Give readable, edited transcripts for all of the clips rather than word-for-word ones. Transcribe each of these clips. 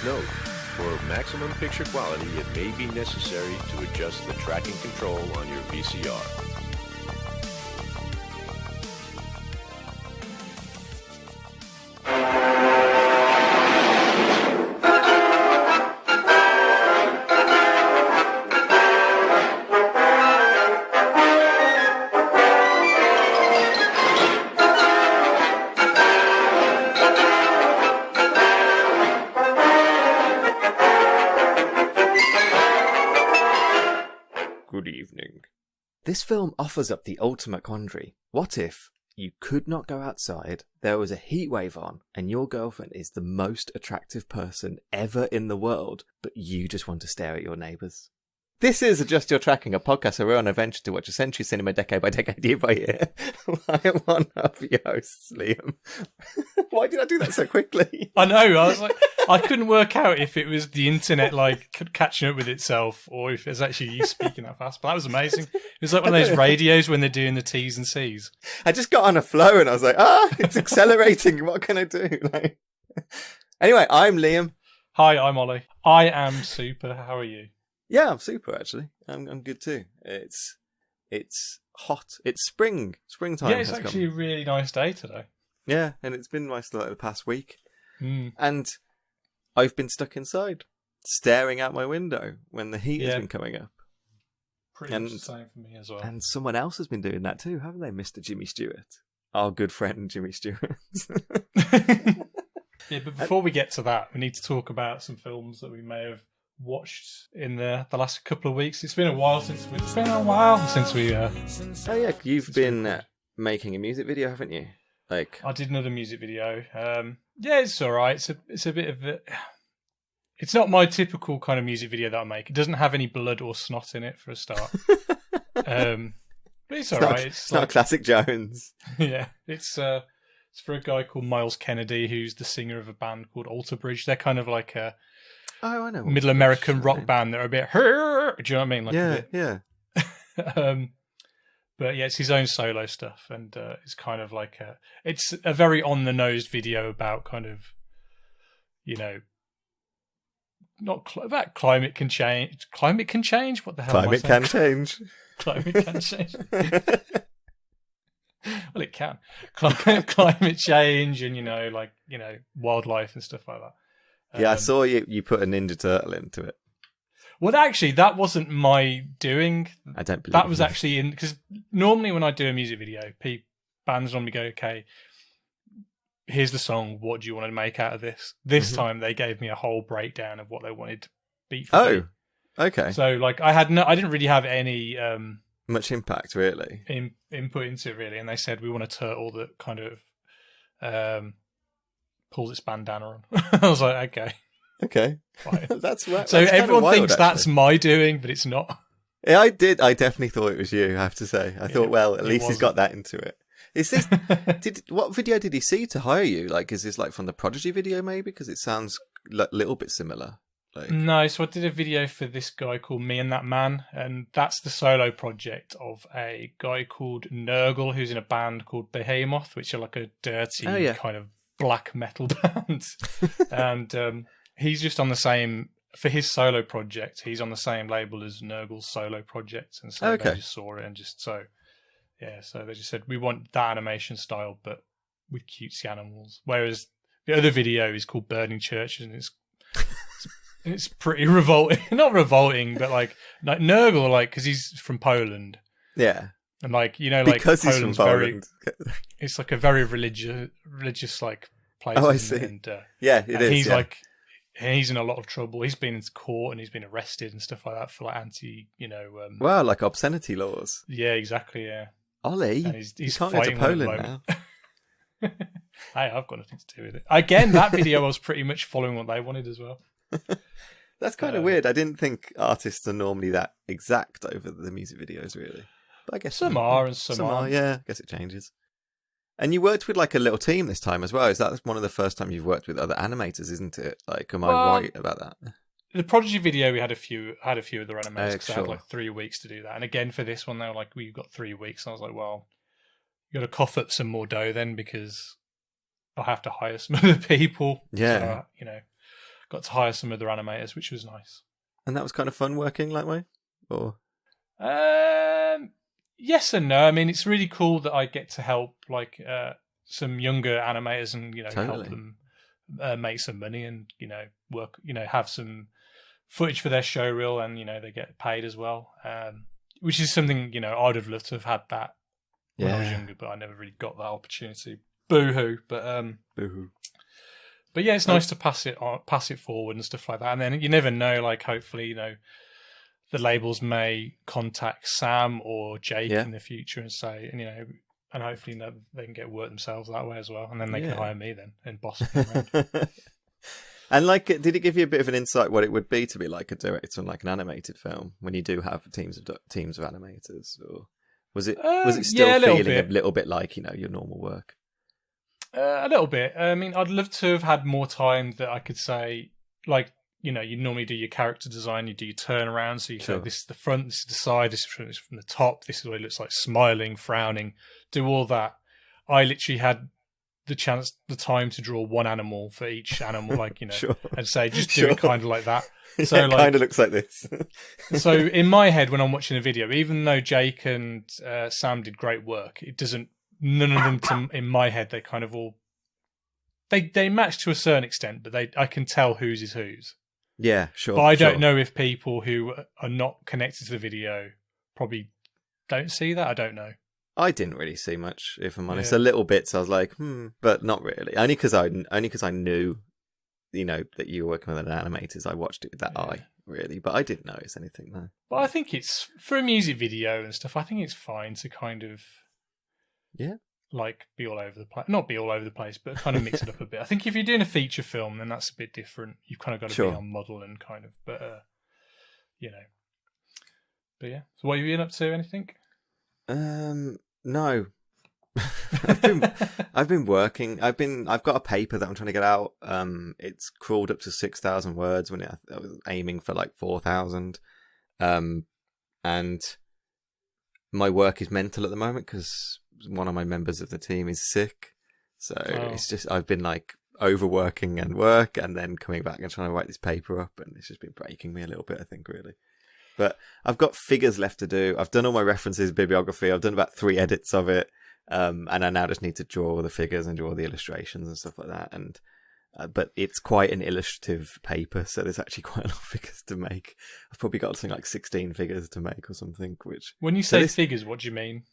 Please note, for maximum picture quality, it may be necessary to adjust the tracking control on your VCR. Good evening. This film offers up the ultimate quandary. What if you could not go outside, there was a heat wave on, and your girlfriend is the most attractive person ever in the world, but you just want to stare at your neighbours? This is Adjust Your Tracking, a podcast where we're on a venture to watch a century cinema decade by decade, year by year. I am one of your hosts, Liam. Why did I do that so quickly? I know, I was like, I couldn't work out if it was the internet like catching up with itself or if it's actually you speaking that fast, but that was amazing. It was like one of those radios when they're doing the T's and C's. I just got on a flow and I was like, it's accelerating. What can I do? Like... Anyway, I'm Liam. Hi, I'm Ollie. I am super. How are you? Yeah, I'm super actually. I'm good too. It's hot. It's springtime. Yeah, it's actually a really nice day today. Yeah, and it's been nice like the past week. Mm. And I've been stuck inside, staring out my window when the heat has been coming up. Pretty much the same for me as well. And someone else has been doing that too, haven't they, Mr. Jimmy Stewart? Our good friend Jimmy Stewart. Yeah, but before we get to that, we need to talk about some films that we may have watched in the last couple of weeks. It's been a while since we. Oh yeah, you've been making a music video, haven't you? Like I did another music video. Yeah, it's all right. It's a bit of a. It's not my typical kind of music video that I make. It doesn't have any blood or snot in it for a start. But it's all right. It's not Classic Jones. Yeah, it's for a guy called Miles Kennedy, who's the singer of a band called Alter Bridge. They're kind of like a I know middle American rock band that are a bit. Do you know what I mean? Like yeah. But yeah, it's his own solo stuff, and it's kind of like it's a very on the nose video about kind of, about climate can change. Climate can change. What the hell? Climate can change. Climate can change. Well, it can. Climate change, and wildlife and stuff like that. Yeah, I saw you put a Ninja Turtle into it. Well, actually, that wasn't my doing. I don't believe that was actually in because normally when I do a music video, bands normally go, "Okay, here's the song. What do you want to make out of this?" This time, they gave me a whole breakdown of what they wanted to beat for me. Okay. So, like, I didn't really have any much impact, really. Input into it, really, and they said we want a turtle that kind of pulls its bandana on. I was like, okay. Fine. That's right. So that's everyone wild, thinks that's my doing, but it's not. Yeah, I definitely thought it was you, I have to say. I thought, well, at least he's got that into it. Is this... what video did he see to hire you? Like, is this like from the Prodigy video, maybe? Because it sounds a little bit similar. Like... No, so I did a video for this guy called Me and That Man, and that's the solo project of a guy called Nurgle, who's in a band called Behemoth, which are like a dirty kind of black metal band. And he's just on the same, for his solo project, he's on the same label as Nurgle's solo project. And so they just saw it and so they just said, we want that animation style, but with cutesy animals. Whereas the other video is called Burning Churches, and it's pretty revolting. Not revolting, but like Nurgle, like, because he's from Poland. Yeah. And like, because he's Poland's from Poland. It's like a very religious like place. Oh, I see. And, yeah, it is. He's like, he's in a lot of trouble. He's been in court and he's been arrested and stuff like that for like wow, like obscenity laws. Yeah, exactly. Yeah. Ollie, and he's you can't go to Poland now. Hey, I've got nothing to do with it. Again, that video I was pretty much following what they wanted as well. That's kind of weird. I didn't think artists are normally that exact over the music videos, really. But I guess some are and some aren't. Yeah, I guess it changes. And you worked with like a little team this time as well. Is that one of the first time you've worked with other animators, isn't it? Like, am I right about that? The Prodigy video, we had a few other animators because I had like 3 weeks to do that. And again, for this one, they were like, "We've got 3 weeks." And I was like, "Well, you got to cough up some more dough then, because I'll have to hire some other people." Yeah, so, got to hire some other animators, which was nice. And that was kind of fun working that way? Or yes and no. I mean, it's really cool that I get to help like some younger animators and help them make some money and work, have some footage for their show reel, and they get paid as well. Which is something I'd have loved to have had that when I was younger, but I never really got that opportunity. Boo-hoo. But boo-hoo. But yeah, it's nice to pass it forward and stuff like that. And then you never know, like hopefully, the labels may contact Sam or Jake in the future and say, and hopefully they can get work themselves that way as well. And then they can hire me then and boss me around. And did it give you a bit of an insight what it would be to be like a director on like an animated film when you do have teams of animators, or was it still feeling a little bit like your normal work? A little bit. I mean, I'd love to have had more time that I could say, like, you normally do your character design, you do your turnaround, so you say this is the front, this is the side, this is from the top, this is what it looks like, smiling, frowning, do all that. I literally had the time to draw one animal for each animal, like, and say, just do it kind of like that. So it kind of looks like this. So in my head, when I'm watching a video, even though Jake and Sam did great work, it doesn't, none of them in my head, they kind of all, they match to a certain extent, but I can tell whose is whose. Yeah, sure. But I don't know if people who are not connected to the video probably don't see that. I don't know. I didn't really see much, if I'm honest. A little bit, so I was like, but not really. Only because I knew, that you were working with an animators. I watched it with that eye, really. But I didn't notice anything there. But I think it's, for a music video and stuff, I think it's fine to kind of, like, be all over the place. Not be all over the place, but kind of mix it up a bit. I think if you're doing a feature film, then that's a bit different. You've kind of got to be on model and kind of, but, But yeah. So what have you been up to? Anything? No. I've been working. I've got a paper that I'm trying to get out. It's crawled up to 6,000 words when I was aiming for like 4,000. And my work is mental at the moment because one of my members of the team is sick. So it's just, I've been like overworking and work and then coming back and trying to write this paper up, and it's just been breaking me a little bit, I think, really. But I've got figures left to do. I've done all my references, bibliography. I've done about 3 edits of it. And I now just need to draw the figures and draw the illustrations and stuff like that. And but it's quite an illustrative paper, so there's actually quite a lot of figures to make. I've probably got something like 16 figures to make or something. Which, when you say figures, what do you mean?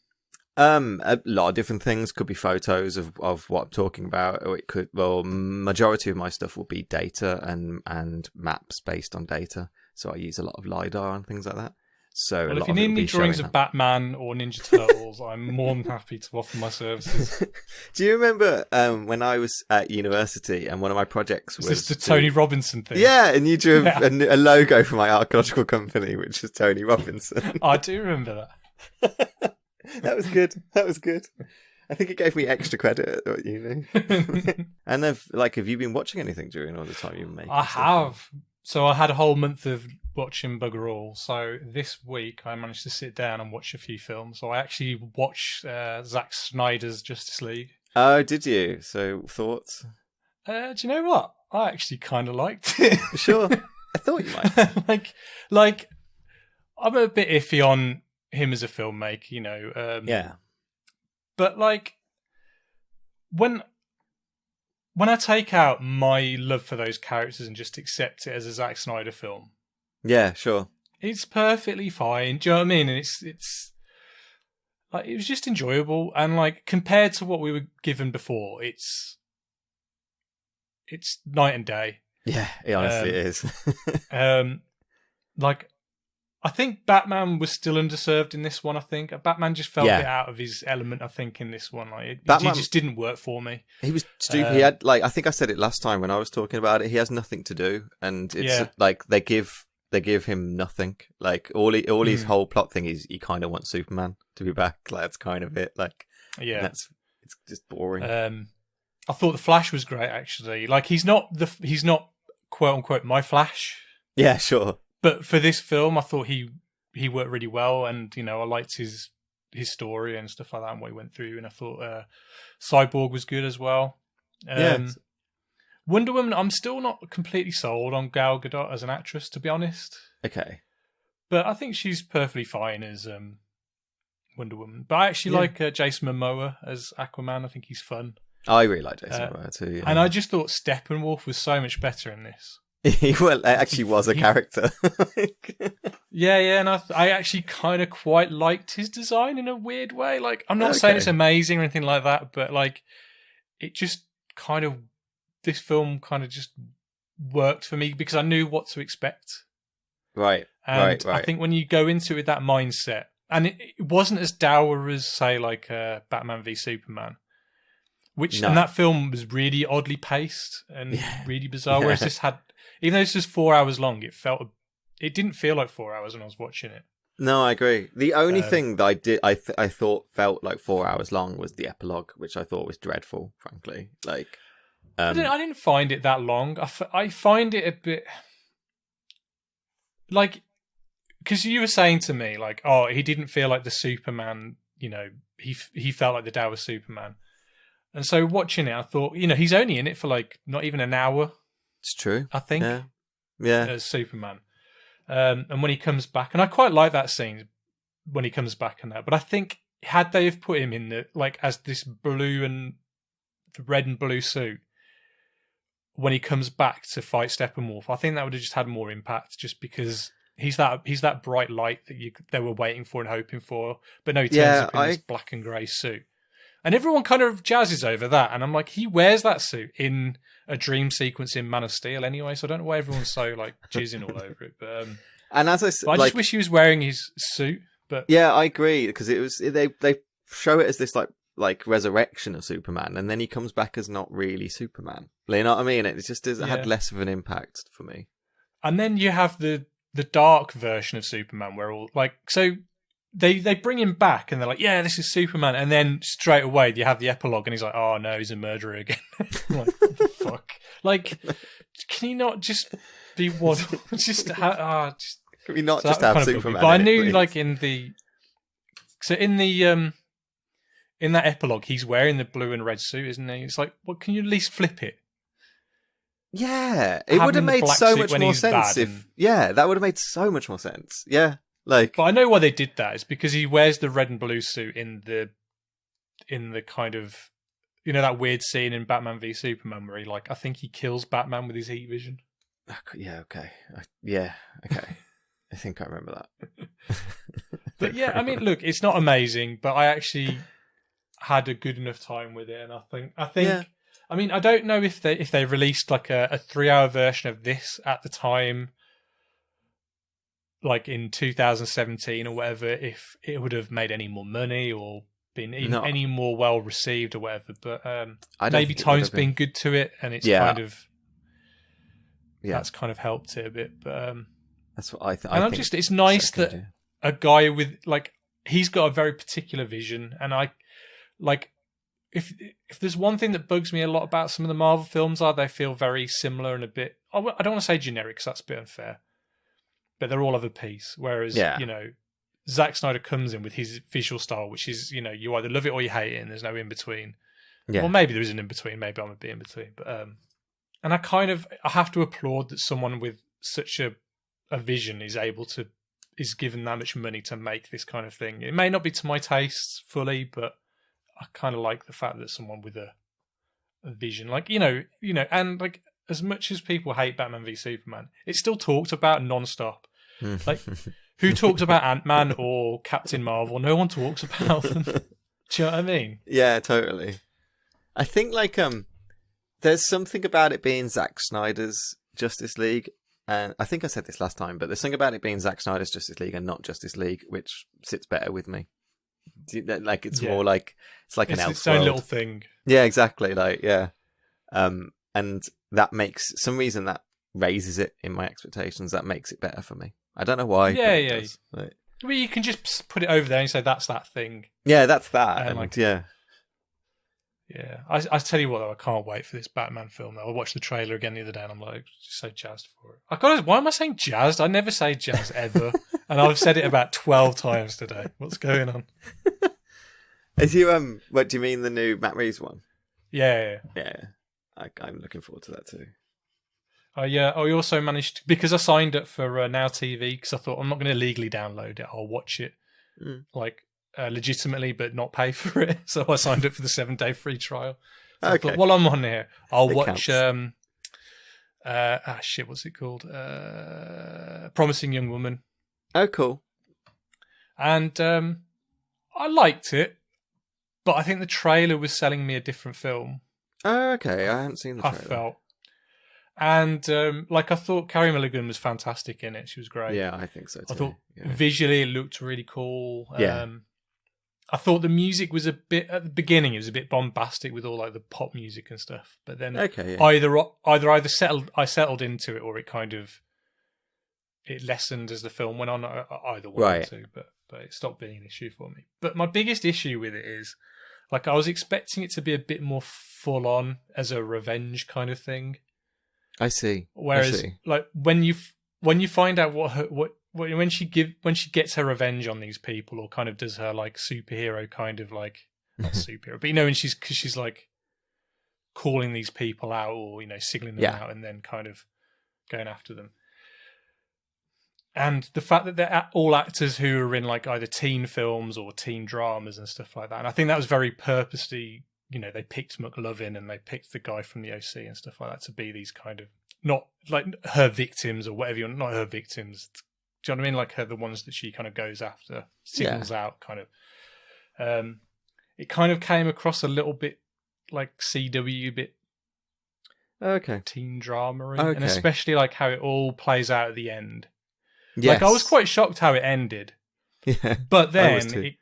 A lot of different things. Could be photos of what I'm talking about, or it could. Well, majority of my stuff will be data and maps based on data. So I use a lot of LiDAR and things like that. So if you need any drawings of Batman or Ninja Turtles, I'm more than happy to offer my services. Do you remember when I was at university and one of my projects was... Is this the Tony Robinson thing? Yeah, and you drew a logo for my archaeological company, which is Tony Robinson. I do remember that. That was good. I think it gave me extra credit at uni. And have you been watching anything during all the time you've been making? I have. So I had a whole month of watching bugger all. So this week I managed to sit down and watch a few films. So I actually watched Zack Snyder's Justice League. Oh, did you? So thoughts? Do you know what? I actually kind of liked it. Sure. I thought you might. like I'm a bit iffy on him as a filmmaker, yeah. But like when I take out my love for those characters and just accept it as a Zack Snyder film, yeah, sure, it's perfectly fine. Do you know what I mean? And it's like, it was just enjoyable, and like compared to what we were given before, it's night and day. Yeah, it honestly is. Like, I think Batman was still underserved in this one. I think Batman just felt a bit out of his element. I think in this one, like Batman, he just didn't work for me. He was stupid. He had, like, I think I said it last time when I was talking about it. He has nothing to do, and it's like they give him nothing. Like all his whole plot thing is he kind of wants Superman to be back. Like that's kind of it. Like it's just boring. I thought the Flash was great actually. Like he's not quote unquote my Flash. Yeah, sure. But for this film, I thought he worked really well, and I liked his story and stuff like that and what he went through. And I thought Cyborg was good as well. Wonder Woman, I'm still not completely sold on Gal Gadot as an actress, to be honest. Okay. But I think she's perfectly fine as Wonder Woman. But I actually like Jason Momoa as Aquaman. I think he's fun. I really like Jason Momoa too. Yeah. And I just thought Steppenwolf was so much better in this. Well, it actually was a character. Yeah, and I actually kind of quite liked his design in a weird way. Like, I'm not saying it's amazing or anything like that, but like, it just kind of, this film kind of just worked for me because I knew what to expect. Right. And I think when you go into it with that mindset, and it wasn't as dour as, say, like Batman v Superman, and that film was really oddly paced and really bizarre. Whereas this had, even though it's just 4 hours long, it didn't feel like 4 hours when I was watching it. No, I agree. The only thing that I thought felt like 4 hours long was the epilogue, which I thought was dreadful, frankly. Like, I didn't find it that long. I find it a bit like, because you were saying to me like, oh, he didn't feel like the Superman. You know, he felt like the dour Superman. And so watching it, I thought, he's only in it for like not even an hour. It's true. I think. Yeah. As Superman. And when he comes back, and I quite like that scene when he comes back and that, but I think had they have put him in the, like, as this blue and the red and blue suit, when he comes back to fight Steppenwolf, I think that would have just had more impact just because he's that bright light that they were waiting for and hoping for. But no, he turns up in this black and grey suit. And everyone kind of jazzes over that. And I'm like, he wears that suit in a dream sequence in Man of Steel anyway. So I don't know why everyone's so like jizzing all over it. But and as I said, I just wish he was wearing his suit. But yeah, I agree because it was they show it as this like resurrection of Superman, and then he comes back as not really Superman. You know what I mean? It just had less of an impact for me. And then you have the dark version of Superman where all like so. They bring him back and they're like, yeah, this is Superman. And then straight away you have the epilogue and he's like, oh no, he's a murderer again. I'm like, what the fuck? Like, can he not just be one? Can we not just have Superman? But I knew like in that epilogue, he's wearing the blue and red suit, isn't he? It's like, well, can you at least flip it? Yeah, it would have made so much more sense that would have made so much more sense. Yeah. But I know why they did that. It's because he wears the red and blue suit in the kind of, that weird scene in Batman v Superman where I think he kills Batman with his heat vision. Yeah, okay. Okay. I think I remember that. But yeah, I mean, look, it's not amazing, but I actually had a good enough time with it, and I think. Yeah. I mean, I don't know if they released like a 3-hour version of this at the time, like in 2017 or whatever, if it would have made any more money or been any more well received or whatever. But maybe time's been good to it, and it's that's kind of helped it a bit. But that's what I think. And it's nice that a guy with he's got a very particular vision, and I like if there's one thing that bugs me a lot about some of the Marvel films they feel very similar and a bit. I don't want to say generic because that's a bit unfair. But they're all of a piece. Whereas, Zack Snyder comes in with his visual style, which is, you either love it or you hate it, and there's no in between. Yeah. Well, maybe there is an in between. Maybe I'm a bit in between. But and I have to applaud that someone with such a vision is given that much money to make this kind of thing. It may not be to my tastes fully, but I kind of like the fact that someone with a vision, and like as much as people hate Batman v Superman, it's still talked about non-stop. Like, who talks about Ant-Man or Captain Marvel? No one talks about them. Do you know what I mean? Yeah, totally. I think there's something about it being Zack Snyder's Justice League, and I think I said this last time, but there's something about it being Zack Snyder's Justice League and not Justice League, which sits better with me. Like it's more like it's like an Elseworld. It's its own little thing. Yeah, exactly. And that makes some reason that raises it in my expectations. That makes it better for me. I don't know why. Yeah. Well, you can just put it over there and say that's that thing. Yeah, that's that. Yeah. I tell you what, though, I can't wait for this Batman film. Though I watched the trailer again the other day, and I'm like, just so jazzed for it. Why am I saying jazzed? I never say jazz ever, and I've said it about 12 times today. What's going on? What do you mean the new Matt Reeves one? Yeah. I'm looking forward to that too. I also managed to, because I signed up for Now TV because I thought I'm not going to legally download it. I'll watch it legitimately, but not pay for it. So I signed up for the 7-day free trial. So I thought, while I'm on here, I'll watch. What's it called? Promising Young Woman. Oh, cool. And I liked it, but I think the trailer was selling me a different film. Oh, okay. I haven't seen the trailer. I felt. And I thought Carey Mulligan was fantastic in it. She was great. Yeah, I think so too. I thought visually it looked really cool. Yeah. I thought the music was a bit, at the beginning, it was a bit bombastic with all like the pop music and stuff. But then either settled into it, or it kind of it lessened as the film went on. Either one or two, but it stopped being an issue for me. But my biggest issue with it is, like, I was expecting it to be a bit more full on as a revenge kind of thing. I see. Whereas, like, when you find out when she gets her revenge on these people, or kind of does her like superhero kind of like, not superhero, but you know, when she's like calling these people out, or, you know, signaling them out, and then kind of going after them. And the fact that they're all actors who are in like either teen films or teen dramas and stuff like that. And I think that was very purposely, you know, they picked McLovin and they picked the guy from the OC and stuff like that to be these kind of, not like her victims or whatever, not her victims. Do you know what I mean? Like the ones that she kind of goes after, signals out kind of. It kind of came across a little bit like CW, bit teen drama, and especially like how it all plays out at the end. Yes. Like, I was quite shocked how it ended. Yeah, but then,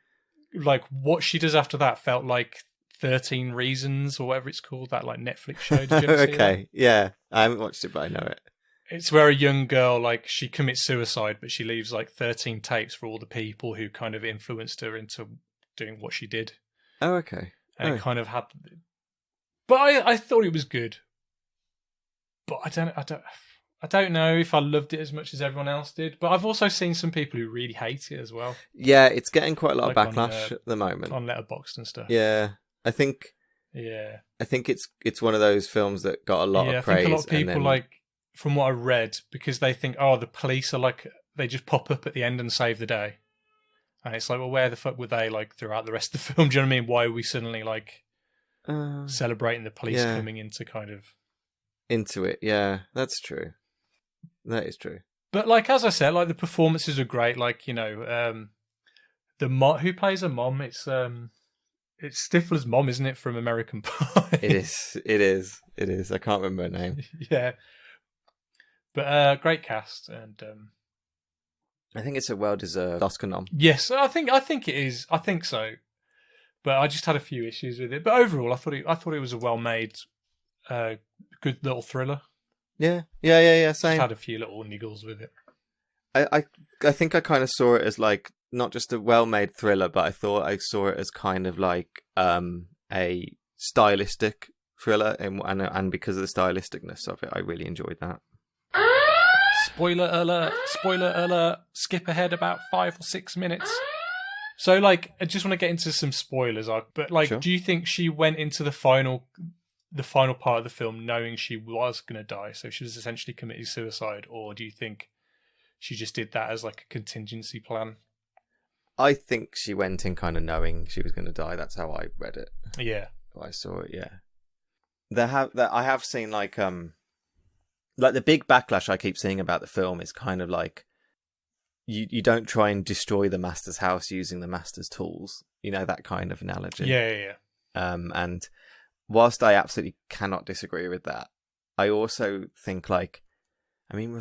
like, what she does after that felt like 13 Reasons or whatever it's called, that like Netflix show. Did you ever see that? Yeah, I haven't watched it, but I know it. It's where a young girl, like, she commits suicide, but she leaves like 13 tapes for all the people who kind of influenced her into doing what she did. Oh, okay. And it kind of had, but I thought it was good. But I don't know if I loved it as much as everyone else did, but I've also seen some people who really hate it as well. Yeah, it's getting quite a lot of backlash at the moment on Letterboxd and stuff. Yeah, I think it's one of those films that got a lot of praise. I think a lot of people, like, from what I read, because they think, the police are like, they just pop up at the end and save the day, and it's like, well, where the fuck were they like throughout the rest of the film? Do you know what I mean? Why are we suddenly like celebrating the police coming into kind of into it? Yeah, that's true. That is true. But like, as I said, like, the performances are great. Like, you know, who plays a mom? It's Stifler's mom, isn't it, from American Pie? It is. I can't remember her name. Yeah. But great cast, and I think it's a well-deserved Oscar nom. Yes, I think it is. I think so. But I just had a few issues with it. But overall, I thought it was a well-made, good little thriller. Yeah. Same. Just had a few little niggles with it. I think I kind of saw it as like not just a well-made thriller, but I thought I saw it as kind of like a stylistic thriller, and because of the stylisticness of it, I really enjoyed that. Spoiler alert! Spoiler alert! Skip ahead about 5 or 6 minutes. So, like, I just want to get into some spoilers, but like, sure. Do you think she went into the final part of the film knowing she was going to die, so she was essentially committing suicide, or do you think she just did that as like a contingency plan? I think she went in kind of knowing she was going to die. That's how I read it. Yeah, I saw it. Yeah, I have seen like the big backlash I keep seeing about the film is kind of like you don't try and destroy the master's house using the master's tools. You know, that kind of analogy. Yeah. And whilst I absolutely cannot disagree with that, I also think, like, I mean,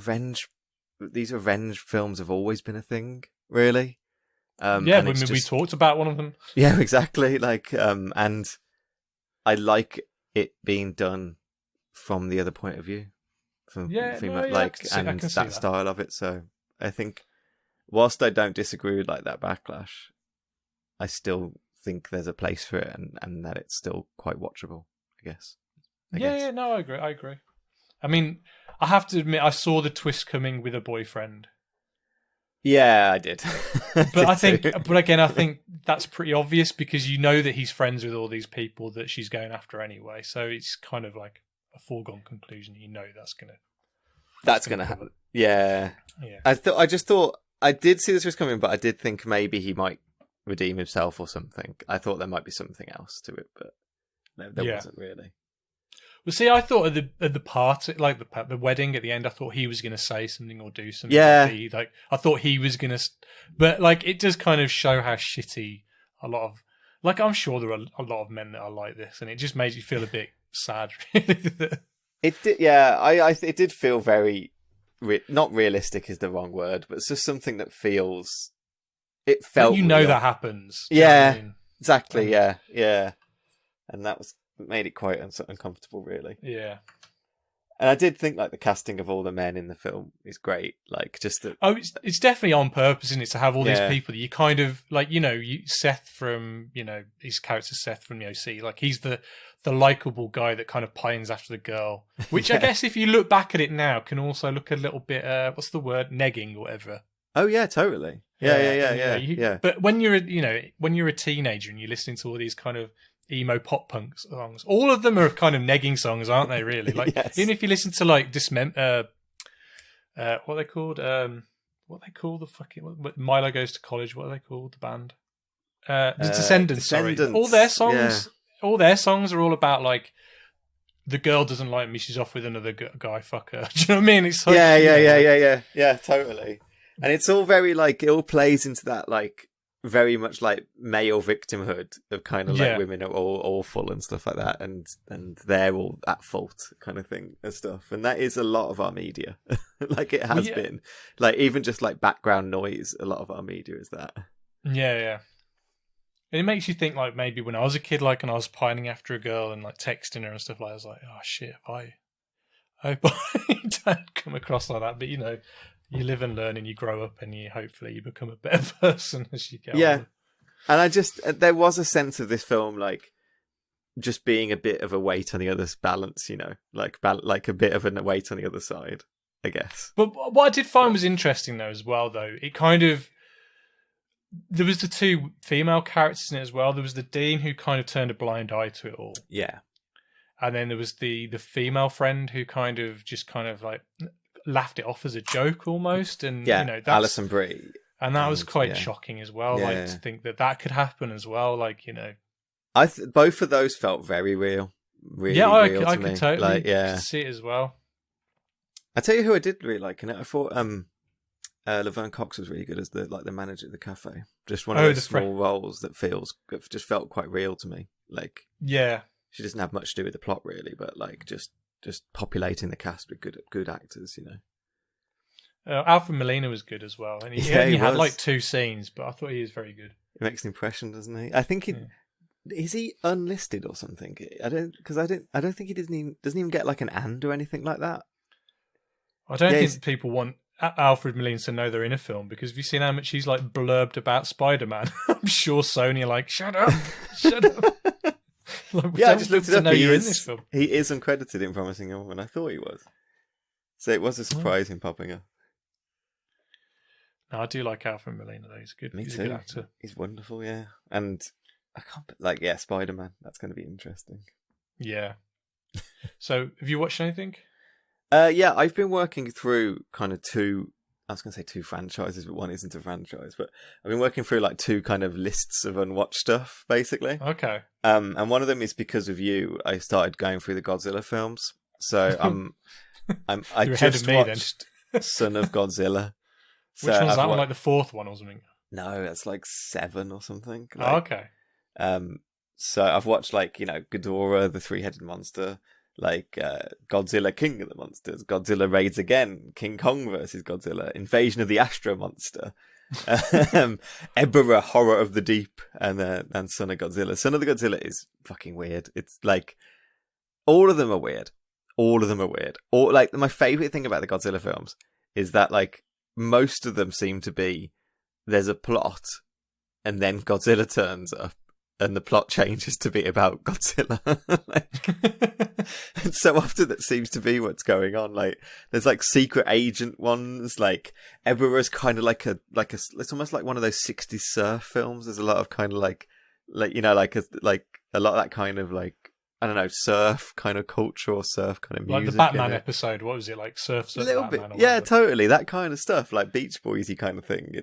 these revenge films have always been a thing, really. We talked about one of them. Yeah, exactly. Like, and I like it being done from the other point of view, from that style of it. So I think, whilst I don't disagree with like that backlash, I still think there's a place for it, and that it's still quite watchable, I guess. I agree. I mean, I have to admit, I saw the twist coming with a boyfriend. Yeah, I did. But I think that's pretty obvious, because you know that he's friends with all these people that she's going after anyway. So it's kind of like, a foregone conclusion. You know that's gonna happen. Yeah. Yeah. I just thought I did see this was coming, but I did think maybe he might redeem himself or something. I thought there might be something else to it, but there wasn't really. Well, see, I thought at the party, like the wedding at the end, I thought he was going to say something or do something. Yeah. Like I thought he was going to, but like it does kind of show how shitty a lot of, like I'm sure there are a lot of men that are like this, and it just made you feel a bit sad. Really. It did, yeah. It did feel very, not realistic is the wrong word, but it's just something that feels. It felt. You know real. that happens. Yeah. You know what I mean? Exactly. Yeah. And that made it quite uncomfortable, really. Yeah. And I did think like the casting of all the men in the film is great. Like just that. Oh, it's definitely on purpose, isn't it? To have all these people that you kind of like, Seth from, his character Seth from the OC, like he's the likable guy that kind of pines after the girl, which I guess if you look back at it now can also look a little bit, what's the word? Negging or whatever. Oh yeah, totally. Yeah. But when you're a teenager and you're listening to all these kind of emo pop punk songs, all of them are kind of negging songs, aren't they? Really, like even if you listen to like what are they called? What they call the fucking Milo Goes to College? What are they called? The band, the Descendants. Sorry, all their songs. All their songs are all about like the girl doesn't like me, she's off with another guy. Fuck her. Do you know what I mean? It's like, yeah, totally. And it's all very like it all plays into that like very much like male victimhood of kind of like women are all awful and stuff like that, and they're all at fault kind of thing and stuff. And that is a lot of our media. Like it has been. Like even just like background noise, a lot of our media is that. Yeah. It makes you think like maybe when I was a kid, like, and I was pining after a girl and like texting her and stuff like that, I was like, oh shit, I hope I don't come across like that. But you live and learn and you grow up and hopefully you become a better person as you get older. And there was a sense of this film like just being a bit of a weight on the other's balance, like a bit of a weight on the other side, I guess. But what I did find was interesting though as well, though, it kind of, there was the two female characters in it as well. There was the dean who kind of turned a blind eye to it all. Yeah. And then there was the female friend who kind of like laughed it off as a joke almost. And that's Alison Brie. And that was quite shocking as well. Like to think that could happen as well. Like, both of those felt very real. Really real I to could me. totally like, see it as well. I tell you who I did really like in it. I thought Laverne Cox was really good as the manager of the cafe. Just one of those small roles that just felt quite real to me. Like, she doesn't have much to do with the plot really, but like just populating the cast with good actors, Alfred Molina was good as well, and he had like 2 scenes, but I thought he was very good. He makes an impression, doesn't he? I think is he unlisted or something? I don't think he doesn't even get like an and or anything like that. I don't think people want Alfred Molina to know they're in a film, because have you seen how much he's like blurbed about Spider-Man? I'm sure Sony are like, shut up. Like, I just looked it up. You're in this film. He is uncredited in Promising Young Woman. I thought he was. So it was a surprise him popping up. No, I do like Alfred Molina though. He's good. Me He's too. a good actor. He's wonderful, yeah. And I can't Spider-Man. That's going to be interesting. Yeah. So, have you watched anything? I've been working through kind of two franchises, but one isn't a franchise. But I've been working through like 2 kind of lists of unwatched stuff, basically. Okay. And one of them is because of you. I started going through the Godzilla films. So I just watched Son of Godzilla. Which one's that one? Like the 4th one or something? No, that's like 7 or something. Okay. So I've watched like, Ghidorah, the 3-headed monster, like Godzilla, King of the Monsters, Godzilla Raids Again, King Kong versus Godzilla, Invasion of the Astro Monster, Ebera, Horror of the Deep, and Son of Godzilla. Son of the Godzilla is fucking weird. It's like, all of them are weird. Or like, my favourite thing about the Godzilla films is that like, most of them seem to be, there's a plot, and then Godzilla turns up, and the plot changes to be about Godzilla. And so often that seems to be what's going on. Like, there's like secret agent ones, like Ebera's kind of like it's almost like one of those 60s surf films. There's a lot of kind of like a lot of that kind of like I don't know, surf kind of culture or surf kind of music. Like the Batman episode, what was it, like Surf's Up a little Batman? bit, yeah, totally, that kind of stuff, like Beach Boysy kind of thing.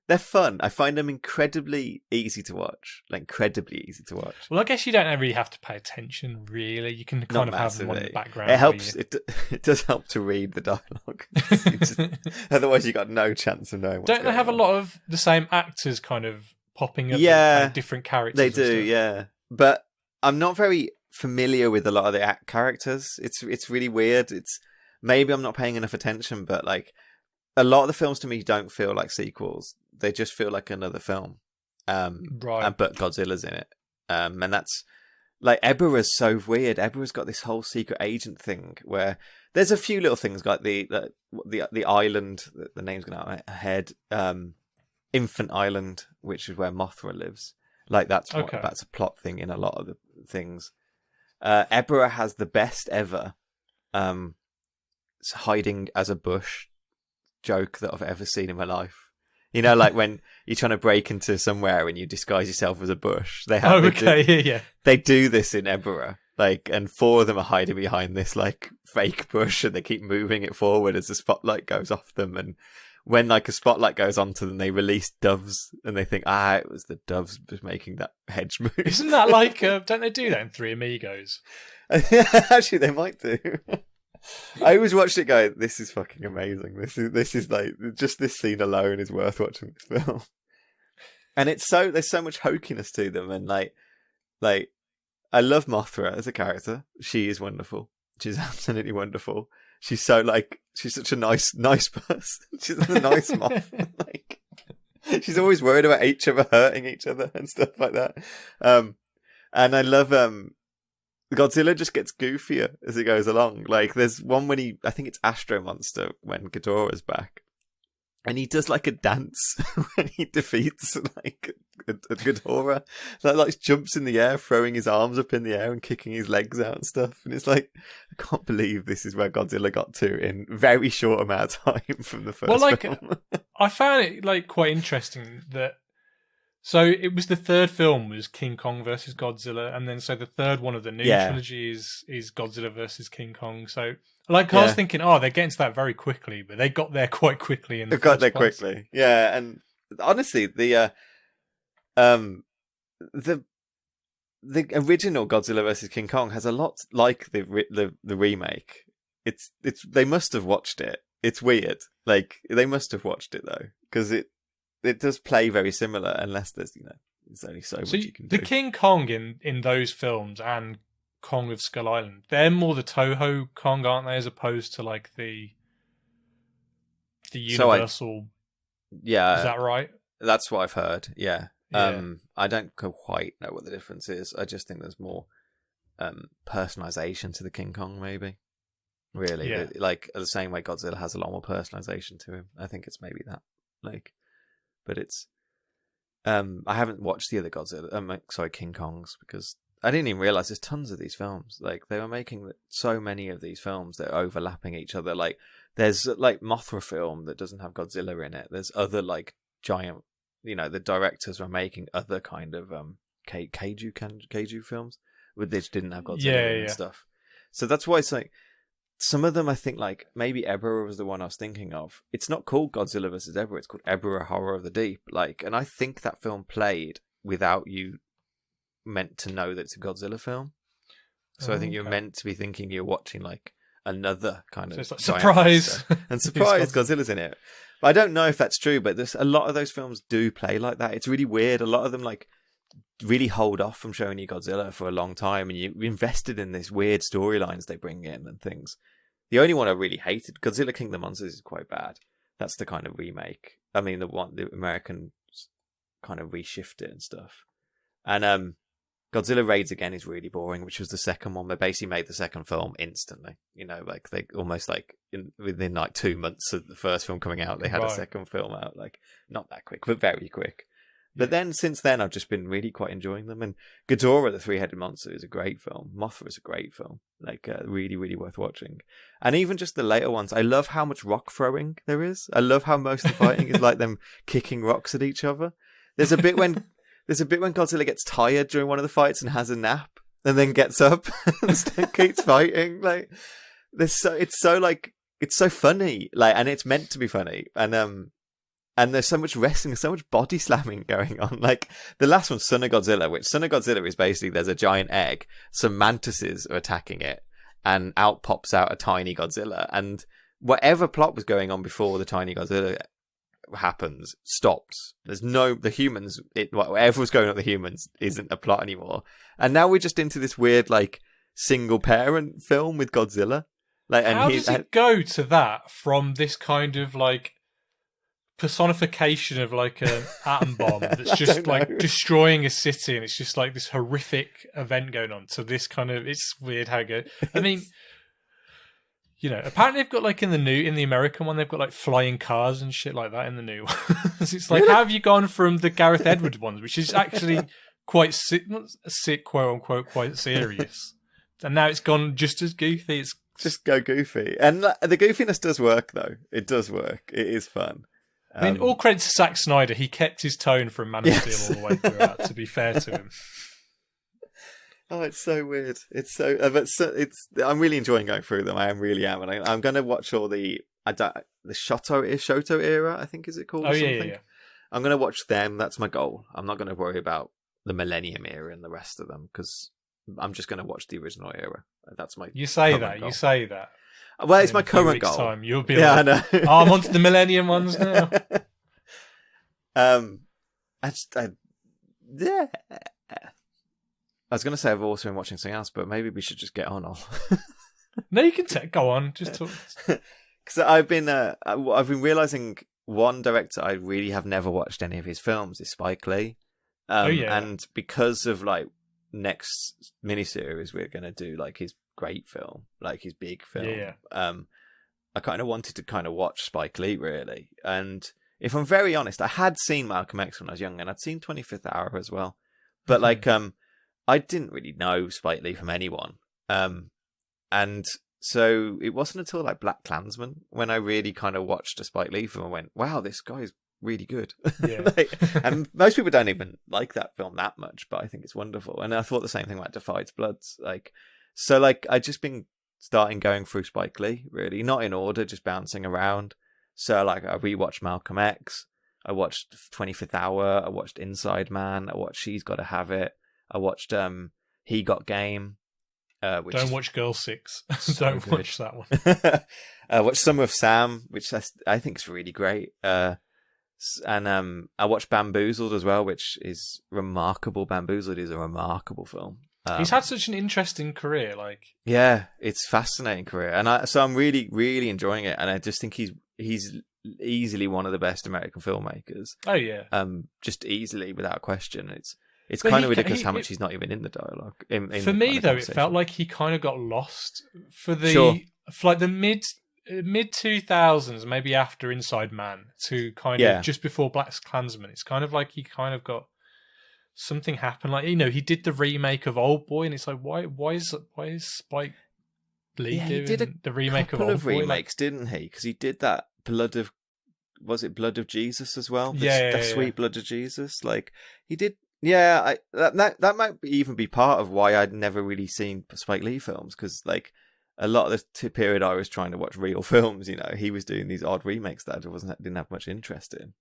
They're fun. I find them incredibly easy to watch. Well, I guess you don't really have to pay attention, really. You can kind of have them on the background. It helps. It does help to read the dialogue. Otherwise, you got no chance of knowing what's going on. Don't they have a lot of the same actors kind of popping up? Yeah, kind of different characters. They do, yeah. But I'm not very familiar with a lot of the characters. It's really weird. It's maybe I'm not paying enough attention, but like a lot of the films to me don't feel like sequels. They just feel like another film. Right. But Godzilla's in it. And that's like Ebera's so weird. Ebera's got this whole secret agent thing where there's a few little things like the island, the name's going out of my head, Infant Island, which is where Mothra lives. Like that's a plot thing in a lot of the things. Ebera has the best ever hiding as a bush joke that I've ever seen in my life. You know, like when you're trying to break into somewhere and you disguise yourself as a bush. They do this in Ebera. Like, and 4 of them are hiding behind this like fake bush, and they keep moving it forward as the spotlight goes off them. And when like a spotlight goes onto them, they release doves, and they think, it was the doves just making that hedge move. Isn't that like? Don't they do that in Three Amigos? Actually, they might do. I always watched it going, this is fucking amazing. This is like, just this scene alone is worth watching this film. And there's so much hokiness to them, and like I love Mothra as a character. She is wonderful. She's absolutely wonderful. She's such a nice person. She's a nice moth. Like, she's always worried about each other hurting each other and stuff like that. And I love Godzilla just gets goofier as it goes along. Like there's one when I think it's Astro Monster when Ghidorah's back, and he does like a dance when he defeats like a Ghidorah. Like jumps in the air, throwing his arms up in the air and kicking his legs out and stuff. And it's like, I can't believe this is where Godzilla got to in very short amount of time from the first film. I found it like quite interesting that. So it was the third film was King Kong versus Godzilla, and then so the third one of the new trilogy is Godzilla versus King Kong. So I was thinking, they're getting to that very quickly, but they got there quite quickly. They got there quickly, yeah. And honestly, the original Godzilla versus King Kong has a lot like the remake. It's they must have watched it. It's weird, like they must have watched it though, because it does play very similar, unless there's, there's only so much you can do. The King Kong in those films and Kong of Skull Island, they're more the Toho Kong, aren't they, as opposed to like the Universal. Is that right? That's what I've heard. Yeah. I don't quite know what the difference is. I just think there's more personalization to the King Kong, maybe. Really, like the same way Godzilla has a lot more personalization to him. I think it's maybe that, like. But it's, I haven't watched the other Godzilla, King Kongs, because I didn't even realize there's tons of these films. Like they were making so many of these films that are overlapping each other. Like there's like Mothra film that doesn't have Godzilla in it. There's other like giant, the directors were making other kind of kaiju films which didn't have Godzilla in and stuff. So that's why it's like. Some of them, I think, like, maybe Ebera was the one I was thinking of. It's not called Godzilla vs. Ebera, it's called Ebera Horror of the Deep. Like, and I think that film played without you meant to know that it's a Godzilla film. So I think you're meant to be thinking you're watching, like, another kind of... So it's like, surprise! And surprise, Godzilla's in it. But I don't know if that's true, but a lot of those films do play like that. It's really weird. A lot of them, like, really hold off from showing you Godzilla for a long time, and you invested in these weird storylines they bring in and things. The only one I really hated, Godzilla King of the Monsters, is quite bad. That's the kind of remake. I mean, the Americans kind of reshift it and stuff. And Godzilla Raids Again is really boring, which was the second one. They basically made the second film instantly. Like they almost like within like 2 months of the first film coming out, they had a second film out. Like not that quick, but very quick. But then, since then, I've just been really quite enjoying them. And Ghidorah, the Three-Headed Monster, is a great film. Mothra is a great film. Like, really, really worth watching. And even just the later ones, I love how much rock throwing there is. I love how most of the fighting is like them kicking rocks at each other. There's a bit when there's a bit when Godzilla gets tired during one of the fights and has a nap, and then gets up and still keeps fighting. Like, it's so funny. Like, and it's meant to be funny. And there's so much wrestling, so much body slamming going on. Like, the last one's Son of Godzilla, which Son of Godzilla is basically there's a giant egg, some mantises are attacking it, and out pops out a tiny Godzilla. And whatever plot was going on before the tiny Godzilla happens stops. Whatever was going on with the humans isn't a plot anymore. And now we're just into this weird, like, single parent film with Godzilla. Like, and how does it go to that from this kind of, like, personification of like an atom bomb that's just like destroying a city, and it's just like this horrific event going on, to this kind of, it's weird how it goes. I mean, you know, apparently they've got like in the American one, they've got like flying cars and shit like that in the new ones. It's like, really? How have you gone from the Gareth Edwards ones, which is actually quite sick, quote unquote, quite serious, and now it's gone just as goofy. It's just go goofy, and the goofiness does work though. It does work. It is fun. I mean, all credit to Zack Snyder. He kept his tone from Man of Steel all the way throughout, to be fair to him. Oh, it's so weird. It's so, I'm really enjoying going through them. I really am. And I'm going to watch all the Shoto era, I think, is it called? Oh, yeah. I'm going to watch them. That's my goal. I'm not going to worry about the Millennium era and the rest of them, because I'm just going to watch the original era. That's my You say goal. that. Well, it's my current goal. Time, you'll be like, I know. Oh, I'm onto the Millennium ones now. Yeah. I was going to say I've also been watching something else, but maybe we should just get on. No, you can go on. Just talk. Because I've been realizing one director I really have never watched any of his films is Spike Lee. And because of like next miniseries, we're going to do like his great film, like his big film. I kind of wanted to kind of watch Spike Lee, really. And if I'm very honest, I had seen Malcolm X when I was young, and I'd seen 25th Hour as well. But like, I didn't really know Spike Lee from anyone. And so it wasn't until like Black Klansman when I really kind of watched a Spike Lee film and went, wow, this guy's really good. Yeah. And most people don't even like that film that much, but I think it's wonderful. And I thought the same thing about Defied Bloods. So I'd just been starting going through Spike Lee, really, not in order, just bouncing around. So like I rewatched Malcolm X, I watched 25th Hour, I watched Inside Man, I watched She's Gotta Have It, I watched He Got Game. Don't watch Girl 6. Don't watch that one. I watched Summer of Sam, which I think is really great. And I watched Bamboozled as well, which is remarkable. Bamboozled is a remarkable film. He's had such an interesting career, yeah, it's a fascinating career, and so I'm really, really enjoying it, and I just think he's easily one of the best American filmmakers. Oh yeah, just easily, without question. It's kind of ridiculous how much he's not even in the dialogue. For me, though, it felt like he kind of got lost for the mid 2000s, maybe after Inside Man, to kind of just before Black Klansman. It's kind of like he kind of got. Something happened, like, you know, he did the remake of Old Boy, and it's like, why is Spike Lee doing he did the remake of Old Boy? A couple of remakes, didn't he? Because he did that Blood of Jesus as well? Sweet Blood of Jesus. Like, he did. Yeah, that might even be part of why I'd never really seen Spike Lee films, because like a lot of the period I was trying to watch real films, you know, he was doing these odd remakes that I didn't have much interest in.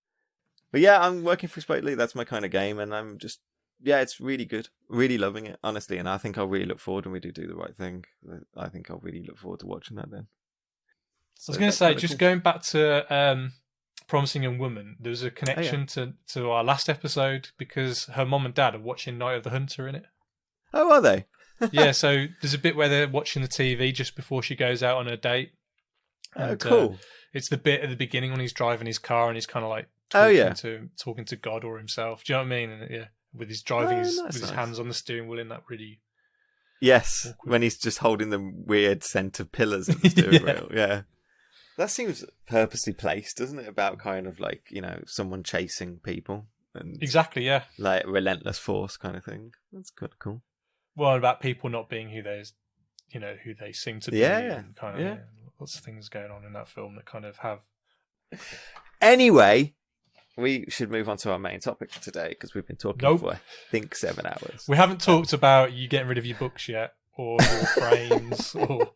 But yeah, I'm working for Spike Lee. That's my kind of game, and I'm just, it's really good. Really loving it, honestly. And I think I'll really look forward when we do The Right Thing. I think I'll really look forward to watching that then. So I was going to say, just going back to Promising Young Woman, there was a connection to our last episode, because her mom and dad are watching Night of the Hunter in it. Oh, are they? Yeah, so there's a bit where they're watching the TV just before she goes out on her date. And, cool. It's the bit at the beginning when he's driving his car and he's kind of like, talking to God or himself. Do you know what I mean? And, with his driving his hands on the steering wheel in that really. Yes, awkward. When he's just holding the weird scent of pillars in the steering wheel. Yeah, that seems purposely placed, doesn't it? About kind of like, you know, someone chasing people and exactly, yeah, like relentless force kind of thing. That's kind of cool. Well, about people not being who they seem to be. And kind of lots of things going on in that film that kind of have. Anyway. we should move on to our main topic today, because we've been talking for, I think, 7 hours. We haven't talked about you getting rid of your books yet, or your frames, or...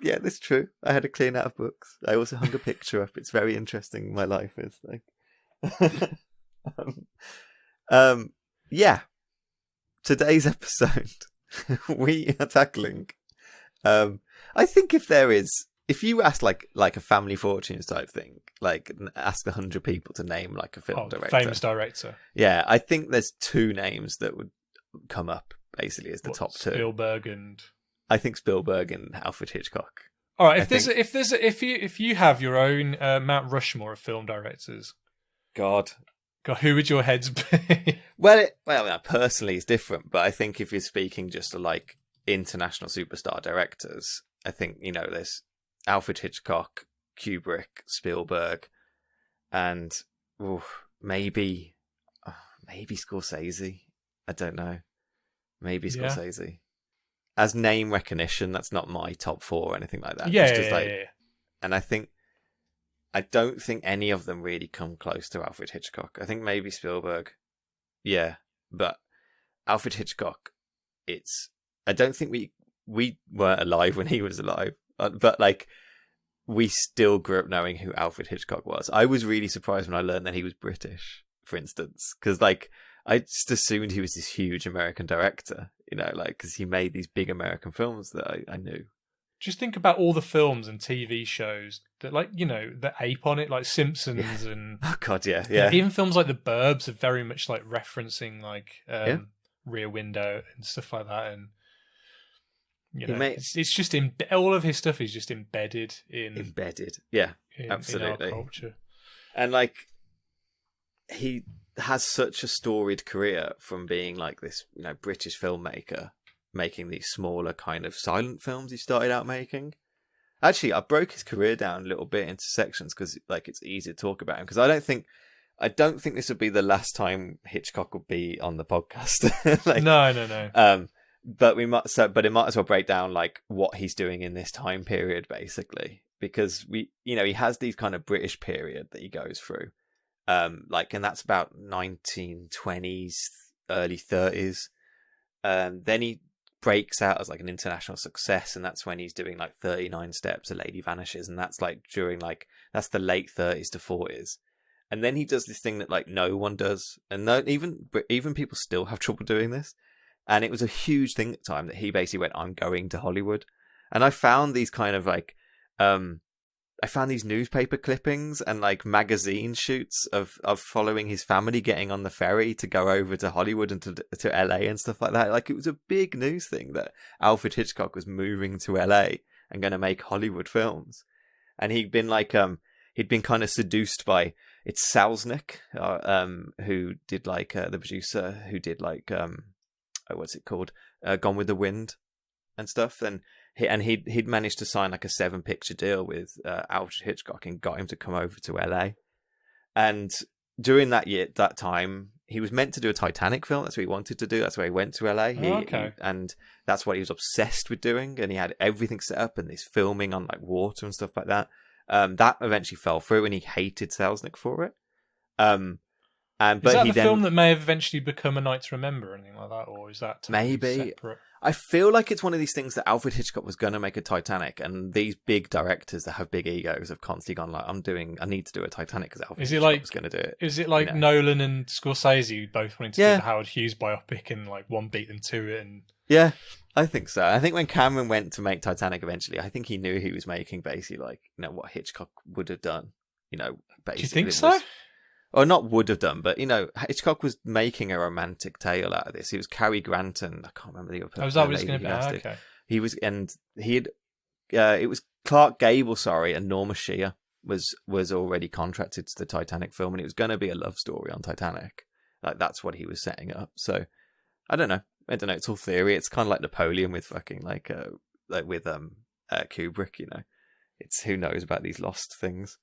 Yeah, that's true. I had to clean out of books. I also hung a picture up. It's very interesting. My life is like... yeah. Today's episode, we are tackling... I think if you ask like a family fortunes type thing, like ask 100 people to name like a film director, famous director. Yeah, I think there's 2 names that would come up basically as the top 2. Spielberg and... I think Spielberg and Alfred Hitchcock. All right, if you have your own Mount Rushmore of film directors, God, who would your heads be? Well, personally, it's different, but I think if you're speaking just to like international superstar directors, I think there's Alfred Hitchcock, Kubrick, Spielberg, and maybe Scorsese. I don't know. Maybe Scorsese. Yeah. As name recognition, that's not my top 4 or anything like that. Yeah. And I don't think any of them really come close to Alfred Hitchcock. I think maybe Spielberg. Yeah, but Alfred Hitchcock, I don't think we weren't alive when he was alive, but like we still grew up knowing who Alfred Hitchcock was. I was really surprised when I learned that he was British, for instance, because like I just assumed he was this huge American director, because he made these big American films that I knew. Just think about all the films and TV shows that, like, that ape on it, like Simpsons and... Oh, God, yeah. Even films like The Burbs are very much, like, referencing, like, Rear Window and stuff like that. And, it's just... all of his stuff is just embedded in... Embedded, yeah, absolutely. In our culture. And, like, he has such a storied career from being, like, this, British filmmaker, making these smaller kind of silent films he started out making. Actually, I broke his career down a little bit into sections because like it's easy to talk about him, because I don't think this would be the last time Hitchcock would be on the podcast. No. But it might as well break down like what he's doing in this time period, basically, because he has these kind of British period that he goes through, and that's about 1920s, early 30s. Then he breaks out as like an international success, and that's when he's doing like 39 Steps, A Lady Vanishes, and that's like during that's the late 30s to 40s. And then he does this thing that like no one does, and even people still have trouble doing this. And it was a huge thing at the time that he basically went, I'm going to Hollywood. And I found these kind of like I found these newspaper clippings and like magazine shoots of following his family getting on the ferry to go over to Hollywood and to LA and stuff like that. Like it was a big news thing that Alfred Hitchcock was moving to LA and going to make Hollywood films. And he'd been kind of seduced by, it's Selznick, who did like the producer who did like what's it called, Gone with the Wind and stuff. And he'd managed to sign like a 7-picture deal with Alfred Hitchcock and got him to come over to LA. And during that time, he was meant to do a Titanic film. That's what he wanted to do. That's why he went to LA. And that's what he was obsessed with doing. And he had everything set up and this filming on like water and stuff like that. That eventually fell through, and he hated Selznick for it. Is that the film that may have eventually become A Night to Remember or anything like that, or is that maybe separate? I feel like it's one of these things that Alfred Hitchcock was going to make a Titanic, and these big directors that have big egos have constantly gone like, I need to do a Titanic because Alfred Hitchcock was going to do it. Is it like Nolan and Scorsese both wanting to do the Howard Hughes biopic, and like one beat them to it? And yeah, I think so. I think when Cameron went to make Titanic eventually, I think he knew he was making basically like what Hitchcock would have done. Basically. Do you think so? Or not would have done, but Hitchcock was making a romantic tale out of this. It was Cary Grant and I can't remember the other person. Was that what it's going to be? Okay. He was, and it was Clark Gable, and Norma Shear was already contracted to the Titanic film, and it was going to be a love story on Titanic. Like that's what he was setting up. So I don't know. It's all theory. It's kind of like Napoleon with fucking like with Kubrick. It's who knows about these lost things.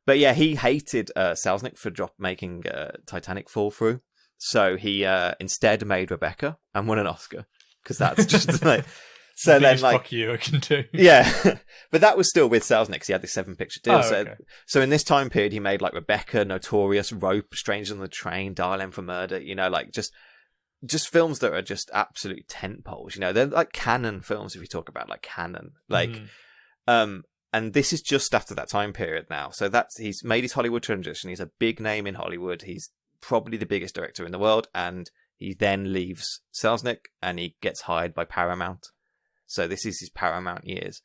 But yeah, he hated Selznick for making Titanic fall through. So he instead made Rebecca and won an Oscar. Because that's just like... So then, like, fuck you, I can do. Yeah, but that was still with Selznick, 'cause he had this 7-picture deal. Okay. So in this time period, he made like Rebecca, Notorious, Rope, Strangers on the Train, Dial M for Murder. You know, like just films that are just absolute tentpoles. You know, they're like canon films if you talk about like canon. Like, and this is just after that time period now. So he's made his Hollywood transition. He's a big name in Hollywood. He's probably the biggest director in the world, and he then leaves Selznick and he gets hired by Paramount. So this is his Paramount years.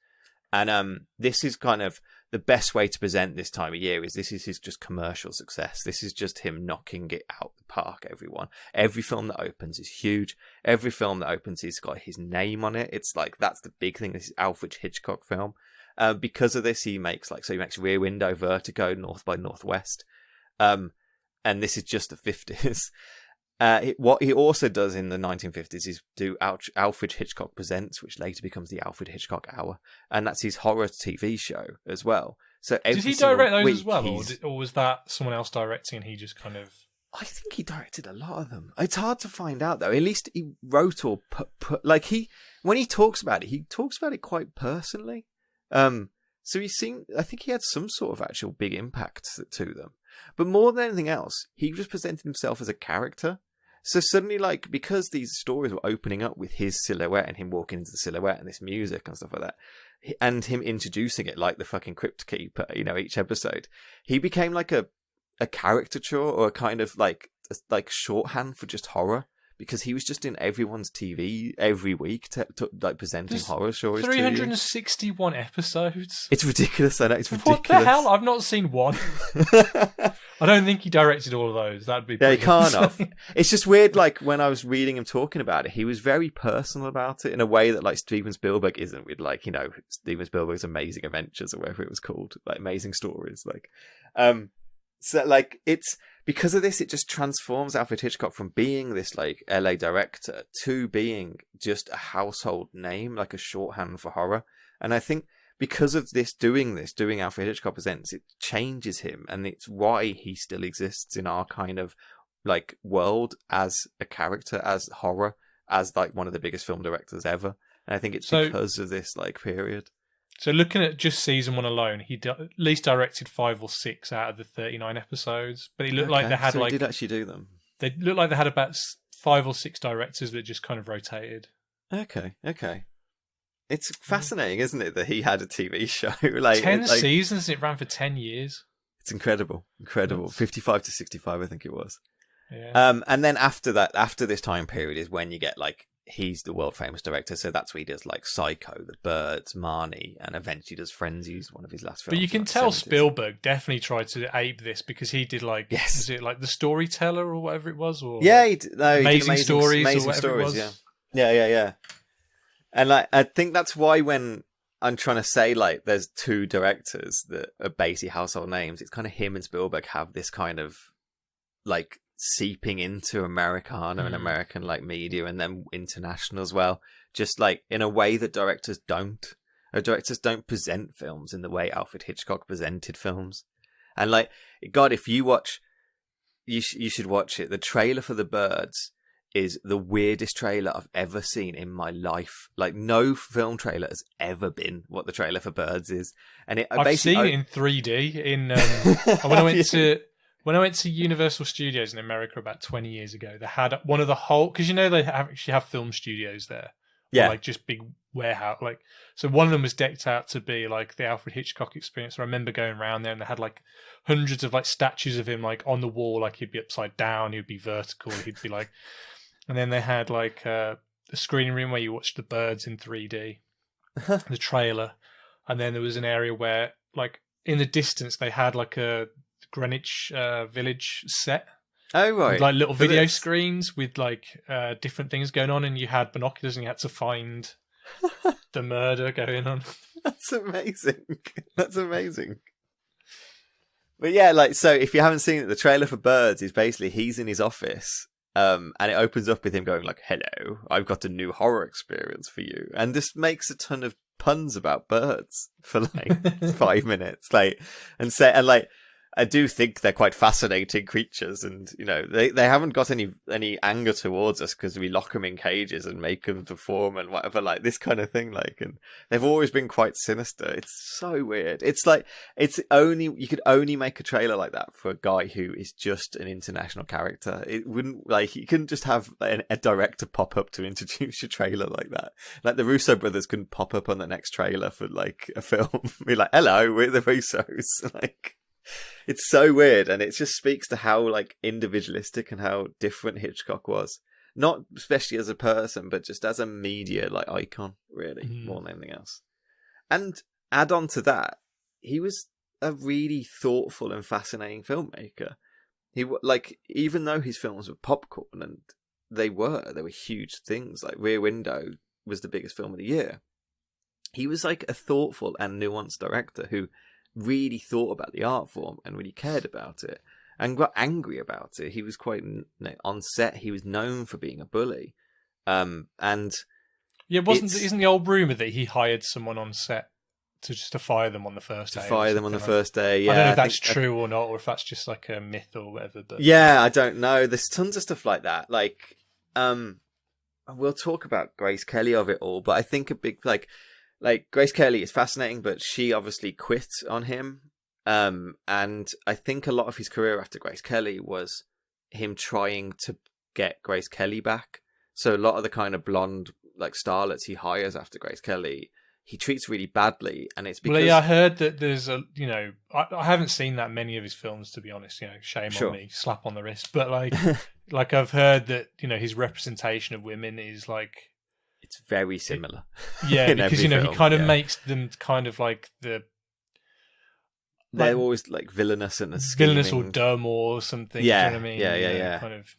And this is kind of the best way to present this time of year. This is his just commercial success. This is just him knocking it out the park, everyone. Every film that opens is huge. Every film that opens has got his name on it. It's like, that's the big thing. This is Alfred Hitchcock film. Because of this, he makes Rear Window, Vertigo, North by Northwest. And this is just the 50s. What he also does in the 1950s is do Alfred Hitchcock Presents, which later becomes the Alfred Hitchcock Hour, and that's his horror TV show as well. So did he direct those as well, or was that someone else directing and he just kind of? I think he directed a lot of them. It's hard to find out though. At least he wrote or put like when he talks about it, he talks about it quite personally. So I think he had some sort of actual big impact to them. But more than anything else, he just presented himself as a character. So suddenly, like, because these stories were opening up with his silhouette and him walking into the silhouette and this music and stuff like that, and him introducing it like the fucking Crypt Keeper, you know, each episode, he became like a caricature or a kind of like shorthand for just horror. Because he was just in everyone's TV every week, like presenting horror stories. 361 episodes. It's ridiculous. I know it's ridiculous. What the hell? I've not seen one. I don't think he directed all of those. That'd be. Yeah, he can't have. It's just weird. Like when I was reading him talking about it, he was very personal about it in a way that like Steven Spielberg isn't. With like, you know, Steven Spielberg's Amazing Adventures or whatever it was called, like Amazing Stories. Like, so like it's. Because of this, it just transforms Alfred Hitchcock from being this like LA director to being just a household name, like a shorthand for horror. And I think because of doing Alfred Hitchcock Presents, it changes him, and it's why he still exists in our kind of like world as a character, as horror, as like one of the biggest film directors ever. And I think it's because of this like period. So looking at just season 1 alone, he at least directed 5 or 6 out of the 39 episodes. But it looked like they had he did actually do them. They looked like they had about 5 or 6 directors that just kind of rotated. Okay. It's fascinating, isn't it, that he had a TV show? Like 10 seasons, it ran for 10 years. It's incredible. 55 to 65, I think it was. Yeah. And then after this time period is when you get like, he's the world famous director, so that's where he does like Psycho, The Birds, Marnie, and eventually does Frenzies, one of his last films. But you can tell 70s. Spielberg definitely tried to ape this because he did like, was it like The Storyteller or whatever it was, or Amazing Stories or whatever it was. Yeah. And like, I think that's why when I'm trying to say like, there's 2 directors that are basically household names, it's kind of him and Spielberg have this kind of like seeping into Americana and American like media and then international as well, just like in a way that directors don't present films in the way Alfred Hitchcock presented films. And like, God, if you watch, you should watch it. The trailer for The Birds is the weirdest trailer I've ever seen in my life. Like, no film trailer has ever been what the trailer for Birds is. And I've seen it in 3D in when I went to Universal Studios in America about 20 years ago. They had one of the whole, because you know they actually have film studios there. Yeah, like just big warehouse. Like, so one of them was decked out to be like the Alfred Hitchcock experience. So I remember going around there and they had like hundreds of like statues of him like on the wall. Like he'd be upside down, he'd be vertical, he'd be like. And then they had like a screening room where you watched The Birds in 3D, the trailer. And then there was an area where like in the distance they had like a Greenwich Village set. Oh, right. With, like little video screens with like different things going on, and you had binoculars and you had to find the murder going on. That's amazing. But yeah, like, so if you haven't seen it, the trailer for Birds is basically he's in his office, and it opens up with him going like, "Hello, I've got a new horror experience for you," and this makes a ton of puns about birds for like 5 minutes, like, and I do think they're quite fascinating creatures, and they haven't got any anger towards us because we lock them in cages and make them perform and whatever, like this kind of thing. Like, and they've always been quite sinister. It's so weird. It's like you could only make a trailer like that for a guy who is just an international character. It wouldn't, like, you couldn't just have a director pop up to introduce a trailer like that. Like the Russo brothers couldn't pop up on the next trailer for like a film, be like, "Hello, we're the Russos." Like. It's so weird, and it just speaks to how like individualistic and how different Hitchcock was. Not especially as a person, but just as a media like icon, really, more than anything else. And add on to that, he was a really thoughtful and fascinating filmmaker. He like, even though his films were popcorn, and they were huge things. Like Rear Window was the biggest film of the year. He was like a thoughtful and nuanced director who really thought about the art form and really cared about it and got angry about it. He was quite on set. He was known for being a bully, and isn't the old rumor that he hired someone on set to fire them on the first day? Fire them on the first day. Yeah, I don't know if that's true or not, or if that's just like a myth or whatever. But yeah, I don't know. There's tons of stuff like that. Like, we'll talk about Grace Kelly of it all, but I think a big like Grace Kelly is fascinating, but she obviously quit on him. And I think a lot of his career after Grace Kelly was him trying to get Grace Kelly back. So a lot of the kind of blonde like starlets he hires after Grace Kelly, he treats really badly, and it's because... Well, yeah, I heard that there's I haven't seen that many of his films, to be honest. Shame on me, slap on the wrist. But like I've heard that his representation of women is like... It's very similar. Yeah, because he kind of makes them kind of like the... They're always like villainous and villainous or dumb or something. Yeah, do you know what I mean? Yeah. Kind of...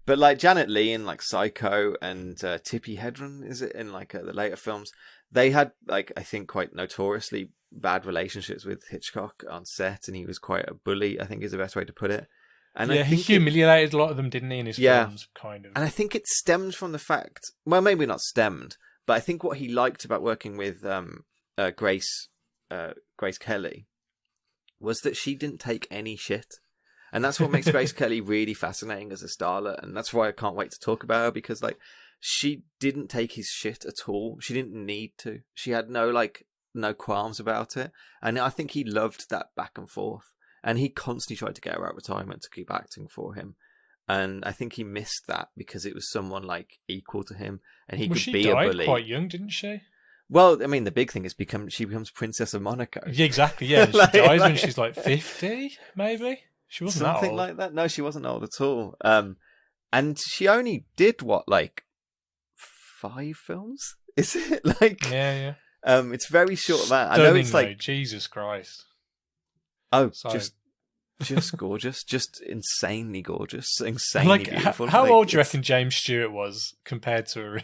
But like Janet Leigh in like Psycho and Tippi Hedren, is it, in like the later films, they had like, I think, quite notoriously bad relationships with Hitchcock on set, and he was quite a bully, I think is the best way to put it. And yeah, he humiliated a lot of them, didn't he, in his films, kind of. And I think it stemmed from the fact, well, maybe not stemmed, but I think what he liked about working with Grace Kelly was that she didn't take any shit. And that's what makes Grace Kelly really fascinating as a starlet, and that's why I can't wait to talk about her, because like, she didn't take his shit at all. She didn't need to. She had no qualms about it, and I think he loved that back and forth. And he constantly tried to get her out of retirement to keep acting for him. And I think he missed that because it was someone like equal to him, and he could be a bully. She died quite young, didn't she? Well, I mean, the big thing is she becomes Princess of Monaco. Yeah, exactly. Yeah, she dies when she's like 50, maybe. She wasn't that old. Something like that. No, she wasn't old at all. And she only did like 5 films? Is it like? Yeah. It's very short amount. Stunning, I know it's like though. Jesus Christ. Oh, sorry. Just gorgeous, just insanely gorgeous, insanely beautiful. How old do you reckon James Stewart was compared to her?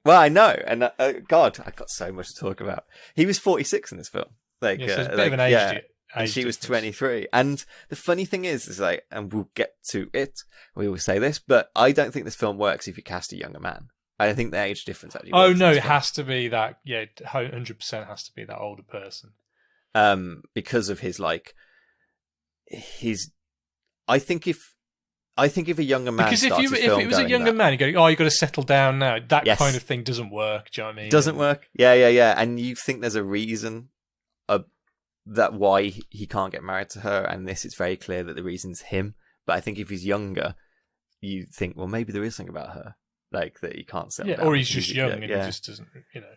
Well, I know, and God, I got so much to talk about. He was 46 in this film. Like, so it's a bit of an age. And she was 23. And the funny thing is like, and we'll get to it. We always say this, but I don't think this film works if you cast a younger man. I don't think the age difference actually works. Oh no, it has to be that. Yeah, 100% has to be that older person. Because of his like. I think if a younger man, because if it was a younger man, you go, "Oh, you got to settle down now." That kind of thing doesn't work. Do you know what I mean? Doesn't work. Yeah. And you think there's a reason that why he can't get married to her, and it's very clear that the reason's him. But I think if he's younger, you think, well, maybe there is something about her, like that he can't settle down. Or he's just young and he just doesn't,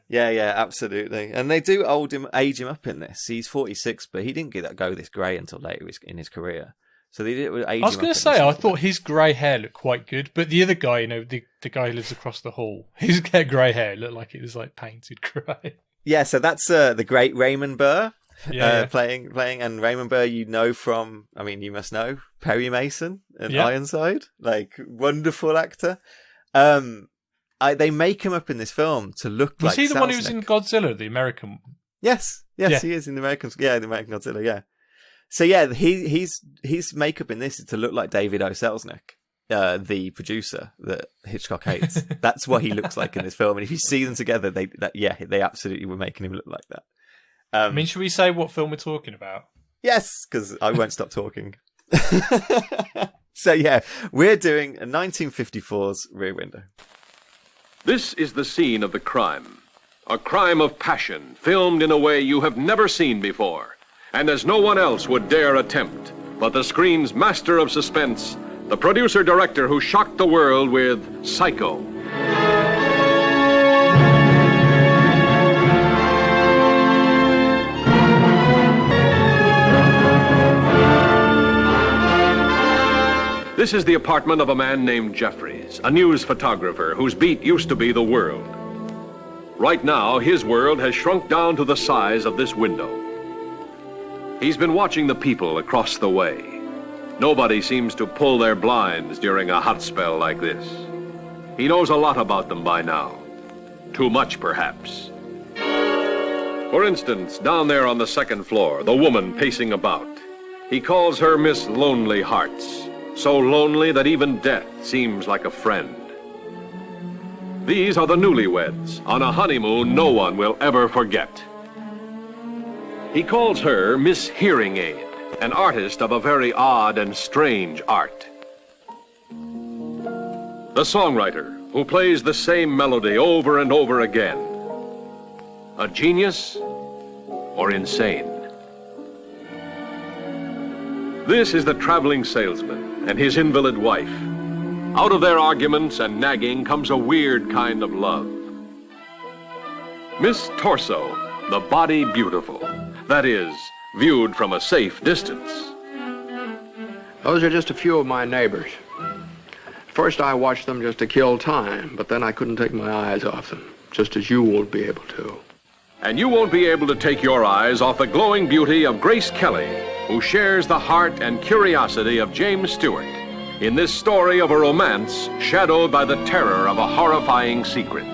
Yeah, absolutely. And they do age him up in this. He's 46, but he didn't go this grey until later in his career. So they did age him up. I was going to say, I thought his grey hair looked quite good, but the other guy, the guy who lives across the hall, his grey hair looked like it was like painted grey. Yeah, so that's the great Raymond Burr. Playing, and Raymond Burr, from, I mean, you must know Perry Mason and Ironside, like wonderful actor. They make him up in this film to look like. Was he the one who was in Godzilla, the American? Yes, he is in the American. Yeah, the American Godzilla. Yeah. So his makeup in this is to look like David O. Selznick, the producer that Hitchcock hates. That's what he looks like in this film. And if you see them together, they absolutely were making him look like that. I mean, should we say what film we're talking about? Yes, because I won't stop talking. So yeah, we're doing a 1954's Rear Window. This is the scene of the crime. A crime of passion, filmed in a way you have never seen before, and as no one else would dare attempt. But the screen's master of suspense, the producer-director who shocked the world with Psycho. This is the apartment of a man named Jeffries, a news photographer whose beat used to be the world. Right now, his world has shrunk down to the size of this window. He's been watching the people across the way. Nobody seems to pull their blinds during a hot spell like this. He knows a lot about them by now. Too much, perhaps. For instance, down there on the second floor, the woman pacing about. He calls her Miss Lonely Hearts. So lonely that even death seems like a friend. These are the newlyweds, on a honeymoon no one will ever forget. He calls her Miss Hearing Aid, an artist of a very odd and strange art. The songwriter, who plays the same melody over and over again. A genius or insane? This is the traveling salesman and his invalid wife. Out of their arguments and nagging comes a weird kind of love. Miss Torso, the body beautiful. That is, viewed from a safe distance. Those are just a few of my neighbors. First I watched them just to kill time, but then I couldn't take my eyes off them, just as you won't be able to. And you won't be able to take your eyes off the glowing beauty of Grace Kelly, who shares the heart and curiosity of James Stewart in this story of a romance shadowed by the terror of a horrifying secret.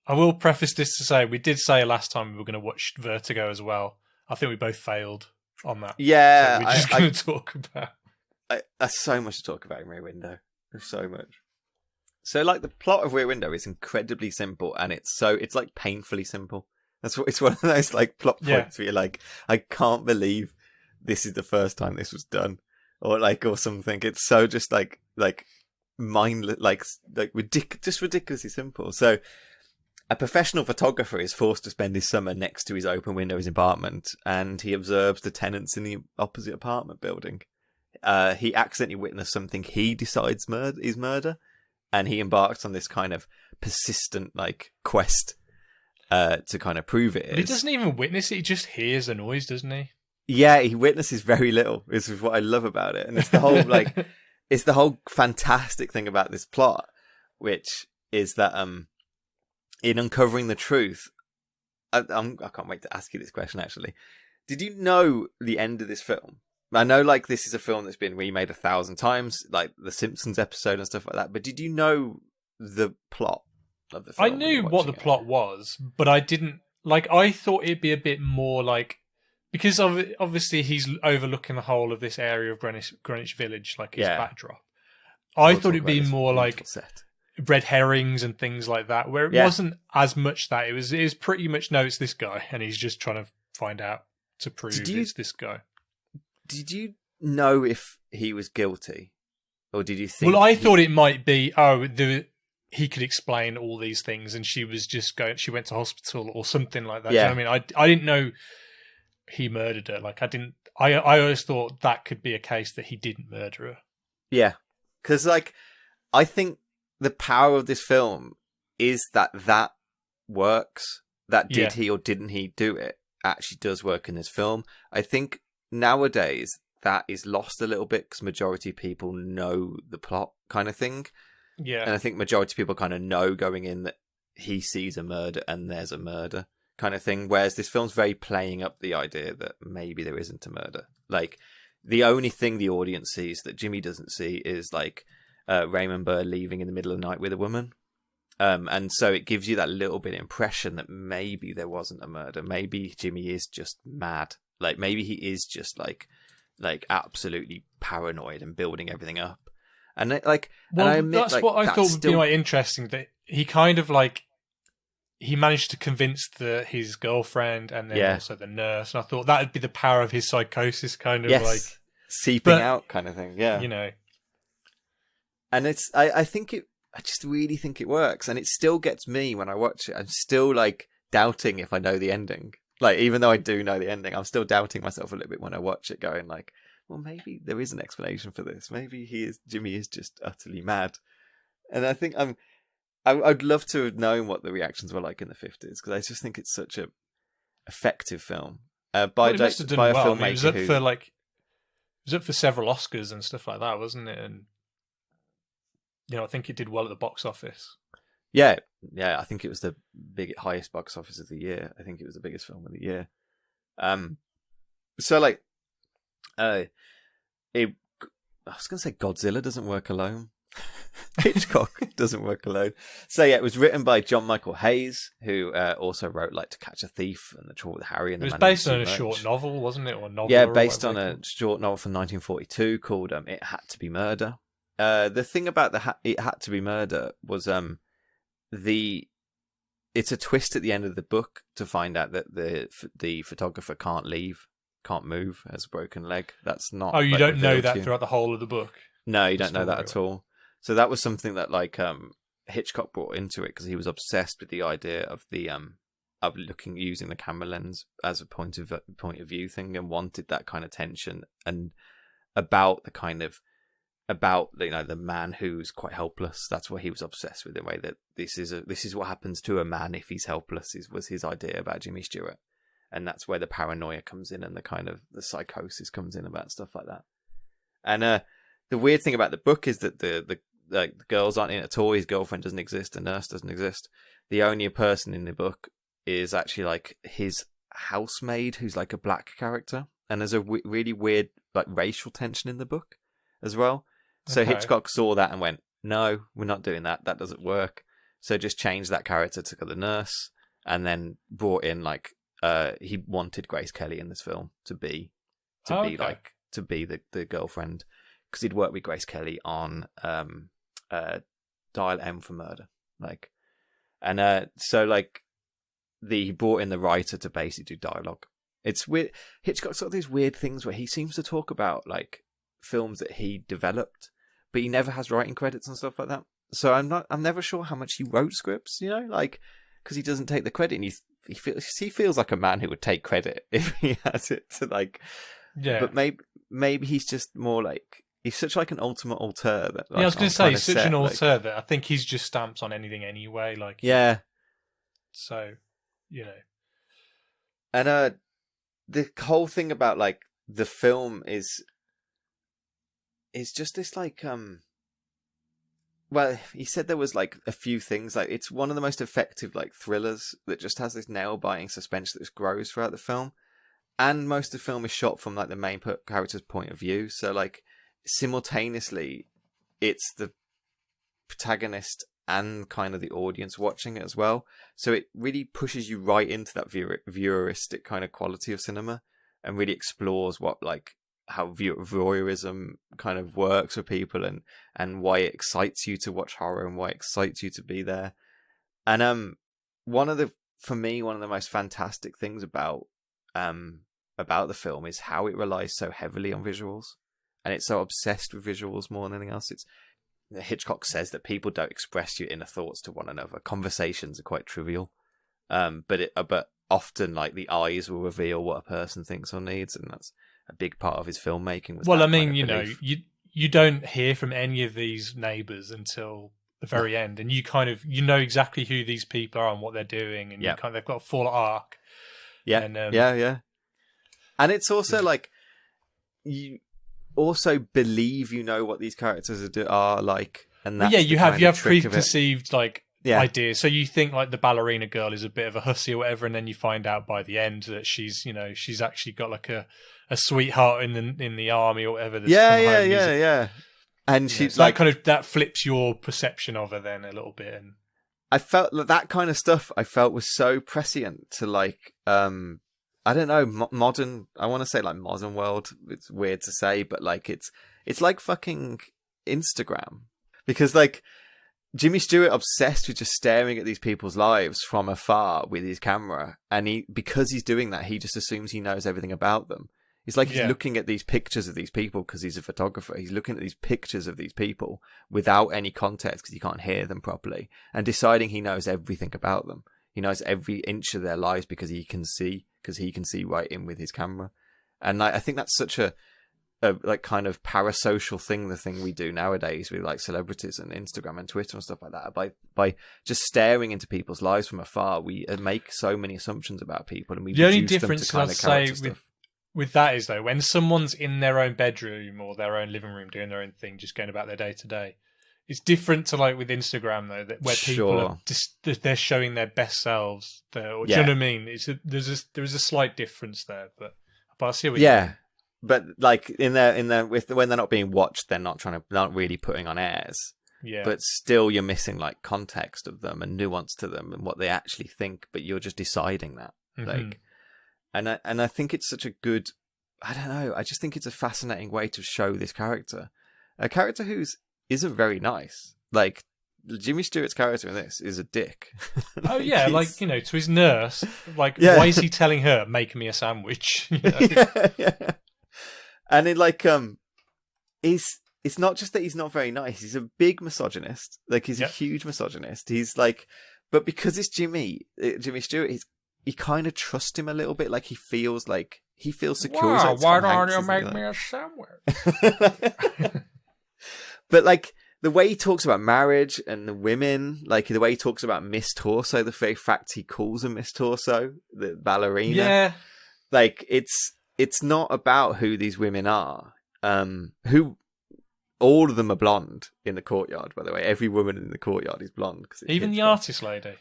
I will preface this to say, we did say last time we were going to watch Vertigo as well. I think we both failed on that. Yeah. So we're just going to talk about... There's so much to talk about in Rear Window. There's so much. So, like, the plot of Rear Window is incredibly simple, and it's like painfully simple. It's one of those, like, plot points where you're like, I can't believe this is the first time this was done. Or something. It's so just, mindless, just ridiculously simple. So, a professional photographer is forced to spend his summer next to his open window in his apartment, and he observes the tenants in the opposite apartment building. He accidentally witnessed something he decides is murder, and he embarks on this kind of persistent, quest to kind of prove it is. But he doesn't even witness it, he just hears the noise, doesn't he? Yeah, he witnesses very little. This is what I love about it. And it's the whole, it's the whole fantastic thing about this plot, which is that, in uncovering the truth, I can't wait to ask you this question, actually. Did you know the end of this film? I know, this is a film that's been remade 1,000 times, like the Simpsons episode and stuff like that, but did you know the plot of the film? I knew what the plot was, but I didn't, I thought it'd be a bit more because obviously he's overlooking the whole of this area of Greenwich Village, his backdrop. I thought it'd be more set. Red herrings and things like that, where it wasn't as much that. It was pretty much, no, it's this guy, and he's just trying to find out to prove it's this guy. Did you know if he was guilty? Or did you think... Well, I thought it might be, he could explain all these things, and she was just she went to hospital or something like that. Yeah. You know what I mean? I didn't know he murdered her. I always thought that could be a case that he didn't murder her. Yeah. Because, I think the power of this film is that works. That did he or didn't he do it actually does work in this film. I think nowadays that is lost a little bit because majority of people know the plot kind of thing. Yeah. And I think majority of people kind of know going in that he sees a murder and there's a murder kind of thing. Whereas this film's very playing up the idea that maybe there isn't a murder. Like, the only thing the audience sees that Jimmy doesn't see is like Raymond Burr leaving in the middle of the night with a woman. And so it gives you that little bit of impression that maybe there wasn't a murder. Maybe Jimmy is just mad. Like, maybe he is just like absolutely paranoid and building everything up. And like, well, and I admit, that's like, what I that's thought would still... be quite interesting. That he kind of like he managed to convince his girlfriend and then also the nurse. And I thought that would be the power of his psychosis, kind of like seeping out, kind of thing. Yeah, you know. And it's I just really think it works, and it still gets me when I watch it. I'm still like doubting if I know the ending. Like, even though I do know the ending, I'm still doubting myself a little bit when I watch it, going like, well, maybe there is an explanation for this. Maybe Jimmy is just utterly mad. And I think I'd love to have known what the reactions were like in the 50s, because I just think it's such a effective film. By a filmmaker it was up for like, it was up for several Oscars and stuff like that, wasn't it? And you know, I think it did well at the box office. Yeah, I think it was the highest box office of the year. I think it was the biggest film of the year. So like, I was going to say Godzilla doesn't work alone. Hitchcock doesn't work alone. So yeah, it was written by John Michael Hayes, who also wrote like To Catch a Thief and The Trouble with Harry and the Man Who Knew Too Much. It was based on a short novel, wasn't it? Or novel? Yeah, based on a short novel from 1942 called It Had to Be Murder. The thing about It Had to Be Murder was it's a twist at the end of the book to find out that the photographer can't move, has a broken leg. That's not. Oh, you don't know that throughout the whole of the book? No, you don't know that at all. So that was something that like Hitchcock brought into it, because he was obsessed with the idea of the using the camera lens as a point of view thing, and wanted that kind of tension and about the man who's quite helpless. That's what he was obsessed with, in a way that this is what happens to a man if he's helpless, was his idea about Jimmy Stewart. And that's where the paranoia comes in, and the kind of the psychosis comes in about stuff like that. And the weird thing about the book is that the girls aren't in it at all. His girlfriend doesn't exist. The nurse doesn't exist. The only person in the book is actually like his housemaid, who's like a black character. And there's a really weird like racial tension in the book as well. So Hitchcock saw that and went, no, we're not doing that. That doesn't work. So just changed that character to the nurse, and then brought in like he wanted Grace Kelly in this film to be the girlfriend, because he'd worked with Grace Kelly on Dial M for Murder, like, and so like he brought in the writer to basically do dialogue. It's weird. Hitchcock's got these weird things where he seems to talk about like films that he developed, but he never has writing credits and stuff like that. So I'm never sure how much he wrote scripts, you know, like, because he doesn't take the credit, and he feels like a man who would take credit if he has it to like, yeah. But maybe he's just more like, he's such like an ultimate auteur that. Like, yeah, I was going to say he's such an auteur that I think he's just stamps on anything anyway. Like, yeah. So, you know, and the whole thing about like the film is just this like well, he said there was like a few things, like it's one of the most effective like thrillers that just has this nail-biting suspense that just grows throughout the film, and most of the film is shot from like the main character's point of view, so like simultaneously it's the protagonist and kind of the audience watching it as well, so it really pushes you right into that vieweristic kind of quality of cinema, and really explores what like how voyeurism kind of works for people, and why it excites you to watch horror, and why it excites you to be there. And one of the most fantastic things about the film is how it relies so heavily on visuals, and it's so obsessed with visuals more than anything else. Hitchcock says that people don't express your inner thoughts to one another. Conversations are quite trivial, but often like the eyes will reveal what a person thinks or needs, and that's a big part of his filmmaking. Well, I mean, you know, you don't hear from any of these neighbours until the very end, and you know exactly who these people are and what they're doing, and they've got a full arc. Yeah, and, yeah. And it's also like you also believe you know what these characters are like, and that's you have preconceived like idea. So you think like the ballerina girl is a bit of a hussy or whatever, and then you find out by the end that she's actually got like a sweetheart in the army or whatever. Yeah. And she's so like, that flips your perception of her then a little bit. And I felt that kind of stuff I felt was so prescient to like, I don't know, modern, I want to say like modern world. It's weird to say, but like it's like fucking Instagram, because like Jimmy Stewart obsessed with just staring at these people's lives from afar with his camera. And because he's doing that, he just assumes he knows everything about them. It's like he's looking at these pictures of these people because he's a photographer. He's looking at these pictures of these people without any context because he can't hear them properly, and deciding he knows everything about them. He knows every inch of their lives because he can see right in with his camera. And I think that's such a like kind of parasocial thing, the thing we do nowadays with like celebrities and Instagram and Twitter and stuff like that. By just staring into people's lives from afar, we make so many assumptions about people, and we the only reduce difference them to I'd kind of say stuff. with that is though, when someone's in their own bedroom or their own living room doing their own thing, just going about their day to day, it's different to like with Instagram though, where people are just they're showing their best selves. Do you know what I mean? There is a slight difference there, but I see what you mean. But like when they're not being watched, they're not really putting on airs. Yeah. But still, you're missing like context of them and nuance to them and what they actually think. But you're just deciding that, like, and I think it's such a good. I don't know. I just think it's a fascinating way to show this character, a character who's isn't very nice. Like Jimmy Stewart's character in this is a dick. Oh yeah, like to his nurse. Like, why is he telling her, "Make me a sandwich"? Yeah. And it like it's not just that he's not very nice. He's a big misogynist. Like he's a huge misogynist. He's like, but because it's Jimmy Stewart, you kind of trust him a little bit. Like he feels secure. Wow, why don't you make me a sandwich? But like the way he talks about marriage and the women, like the way he talks about Miss Torso, the very fact he calls her Miss Torso, the ballerina. Yeah. Like it's not about who these women are. Who all of them are blonde in the courtyard, by the way. Every woman in the courtyard is blonde. Even the artist lady.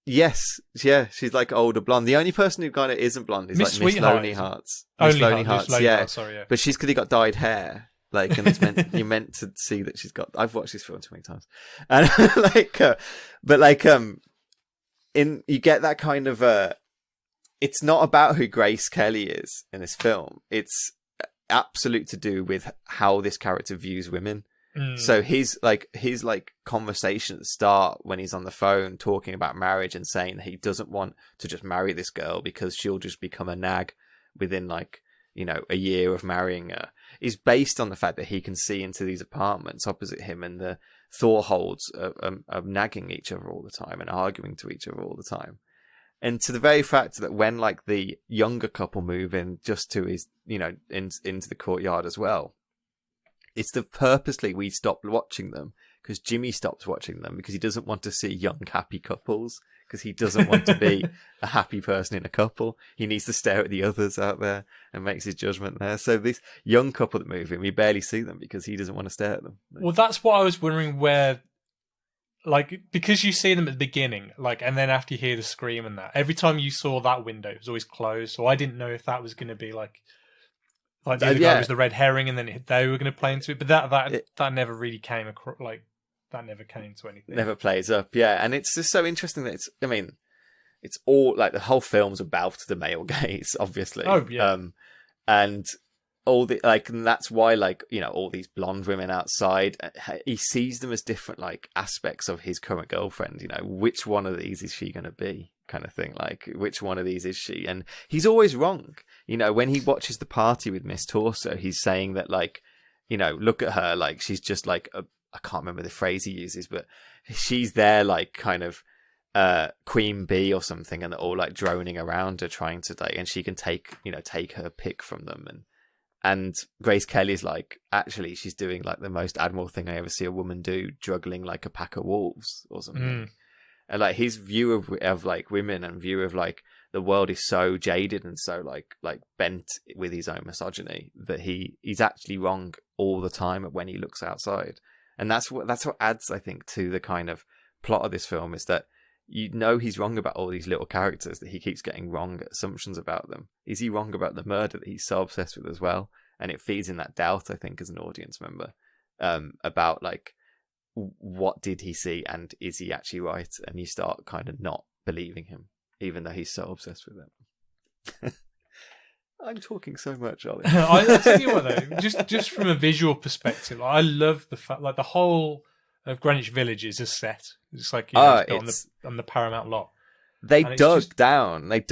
Yes, yeah, she's like older blonde. The only person who kind of isn't blonde is like Miss Lonely Hearts. Miss Lonely Hearts, yeah. Sorry, yeah. But she's clearly got dyed hair. Like, and it's you're meant to see that she's got. I've watched this film too many times, and you get that kind of it's not about who Grace Kelly is in this film. It's absolute to do with how this character views women. So his conversation at the start when he's on the phone talking about marriage and saying that he doesn't want to just marry this girl because she'll just become a nag within a year of marrying her, is based on the fact that he can see into these apartments opposite him and the Thor holds of nagging each other all the time and arguing to each other all the time. And to the very fact that when like the younger couple move in just to his, into the courtyard as well, it's purposely we stopped watching them because Jimmy stops watching them because he doesn't want to see young happy couples, because he doesn't want to be a happy person in a couple. He needs to stare at the others out there and makes his judgment there. So this young couple that move in, we barely see them because he doesn't want to stare at them. Well, that's what I was wondering where, like, because you see them at the beginning, like, and then after you hear the scream and that, every time you saw that window, it was always closed. So I didn't know if that was going to be like the other guy was the red herring and then they were going to play into it. But that never really came across, like, that never came to anything. Never plays up, yeah. And it's just so interesting that it's all like the whole film's about the male gaze, obviously. Oh yeah. And all the and that's why all these blonde women outside, he sees them as different like aspects of his current girlfriend. Which one of these is she going to be, kind of thing. Like which one of these is she? And he's always wrong. When he watches the party with Miss Torso, he's saying that look at her, like she's just like I can't remember the phrase he uses, but she's there like kind of queen bee or something, and they're all like droning around her trying to and she can take her pick from them, and Grace Kelly's like, actually she's doing like the most admirable thing I ever see a woman do, juggling like a pack of wolves or something. And like his view of like women and view of like the world is so jaded and so like bent with his own misogyny that he's actually wrong all the time when he looks outside. And that's what adds, I think, to the kind of plot of this film is that you know he's wrong about all these little characters that he keeps getting wrong assumptions about them. Is he wrong about the murder that he's so obsessed with as well? And it feeds in that doubt, I think, as an audience member, about like, what did he see and is he actually right? And you start kind of not believing him, even though he's so obsessed with it. I'm talking so much, Ollie. I tell you what, though, just from a visual perspective, I love the fact, like the whole of Greenwich Village is a set. It's like on the Paramount lot. They dug down like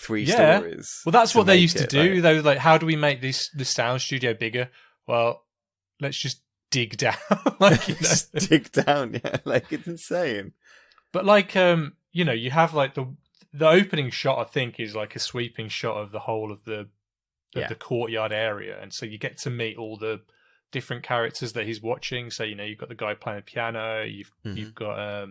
3 stories. Well, that's what they used to do. They were like, how do we make this sound studio bigger? Well, let's just dig down. Like, just dig down, yeah. Like, it's insane. But like, you have like the opening shot, I think, is like a sweeping shot of the whole of the courtyard area, and so you get to meet all the different characters that he's watching. So you've got the guy playing the piano, you've got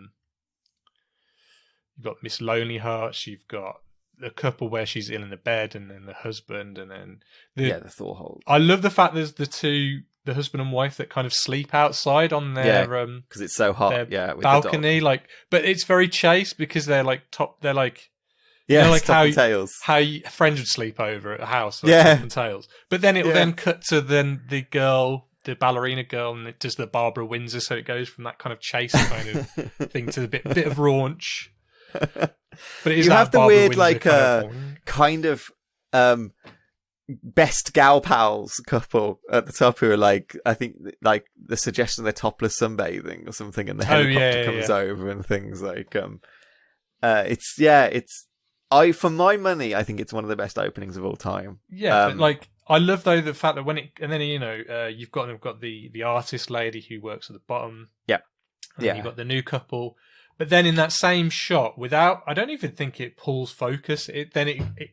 Miss Lonely Hearts, you've got the couple where she's ill in the bed, and then the husband, and then the Thor hole. I love the fact there's the husband and wife that kind of sleep outside on their because it's so hot, with balcony, like, but it's very chaste because they're like like how friends would sleep over at a house, like top and tails. But then it will then cut to the ballerina girl, and it does the Barbara Windsor, so it goes from that kind of chaste kind of thing to the bit of raunch. But it is, you have the Barbara weird Windsor kind of best gal pals couple at the top who are like, I think like the suggestion they're topless sunbathing or something, and the helicopter comes over and things like for my money, I think it's one of the best openings of all time. But like, I love though the fact that you've got the artist lady who works at the bottom. You've got the new couple. But then in that same shot, I don't even think it pulls focus. It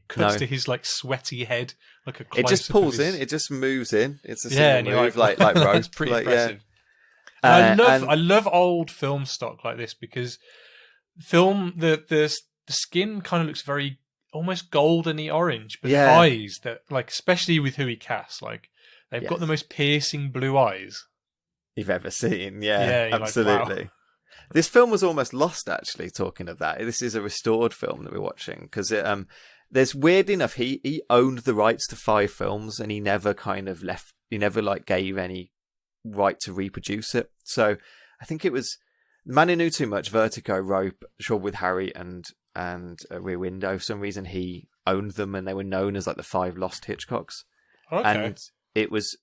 cuts to his like sweaty head, like a close. It just pulls in. It just moves in. It's a single move, like rope. It's pretty impressive. I love old film stock like this because the skin kind of looks very almost goldeny orange, but the eyes that, like, especially with who he casts, like they've got the most piercing blue eyes you've ever seen. Absolutely. Like, wow. This film was almost lost, actually, talking of that. This is a restored film that we're watching, because there's, weird enough, he owned the rights to 5 films, and he never gave any right to reproduce it. So I think it was The Man Who Knew Too Much, Vertigo, Rope, Trouble with Harry, and Rear Window. For some reason, he owned them, and they were known as like the 5 lost Hitchcocks. Okay. And it was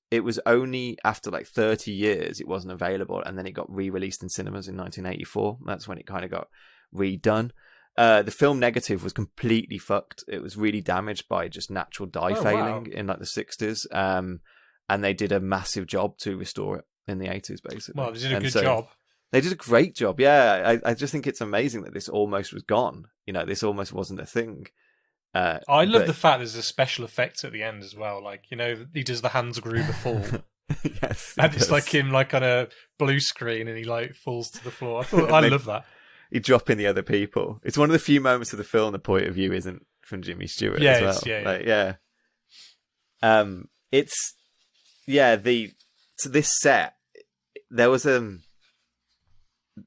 only after like 30 years it wasn't available, and then it got re-released in cinemas in 1984. That's when it kind of got redone. The film negative was completely fucked. It was really damaged by just natural dye failing in like the 60s. And they did a massive job to restore it in the 80s, basically. Well, they did a good job. They did a great job. Yeah, I just think it's amazing that this almost was gone. This almost wasn't a thing. I love the fact there's a special effect at the end as well. Like, he does the Hans Gruber fall. Yes. And it's like him like on a blue screen, and he like falls to the floor. I love that. He dropping the other people. It's one of the few moments of the film the point of view isn't from Jimmy Stewart as well. So this set, there was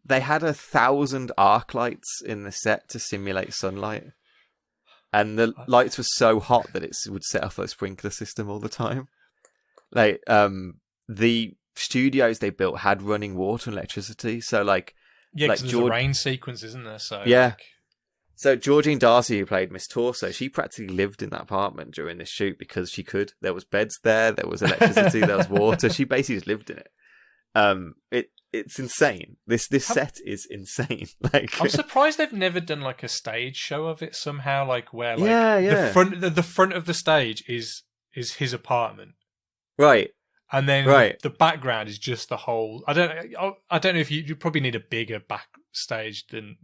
they had 1,000 arc lights in the set to simulate sunlight. And the lights were so hot that it would set off a sprinkler system all the time. Like, the studios they built had running water and electricity. So, like... Yeah, because there's a rain sequence, isn't there? So, yeah. So, Georgine Darcy, who played Miss Torso, she practically lived in that apartment during this shoot because she could. There was beds there was electricity, there was water. She basically just lived in it. It's insane. This set is insane. Like, I'm surprised they've never done like a stage show of it somehow. Like where, like the front of the stage is his apartment, right? And then the background is just the whole. I don't know if you probably need a bigger backstage than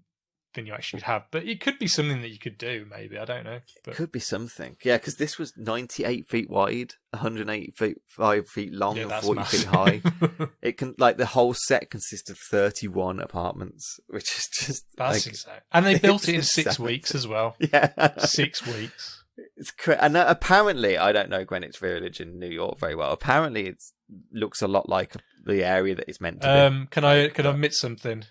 you actually have, but it could be something that you could do. Maybe, I don't know. But... It could be something. Yeah, because this was 98 feet wide, 185 feet long, and 40 feet high. It can, like, the whole set consists of 31 apartments, which is just that's insane. And they built it in 6 weeks as well. Yeah, 6 weeks. It's and apparently, I don't know Greenwich Village in New York very well. Apparently, it looks a lot like the area that it's meant to be. Can I admit something?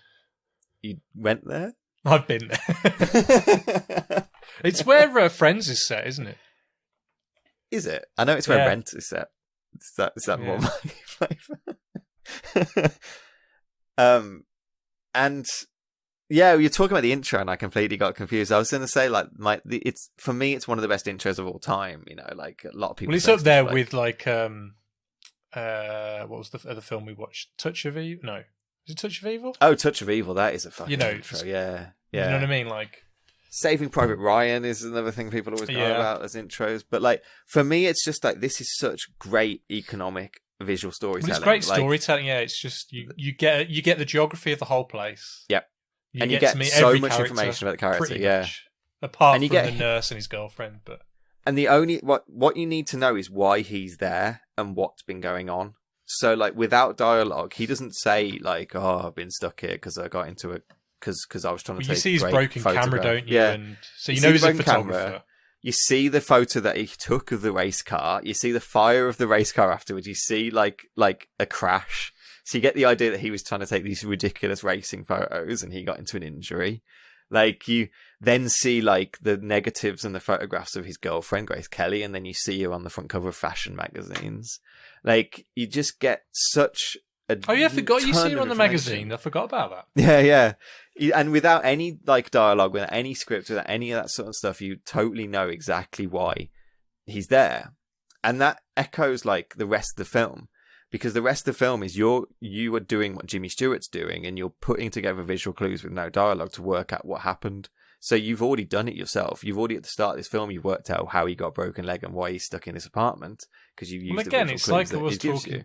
You went there? I've been there. It's where Friends is set, isn't it? Is it? I know it's where Rent is set. Is that more my flavour? And yeah, you're talking about the intro, and I completely got confused. I was going to say, like, it's for me, it's one of the best intros of all time. You know, like a lot of people. Well, it's up there with like what was the other film we watched? Touch of Evil? No, is it Touch of Evil? Oh, Touch of Evil. That is a fucking intro. Yeah. You know what I mean? Like, Saving Private Ryan is another thing people always go about as intros. But like for me, it's just like this is such great economic visual storytelling. Well, it's great storytelling. Yeah, it's just you get the geography of the whole place. Yep. You get to meet so much information about the character, much, apart from the nurse and his girlfriend. But and the only what you need to know is why he's there and what's been going on. So like without dialogue, he doesn't say like, "Oh, I've been stuck here because I got into it because I was trying to take." You see his broken camera, don't you? Yeah. And so you know he's a photographer. Camera. You see the photo that he took of the race car. You see the fire of the race car afterwards. You see like a crash. So you get the idea that he was trying to take these ridiculous racing photos and he got into an injury. Like you then see like the negatives and the photographs of his girlfriend, Grace Kelly, and then you see her on the front cover of fashion magazines. Like you just get such a I forgot you see her on the magazine. I forgot about that. Yeah. And without any like dialogue, without any script, without any of that sort of stuff, you totally know exactly why he's there. And that echoes like the rest of the film. Because the rest of the film is you are doing what Jimmy Stewart's doing, and you're putting together visual clues with no dialogue to work out what happened. So you've already done it yourself. You've already at the start of this film, you've worked out how he got a broken leg and why he's stuck in this apartment because you've used the visual clues like that I was it gives talking. you.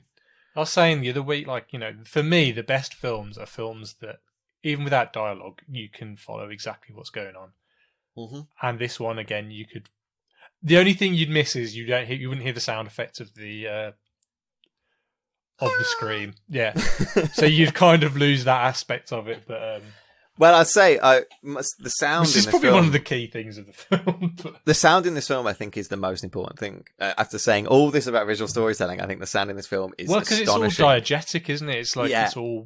I was saying the other week, like for me, the best films are films that even without dialogue, you can follow exactly what's going on. Mm-hmm. And this one again, you could. The only thing you'd miss is you wouldn't hear the sound effects of the scream. Yeah. So you'd kind of lose that aspect of it. But well, I'd say the sound. This is probably one of the key things of the film. The sound in this film, I think, is the most important thing. After saying all this about visual storytelling, I think the sound in this film is because it's all diegetic, isn't it? It's like it's all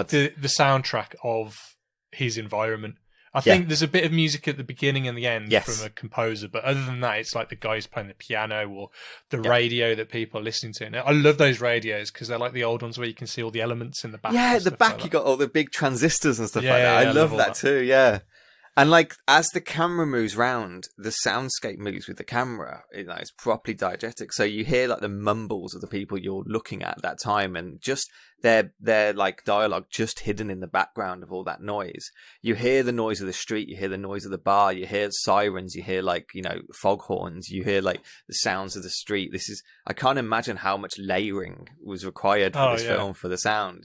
the soundtrack of his environment. I think there's a bit of music at the beginning and the end from a composer, but other than that, it's like the guys playing the piano or the radio that people are listening to. And I love those radios because they're like the old ones where you can see all the elements in the back. Yeah, the back, you got all the big transistors and stuff like that. I love that too, yeah. And like, as the camera moves round, the soundscape moves with the camera. It's properly diegetic. So you hear like the mumbles of the people you're looking at that time, and just their like dialogue just hidden in the background of all that noise. You hear the noise of the street, you hear the noise of the bar, you hear sirens, you hear like, foghorns, you hear like the sounds of the street. I can't imagine how much layering was required for this film for the sound.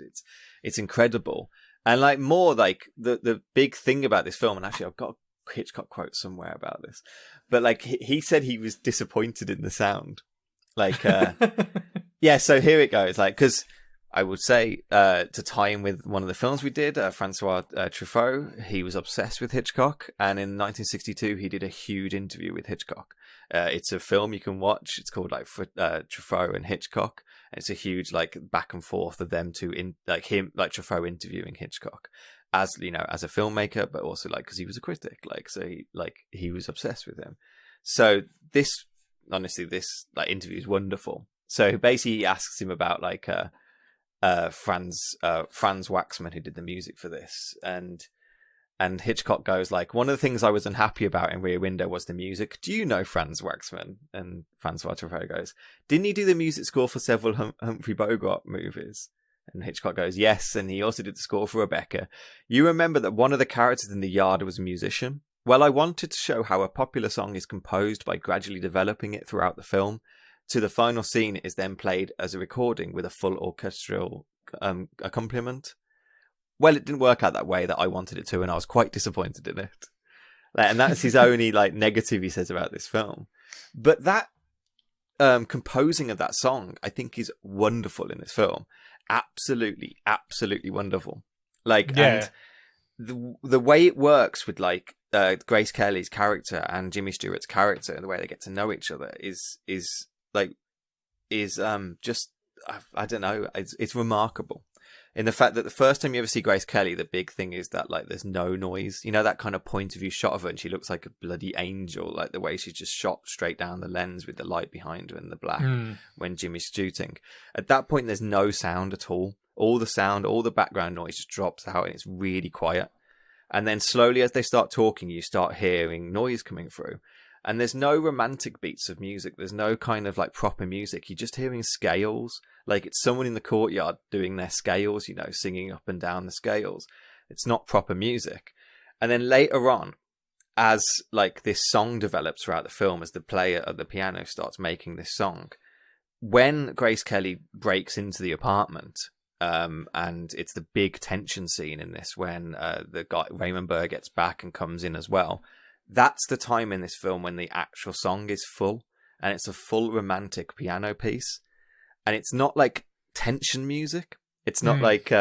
It's incredible. And like more like the big thing about this film, and actually I've got a Hitchcock quote somewhere about this, but like he said he was disappointed in the sound. Like, so here it goes. Like, because I would say to tie in with one of the films we did, Francois Truffaut, he was obsessed with Hitchcock, and in 1962 he did a huge interview with Hitchcock. It's a film you can watch. It's called like Truffaut and Hitchcock. And it's a huge like back and forth of them two Truffaut interviewing Hitchcock as as a filmmaker, but also like because he was a critic, he was obsessed with him. So this interview is wonderful. So basically he asks him about like Franz Waxman, who did the music for this, and Hitchcock goes like, one of the things I was unhappy about in Rear Window was the music. Do you know Franz Waxman? And Francois Truffaut goes, didn't he do the music score for several Humphrey Bogart movies? And Hitchcock goes, yes, and he also did the score for Rebecca. You remember that one of the characters in The Yard was a musician? Well, I wanted to show how a popular song is composed by gradually developing it throughout the film. To the final scene, it is then played as a recording with a full orchestral accompaniment. Well, it didn't work out that way that I wanted it to, and I was quite disappointed in it. And that's his only negative he says about this film. But that composing of that song, I think, is wonderful in this film. Absolutely, absolutely wonderful. And the way it works with Grace Kelly's character and Jimmy Stewart's character, and the way they get to know each other is just, I don't know, it's remarkable. in the fact that the first time you ever see Grace Kelly, the big thing is that like there's no noise. You know, that kind of point of view shot of her, and she looks like a bloody angel, like the way she's just shot straight down the lens with the light behind her and the black when Jimmy's shooting. At that point, there's no sound at all. All the sound, all the background noise just drops out, and it's really quiet. And then slowly, as they start talking, you start hearing noise coming through. And there's no romantic beats of music. There's no kind of like proper music. You're just hearing scales. Like it's someone in the courtyard doing their scales, you know, singing up and down the scales. It's not proper music. And then later on, as like this song develops throughout the film, as the player at the piano starts making this song, when Grace Kelly breaks into the apartment, and it's the big tension scene in this when the guy Raymond Burr gets back and comes in as well. That's the time in this film when the actual song is full, and it's a full romantic piano piece, and it's not like tension music. It's not like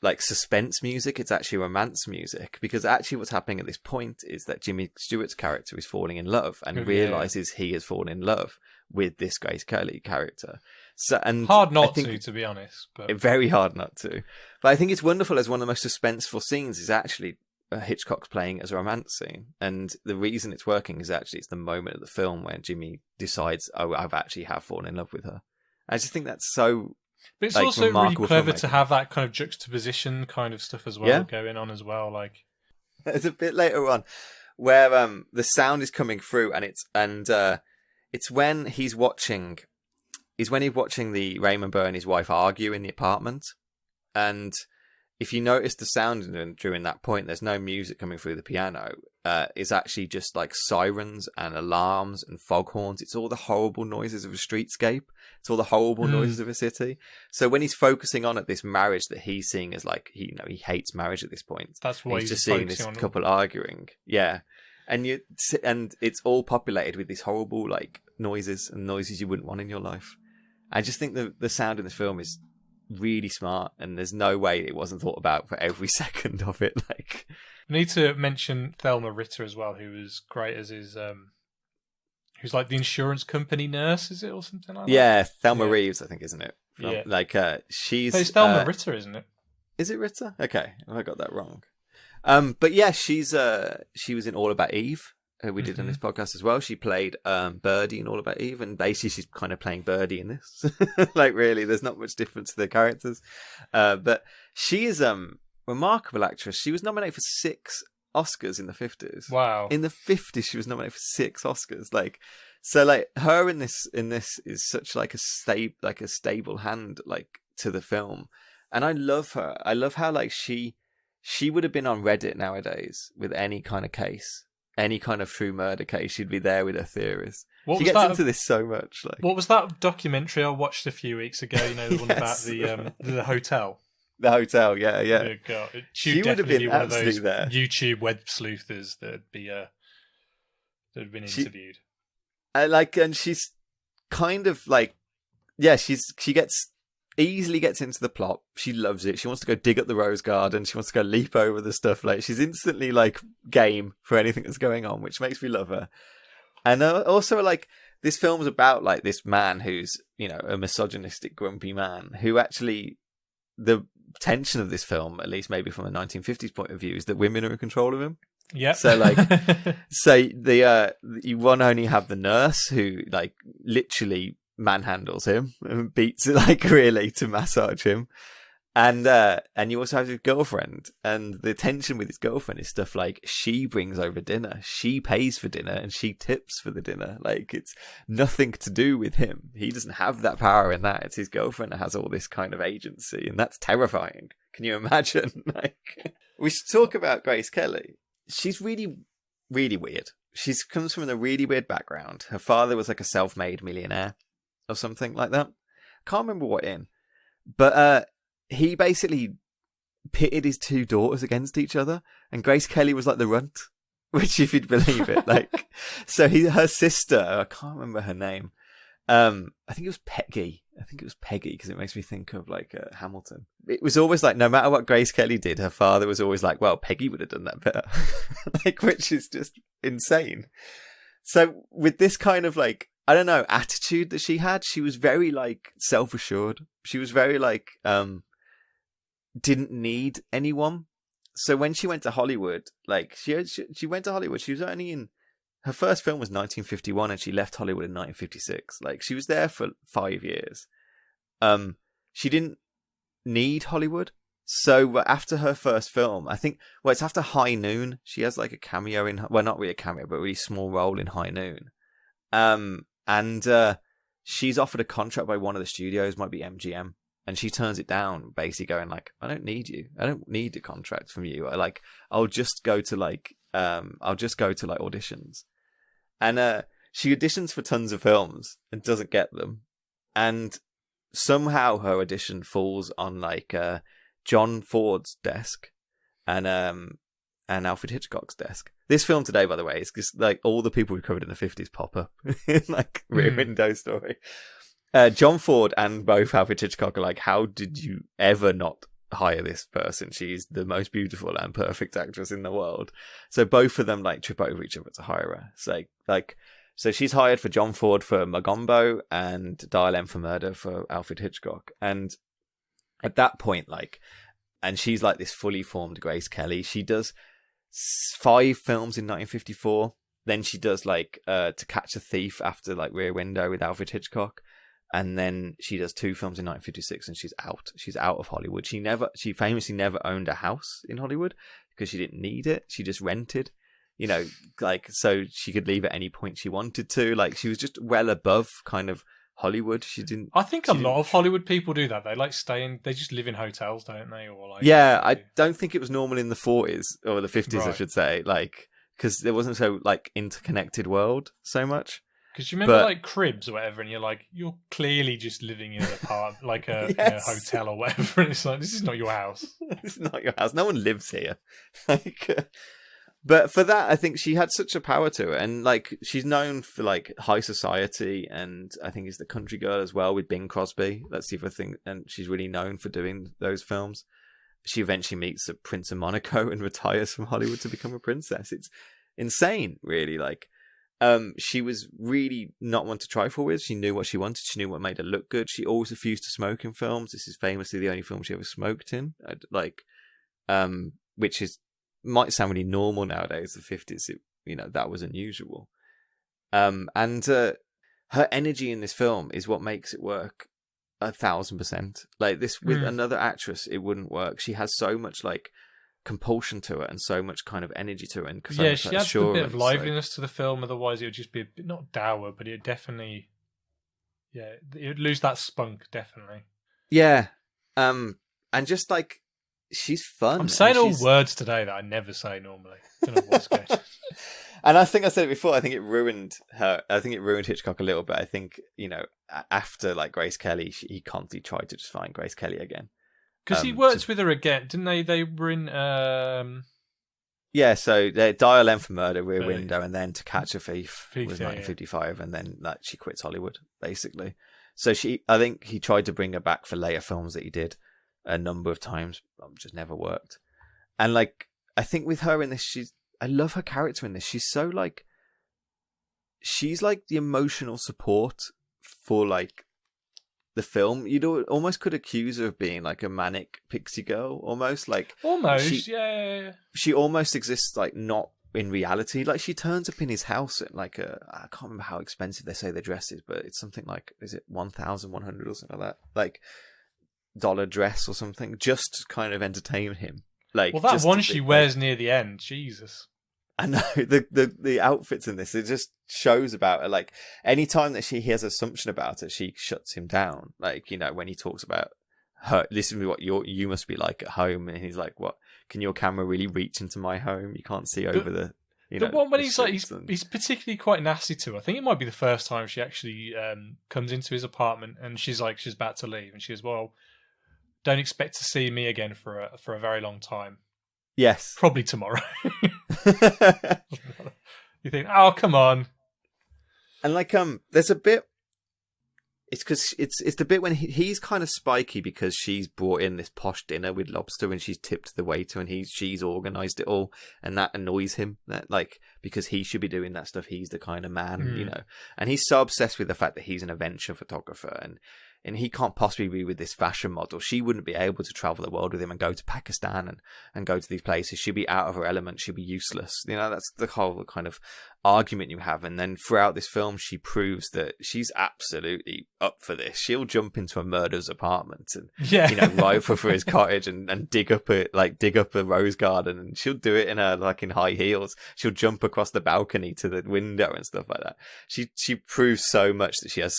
like suspense music. It's actually romance music, because actually what's happening at this point is that Jimmy Stewart's character is falling in love and realizes he has fallen in love with this Grace Kelly character. So, and hard not to be honest, but very hard not to. But I think it's wonderful, as one of the most suspenseful scenes is actually Hitchcock's playing as a romance scene, and the reason it's working is actually it's the moment of the film when Jimmy decides, oh, I've actually have fallen in love with her. I just think that's so. But it's also really clever to have that kind of juxtaposition kind of stuff as well going on as well. Like there's a bit later on where the sound is coming through, and it's when he's watching the Raymond Burr and his wife argue in the apartment, and if you notice the sound during that point, there's no music coming through the piano. It's actually just like sirens and alarms and foghorns. It's all the horrible noises of a streetscape. It's all the horrible noises of a city. So when he's focusing on at this marriage that he's seeing as like, he hates marriage at this point. That's why he's just seeing this couple arguing. Yeah. And it's all populated with these horrible like noises and noises you wouldn't want in your life. I just think the sound in this film is really smart, and there's no way it wasn't thought about for every second of it. Like, I need to mention Thelma Ritter as well, who was great as his who's like the insurance company nurse, is it, or something like that? Yeah, Thelma Reeves, I think, isn't it? Like she's it's Thelma Ritter, isn't it? Is it Ritter? Okay, I got that wrong. But yeah, she was in All About Eve, who we did in this podcast as well. She played Birdie in All About Eve, and basically she's kind of playing Birdie in this. Like, really, there's not much difference to the characters. But she is a remarkable actress. She was nominated for 6 Oscars in the 50s. Wow. In the 50s, she was nominated for 6 Oscars. Like, so like her in this is such like a stable hand like to the film. And I love her. I love how like she would have been on Reddit nowadays with any kind of case. Any kind of true murder case, she'd be there with her theories. She gets into this so much. Like, what was that documentary I watched a few weeks ago? You know, the one about the hotel. The hotel, yeah. Oh, God. She would have been one of those YouTube web sleuthers that'd have been interviewed. And she's kind of like, she easily gets into the plot. She loves it. She wants to go dig up the rose garden. She wants to go leap over the stuff. Like, she's instantly like game for anything that's going on, which makes me love her. And also, like, this film's about like this man who's, you know, a misogynistic, grumpy man who actually, the tension of this film, at least maybe from a 1950s point of view, is that women are in control of him. Yeah. So like, you one only have the nurse who like literally manhandles him and beats it like really to massage him, and you also have his girlfriend, and the tension with his girlfriend is stuff like she brings over dinner, she pays for dinner, and she tips for the dinner. Like, it's nothing to do with him. He doesn't have that power in that. It's his girlfriend that has all this kind of agency, and that's terrifying. Can you imagine? Like, we should talk about Grace Kelly. She's really, really weird. She comes from a really weird background. Her father was like a self-made millionaire or something like that. Can't remember what in. But he basically pitted his 2 daughters against each other, and Grace Kelly was like the runt, which, if you'd believe it, like, so her sister, I can't remember her name. I think it was Peggy. Because it makes me think of like Hamilton. It was always like, no matter what Grace Kelly did, her father was always like, well, Peggy would have done that better. Like, which is just insane. So with this kind of like, I don't know, attitude that she had. She was very like self-assured. She was very like didn't need anyone. So when she went to Hollywood, like she went to Hollywood, she was only in her first film was 1951 and she left Hollywood in 1956. Like she was there for 5 years. She didn't need Hollywood. So after her first film, I think, well, it's after High Noon. She has like a cameo in, well, not really a cameo, but a really small role in High Noon. And she's offered a contract by one of the studios, might be MGM, and she turns it down, basically going like, I don't need you. I don't need a contract from you. I'll just go to auditions. And she auditions for tons of films and doesn't get them. And somehow her audition falls on like John Ford's desk and Alfred Hitchcock's desk. This film today, by the way, is just like all the people we covered in the 50s pop up in like Rear Window Story. John Ford and both Alfred Hitchcock are like, how did you ever not hire this person? She's the most beautiful and perfect actress in the world. So both of them like trip over each other to hire her. So so she's hired for John Ford for Magombo and Dial M for Murder for Alfred Hitchcock. And at that point, like, and she's like this fully formed Grace Kelly. She does 5 films in 1954. Then she does like To Catch a Thief after like Rear Window with Alfred Hitchcock. And then she does 2 films in 1956 and she's out. She's out of Hollywood. She famously never owned a house in Hollywood because she didn't need it. She just rented, you know, like, so she could leave at any point she wanted to. Like, she was just well above kind of Hollywood. I think a lot of Hollywood people do that. They like they just live in hotels, don't they? Or like, yeah, I don't think it was normal in the 40s or the 50s, right. I should say, like, because there wasn't so like interconnected world so much. Because you remember like Cribs or whatever, and you're clearly just living in like a yes. In a hotel or whatever, and it's like, this is not your house. This is not your house. No one lives here. But for that, I think she had such a power to her, and like she's known for like high society, and I think is the country girl as well with Bing Crosby. That's the other thing, and she's really known for doing those films. She eventually meets the Prince of Monaco and retires from Hollywood to become a princess. It's insane, really. Like. She was really not one to trifle with. She knew what she wanted. She knew what made her look good. She always refused to smoke in films. This is famously the only film she ever smoked in. Which might sound really normal nowadays. The 50s, that was unusual. And her energy in this film is what makes it work 1,000%. Like this with another actress, it wouldn't work. She has so much like compulsion to it and so much kind of energy to it, and she adds a bit of liveliness to the film. Otherwise it would just be a bit, not dour, but it definitely it would lose that spunk, definitely. And just like she's fun. I'm saying all words today that I never say normally. I don't know what's going on. And I think I said it before, I think it ruined her. I think it ruined Hitchcock a little bit. I think, after like Grace Kelly, he constantly tried to just find Grace Kelly again. Because he worked with her again, didn't they? They were in... Yeah, so they Dial M for Murder, Rear Window, and then To Catch a Thief was 1955, and then she quits Hollywood, basically. So I think he tried to bring her back for later films that he did a number of times, but just never worked. And like, I think with her in this, I love her character in this. She's like the emotional support for like the film. You'd almost could accuse her of being like a manic pixie girl, almost like yeah. She almost exists like not in reality. Like she turns up in his house at like I can't remember how expensive they say the dress is, but it's something like, is it 1,100 or something like that? Like dollar dress or something, just to kind of entertain him. Like, well, that one she wears near the end, Jesus. I know the outfits in this, it just shows about her. Like any time that he has assumption about it, she shuts him down. Like, when he talks about her, listen to what you must be like at home, and he's like, what, can your camera really reach into my home? You can't see over the one when he's like, he's particularly quite nasty to her. I think it might be the first time she actually comes into his apartment, and she's about to leave, and she goes, well, don't expect to see me again for a very long time. Yes. Probably tomorrow. You think, oh, come on. And like, there's a bit It's because it's the bit when he's kind of spiky because she's brought in this posh dinner with lobster and she's tipped the waiter and she's organised it all, and that annoys him. That because he should be doing that stuff. He's the kind of man, and he's so obsessed with the fact that he's an adventure photographer and he can't possibly be with this fashion model. She wouldn't be able to travel the world with him and go to Pakistan and go to these places. She'd be out of her element. She'd be useless. That's the whole kind of argument you have. And then throughout this film, she proves that she's absolutely up for this. She'll jump into a murderer's apartment and, rifle for his cottage and dig up a rose garden. And she'll do it in high heels. She'll jump across the balcony to the window and stuff like that. She proves so much that she has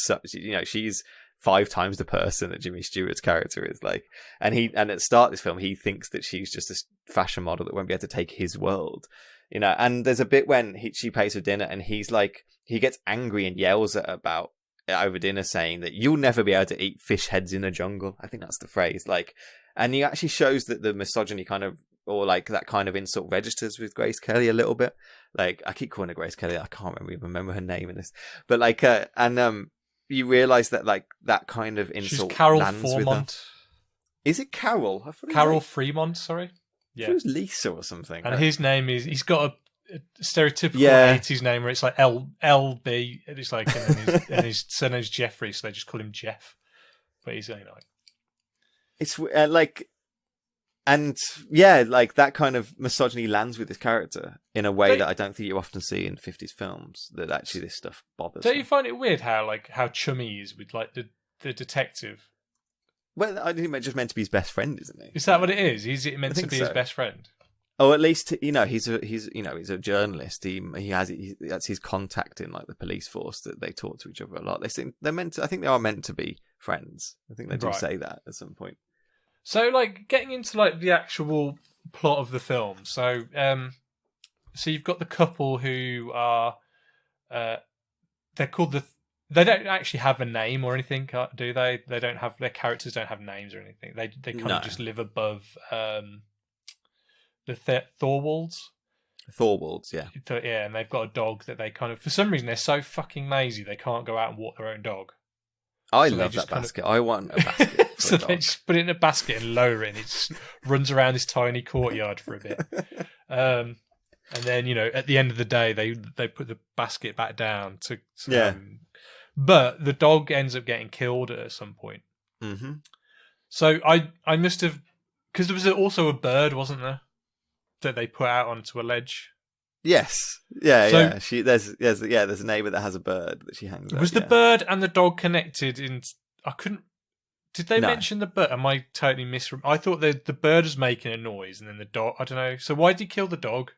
she's 5 times the person that Jimmy Stewart's character is like. And at the start of this film, he thinks that she's just this fashion model that won't be able to take his world, and there's a bit when she pays for dinner and he's like, he gets angry and yells at her about over dinner saying that you'll never be able to eat fish heads in a jungle. I think that's the phrase. And he actually shows that the misogyny kind of, or that kind of insult registers with Grace Kelly a little bit. I keep calling her Grace Kelly. I can't remember her name in this, but you realise that that kind of insult She's Carol lands Fremont. with her. Is it Carol? Carol Fremont, sorry. Yeah. It was Lisa or something. And his name is, he's got a stereotypical 80s name where it's like LB, and it's like, and his surname's Jeffrey, so they just call him Jeff. But he's it's that kind of misogyny lands with this character in a way that I don't think you often see in 50s films, that actually this stuff bothers. Don't you find it weird how chummy he is with the detective? Well, I think it's just meant to be his best friend, isn't he? Is that what it is? Is it meant to be his best friend? Oh, at least he's a journalist. That's his contact in the police force, that they talk to each other a lot. I think they are meant to be friends. I think they do say that at some point. So, getting into the actual plot of the film. So, so you've got the couple who are, they're called they don't actually have a name or anything, do they? They don't have, their characters don't have names or anything. They kind of just live above the Thorwalds. Thorwalds, yeah. Yeah, and they've got a dog that they kind of, for some reason, they're so fucking lazy they can't go out and walk their own dog. I love that basket. I want a basket. So they just put it in a basket and lower it, and it just runs around this tiny courtyard for a bit. And then, at the end of the day, they put the basket back down to but the dog ends up getting killed at some point. Mm-hmm. So I must have, because there was also a bird, wasn't there, that they put out onto a ledge. Yes. Yeah. There's a neighbour that has a bird that she hangs. Was the bird and the dog connected? Did they mention the bird? Am I totally I thought the bird was making a noise, and then the dog. I don't know. So why did he kill the dog?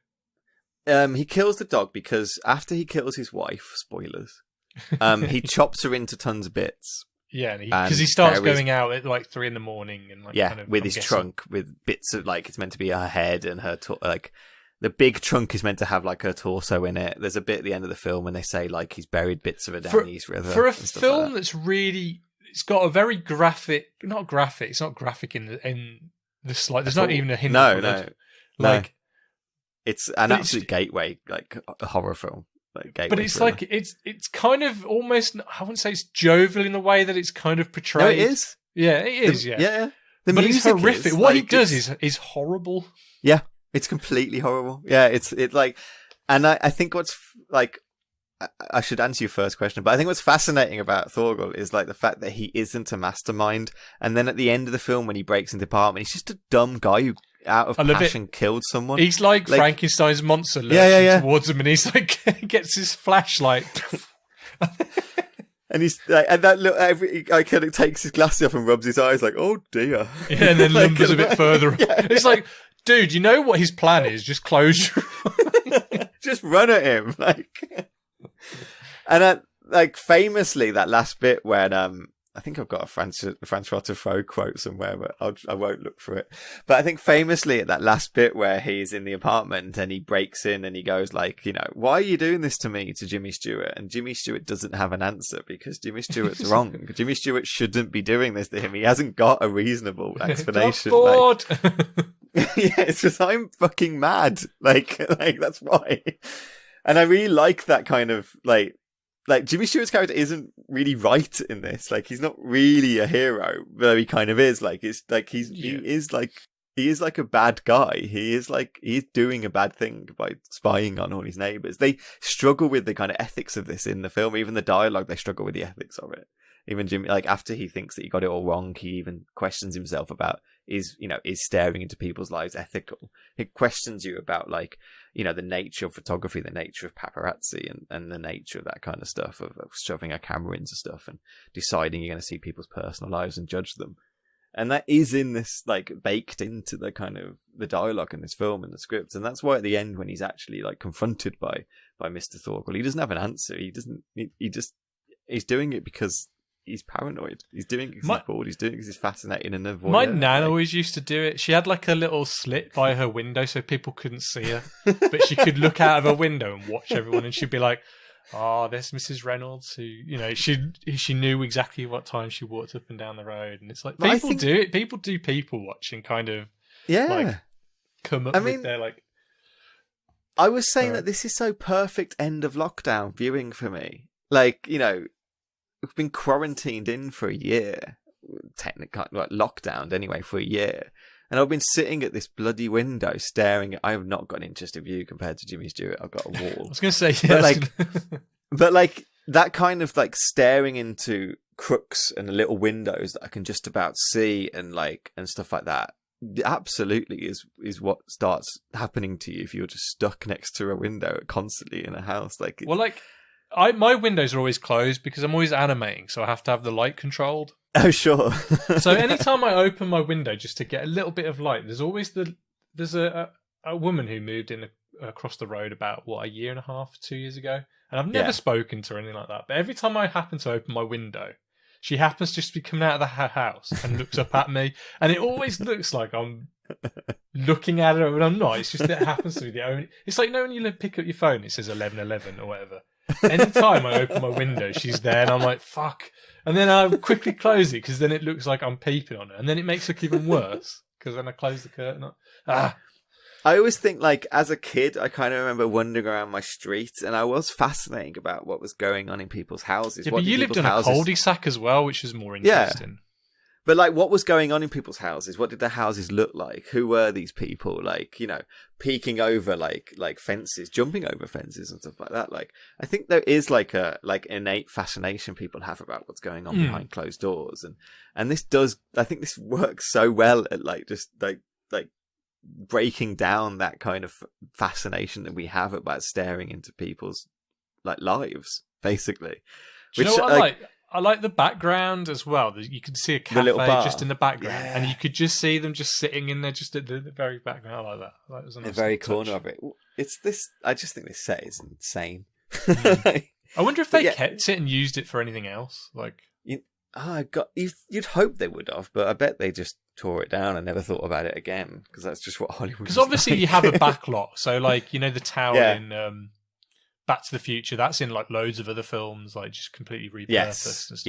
He kills the dog because after he kills his wife, spoilers, he chops her into tons of bits. Yeah, because he starts going out at 3 a.m. and with his trunk with bits of it's meant to be her head and her the big trunk is meant to have her torso in it. There's a bit at the end of the film when they say he's buried bits of her down the East River. For a film that's really, it's got a very graphic, not graphic. It's not graphic in the slide. There's not even a hint. No. It's an absolute gateway, a horror film. But it's thriller. It's kind of almost, I wouldn't say it's jovial in the way that it's kind of portrayed. No, it is. Yeah, it is. Yeah. But it's horrific. What he does is horrible. Yeah. It's completely horrible. Yeah, and I think what's I should answer your first question, but I think what's fascinating about Thorgal is the fact that he isn't a mastermind, and then at the end of the film when he breaks into the apartment, he's just a dumb guy who out of passion killed someone. He's like Frankenstein's monster towards him, and he's gets his flashlight. And he's and that look, I kind of takes his glasses off and rubs his eyes oh dear. Yeah, and then lumbers a bit further. Yeah. It's dude, you know what his plan is? Just close your just run at him. And famously, that last bit when I think I've got a Francois Truffaut quote somewhere, but I won't look for it. But I think famously at that last bit where he's in the apartment and he breaks in and he goes why are you doing this to me, to Jimmy Stewart? And Jimmy Stewart doesn't have an answer because Jimmy Stewart's wrong. Jimmy Stewart shouldn't be doing this to him. He hasn't got a reasonable explanation. Bored. Yeah, it's just I'm fucking mad. That's why. And I really like that kind of like Jimmy Stewart's character isn't really right in this. Like he's not really a hero, though he kind of is. Like it's like he is like a bad guy. He is doing a bad thing by spying on all his neighbours. They struggle with the kind of ethics of this in the film. Even the dialogue, they struggle with the ethics of it. Even Jimmy, like after he thinks that he got it all wrong, he even questions himself about is staring into people's lives ethical? It questions you about like, the nature of photography, the nature of paparazzi, and the nature of that kind of stuff, of shoving a camera into stuff and deciding you're going to see people's personal lives and judge them. And that is in this, like, baked into the kind of the dialogue in this film and the script. And that's why at the end, when he's actually like confronted by Mr. Thorkel, he doesn't have an answer. He's doing it because he's paranoid. He's doing it because he's bored. He's doing it because he's fascinating and avoiding. My nan always used to do it. She had like a little slit by her window so people couldn't see her, but she could look out of her window and watch everyone, and she'd be like, "Oh, there's Mrs. Reynolds," who she knew exactly what time she walked up and down the road, and it's like people do it. People do people watching, kind of like come up with their like. I was saying that this is so perfect end of lockdown viewing for me. Like we've been quarantined in for a year, technically, like lockdowned anyway for a year, and I've been sitting at this bloody window staring. I have not got an interesting view compared to Jimmy Stewart. I've got a wall. I was going to say, yes. but like that kind of like staring into crooks and little windows that I can just about see and stuff like that. Absolutely is what starts happening to you if you're just stuck next to a window constantly in a house. My windows are always closed because I'm always animating, so I have to have the light controlled. Oh, sure. So anytime I open my window just to get a little bit of light, there's a woman who moved in across the road about, a year and a half, 2 years ago, and I've never spoken to her or anything like that. But every time I happen to open my window, she happens just to be coming out of the house and looks up at me, and it always looks like I'm looking at her, and I'm not. It's just that it happens to be the only. It's like when you pick up your phone, it says 11:11 or whatever. Anytime I open my window, she's there, and I'm like, fuck. And then I quickly close it because then it looks like I'm peeping on her, and then it makes it look even worse because then I close the curtain. I always think, like, as a kid, I kind of remember wandering around my street, and I was fascinating about what was going on in people's houses. Yeah, but you lived in a cul-de-sac as well, which is more interesting. Yeah. But, like, what was going on in people's houses? What did their houses look like? Who were these people? Like, peeking over, like fences, jumping over fences and stuff like that. Like, I think there is, like, innate fascination people have about what's going on behind closed doors. And this does, I think this works so well at, like, just, like breaking down that kind of fascination that we have about staring into people's, like, lives, basically. Do you know what I like? I like the background as well. You could see a cafe just in the background, and you could just see them just sitting in there, just at the very background. I like that. That was a nice the very corner of it. It's this. I just think this set is insane. I wonder if they kept it and used it for anything else. Like, you'd hope they would have, but I bet they just tore it down and never thought about it again because that's just what Hollywood. Because obviously you have a backlot, so like the tower in Back to the Future, that's in like loads of other films, like just completely repurposed. And stuff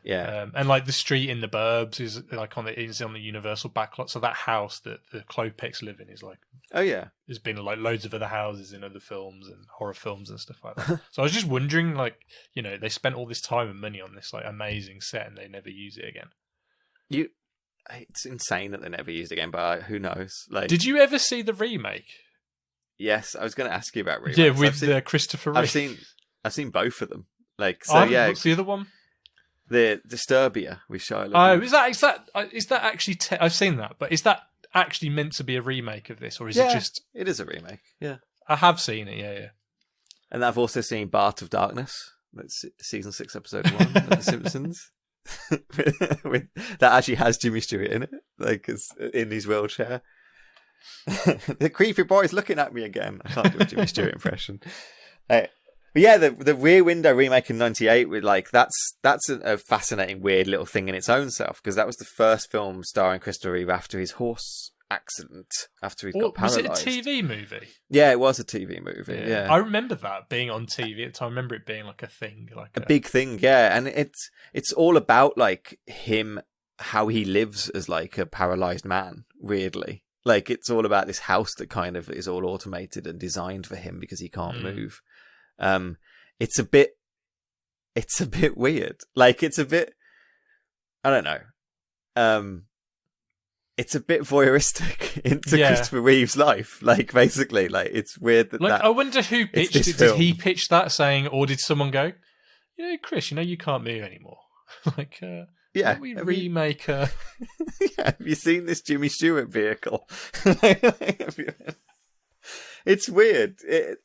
yeah. And like the street in The Burbs is like on the Universal backlot. So that house that the Klopeks live in is like, there's been like loads of other houses in other films and horror films and stuff like that. So I was just wondering, like, they spent all this time and money on this like amazing set and they never use it again. It's insane that they never used it again, but who knows? Like, did you ever see the remake? Yes, I was going to ask you about remakes. Yeah, with Christopher Reeve. I've seen both of them. Like, so what's the other one? The Disturbia with Shia LaBeouf. Oh, is that actually? I've seen that, but is that actually meant to be a remake of this, or is it just? It is a remake. Yeah, I have seen it. Yeah. And I've also seen Bart of Darkness. That's season 6, episode 1 of The Simpsons. That actually has Jimmy Stewart in it, like in his wheelchair. The creepy boy's looking at me again. I can't do a Jimmy Stewart impression. But yeah, the Rear Window remake in '98 with like that's a fascinating, weird little thing in its own self because that was the first film starring Christopher Reeve after his horse accident, after he got paralysed. Was it a TV movie? Yeah, it was a TV movie. Yeah. I remember that being on TV at the time. I remember it being like a thing, like a big thing. Yeah, and it's all about like him, how he lives as like a paralysed man. Weirdly. Like, it's all about this house that kind of is all automated and designed for him because he can't move. It's a bit it's a bit weird. Like, it's a bit, I don't know. It's a bit voyeuristic into Christopher Reeve's life. Like, basically, like, it's weird that I wonder who pitched it. Did he pitch that saying, or did someone go, Chris, you can't move anymore. Like, yeah, we remake a... Yeah, have you seen this Jimmy Stewart vehicle? It's weird.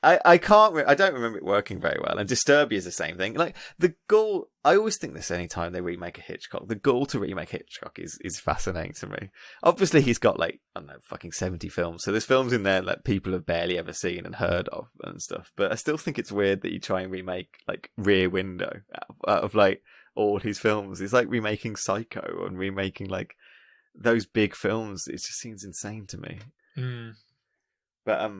I don't remember it working very well. And Disturbia is the same thing. Like, the goal, I always think this anytime they remake a Hitchcock, the goal to remake Hitchcock is fascinating to me. Obviously, he's got, like, I don't know, fucking 70 films. So there's films in there that people have barely ever seen and heard of and stuff. But I still think it's weird that you try and remake, like, Rear Window out of like, all his films. It's like remaking Psycho and remaking, like, those big films. It just seems insane to me. But,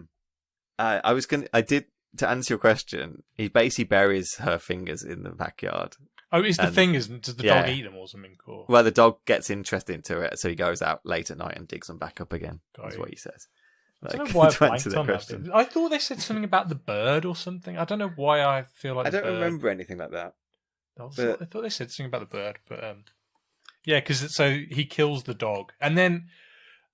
to answer your question, he basically buries her fingers in the backyard. Oh, it's the fingers. Does the dog eat them or something? Cool. Well, the dog gets interested into it, so he goes out late at night and digs them back up again. That's what he says. I don't know why I blanked on that. I thought they said something about the bird or something. I don't know why I feel like I don't remember anything like that. I thought they said something about the bird, but yeah, because so he kills the dog, and then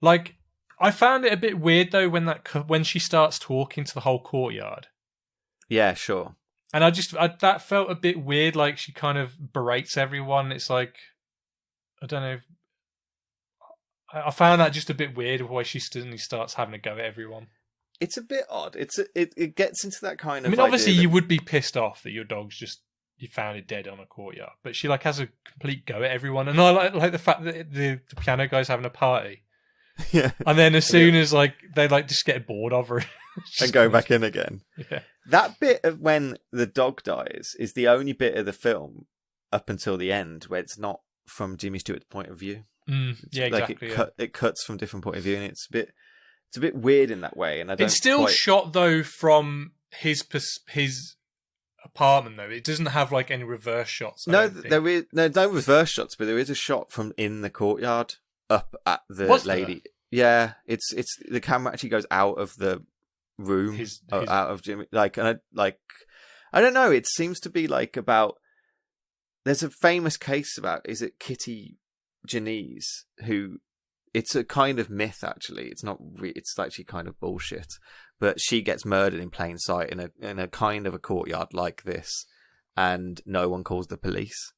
like. I found it a bit weird though when she starts talking to the whole courtyard. Yeah, sure. And that felt a bit weird. Like she kind of berates everyone. It's like, I don't know. I found that just a bit weird why she suddenly starts having a go at everyone. It's a bit odd. It gets into that kind of. I mean, obviously you would be pissed off that your dog's you found it dead on a courtyard, but she like has a complete go at everyone. And I like the fact that the piano guy's having a party. Yeah, and then as soon as like they like just get bored of her and go back in again. Yeah, that bit of when the dog dies is the only bit of the film up until the end where it's not from Jimmy Stewart's point of view. Yeah, exactly. It cuts from different point of view, and it's a bit weird in that way. And it's still shot though from his apartment though. It doesn't have like any reverse shots. No reverse shots, but there is a shot from in the courtyard. Up at the lady. Yeah, it's the camera actually goes out of the room, out of Jimmy. Like, and I don't know. It seems to be like about. There's a famous case about. Is it Kitty Janice who? It's a kind of myth actually. It's not. It's actually kind of bullshit. But she gets murdered in plain sight in a kind of a courtyard like this, and no one calls the police.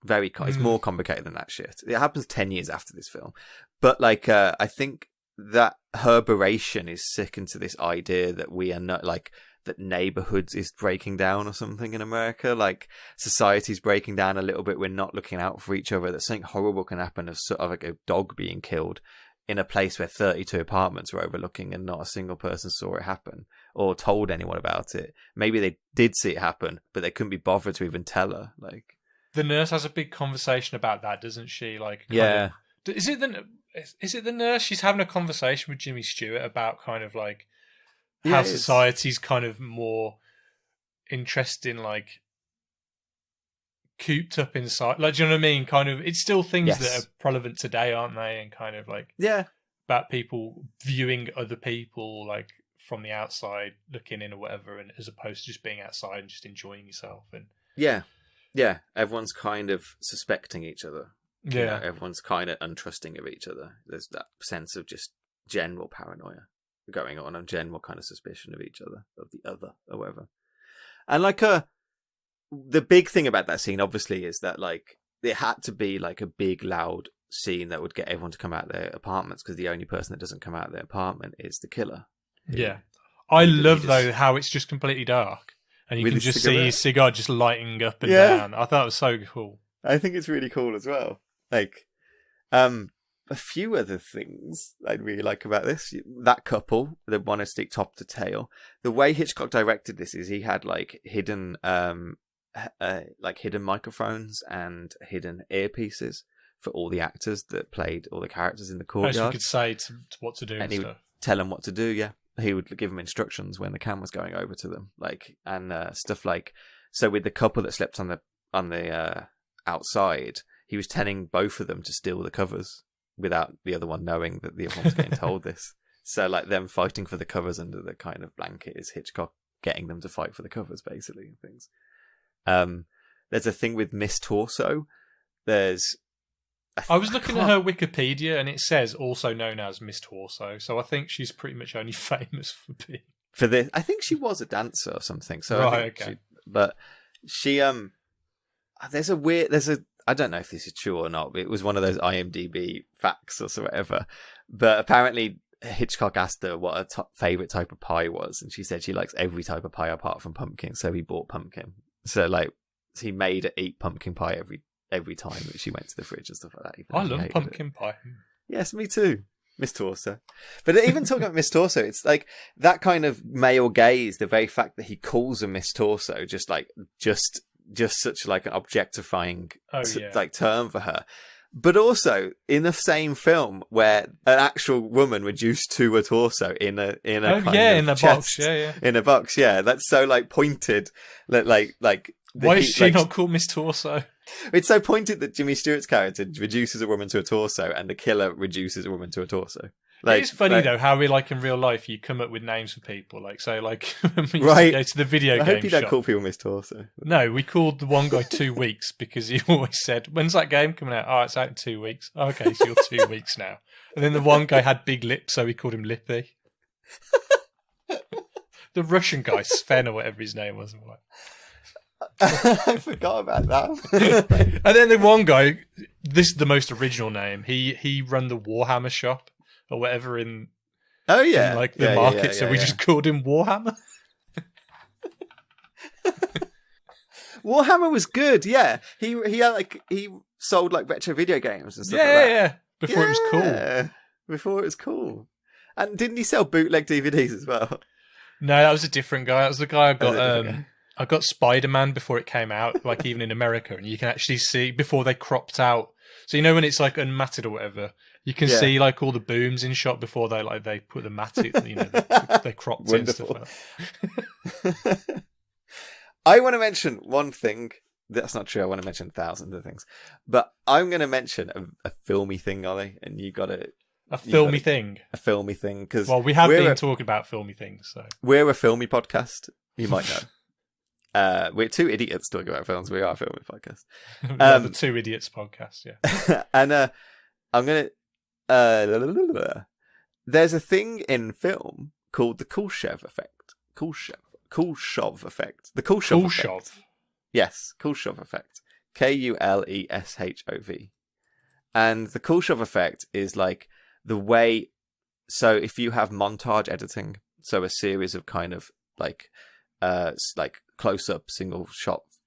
It's more complicated than that shit. It happens 10 years after this film. But like, I think that her beration is sick into this idea that we are not like, that neighbourhoods is breaking down or something in America. Like society's breaking down a little bit. We're not looking out for each other. That something horrible can happen of sort of like a dog being killed in a place where 32 apartments were overlooking and not a single person saw it happen or told anyone about it. Maybe they did see it happen, but they couldn't be bothered to even tell her. Like, the nurse has a big conversation about that, doesn't she? Like, yeah. Is it the nurse? She's having a conversation with Jimmy Stewart about kind of like how society's kind of more interested in like cooped up inside. Like, do you know what I mean? Kind of, it's still things that are relevant today, aren't they? And kind of like about people viewing other people like from the outside, looking in or whatever, and as opposed to just being outside and just enjoying yourself. And yeah, everyone's kind of suspecting each other. Yeah. You know, everyone's kind of untrusting of each other. There's that sense of just general paranoia going on and general kind of suspicion of each other, of the other, or whatever. And like the big thing about that scene, obviously, is that like it had to be like a big, loud scene that would get everyone to come out of their apartments, because the only person that doesn't come out of their apartment is the killer. Yeah. I love, though, how it's just completely dark. And you can just see his cigar just lighting up and down. I thought it was so cool. I think it's really cool as well. Like, a few other things I'd really like about this. That couple, they want to stick top to tail. The way Hitchcock directed this is he had like hidden microphones and hidden earpieces for all the actors that played all the characters in the courtyard. So you could say to what to do and he stuff. Would tell them what to do, He would give them instructions when the camera's going over to them, like, and stuff like. So with the couple that slept on the outside, he was telling both of them to steal the covers without the other one knowing that the other one was getting told this. So like them fighting for the covers under the kind of blanket is Hitchcock getting them to fight for the covers, basically, and things. There's a thing with Miss Torso. I was looking at her Wikipedia, and it says also known as Miss Torso. So I think she's pretty much only famous for being for this. I think she was a dancer or something. So right, okay. She I don't know if this is true or not, but it was one of those IMDb facts or so whatever. But apparently Hitchcock asked her what her favourite type of pie was, and she said she likes every type of pie apart from pumpkin, so he bought pumpkin. So he made her eat pumpkin pie every time that she went to the fridge and stuff like that. I love pumpkin pie. Yes, me too. Miss Torso. But even talking about Miss Torso, it's like that kind of male gaze, the very fact that he calls her Miss Torso, just such like an objectifying term for her. But also in the same film where an actual woman reduced to a torso in a in a box, in a box, that's so like pointed, like why is she not called Miss Torso? It's so pointed that Jimmy Stewart's character reduces a woman to a torso, and the killer reduces a woman to a torso. Like, it's funny though how we in real life you come up with names for people. When we right. go to the video game I hope you don't shop. call people Miss Torso. No, we called the one guy 2 weeks because he always said, "When's that game coming out?" "Oh, it's out in 2 weeks." "Oh, okay, so you're 2 weeks now." And then the one guy had big lips, so we called him Lippy. The Russian guy, Sven or whatever his name was. I forgot about that. And then the one guy, this is the most original name. He run the Warhammer shop or whatever in the market. So we just called him Warhammer. Warhammer was good. Yeah, he sold like retro video games and stuff. Before it was cool. Before it was cool. And didn't he sell bootleg DVDs as well? No, that was a different guy. That was the guy I got. I got Spider-Man before it came out, like even in America, and you can actually see before they cropped out. So when it's like unmatted or whatever, you can see like all the booms in shot before they put the matted, they cropped it and stuff like that. I want to mention one thing. That's not true. I want to mention thousands of things, but I'm going to mention a filmy thing, Ollie, and you got it. A filmy thing, because we have been talking about filmy things. So we're a filmy podcast. You might know. We're two idiots talking about films. We are a filming podcast. The Two Idiots podcast, yeah. And I'm going to... there's a thing in film called the Kuleshov effect. Kuleshov effect. The Kuleshov effect. Yes, Kuleshov effect. Kuleshov. And the Kuleshov effect is like the way... So if you have montage editing, so a series of kind of like close-up single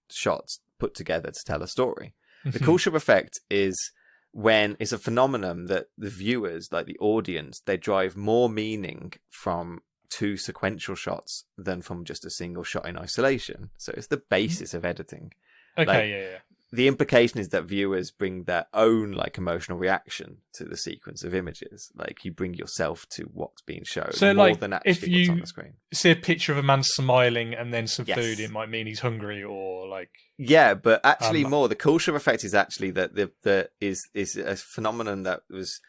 shots put together to tell a story. The Kuleshov effect is a phenomenon that the viewers, like the audience, they drive more meaning from two sequential shots than from just a single shot in isolation. So it's the basis of editing. Okay, The implication is that viewers bring their own emotional reaction to the sequence of images. Like you bring yourself to what's being shown more than actually if you what's on the screen. See a picture of a man smiling and then some food, it might mean he's hungry or like. Yeah, but actually more the Kuleshov effect is actually that is a phenomenon that was.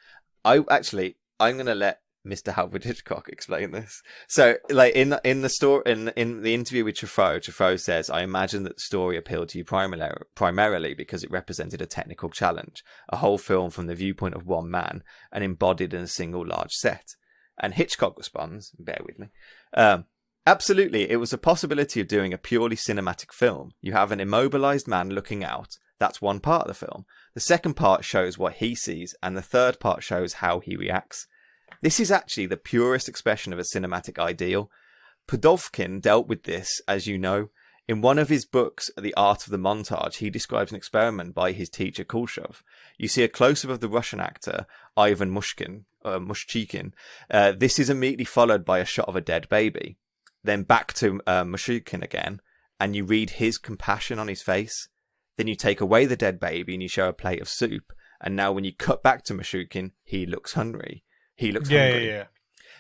I'm going to let Mr. Alfred Hitchcock explain this. So, in the story, in the interview with Truffaut says, "I imagine that the story appealed to you primarily because it represented a technical challenge, a whole film from the viewpoint of one man, and embodied in a single large set." And Hitchcock responds, bear with me, "Absolutely, it was a possibility of doing a purely cinematic film. You have an immobilized man looking out. That's one part of the film. The second part shows what he sees, and the third part shows how he reacts. This is actually the purest expression of a cinematic ideal. Pudovkin dealt with this, as you know. In one of his books, The Art of the Montage, he describes an experiment by his teacher Kuleshov. You see a close-up of the Russian actor, Ivan Mushchikin. This is immediately followed by a shot of a dead baby. Then back to Mushchikin again, and you read his compassion on his face. Then you take away the dead baby and you show a plate of soup. And now when you cut back to Mushchikin, he looks hungry. Hungry.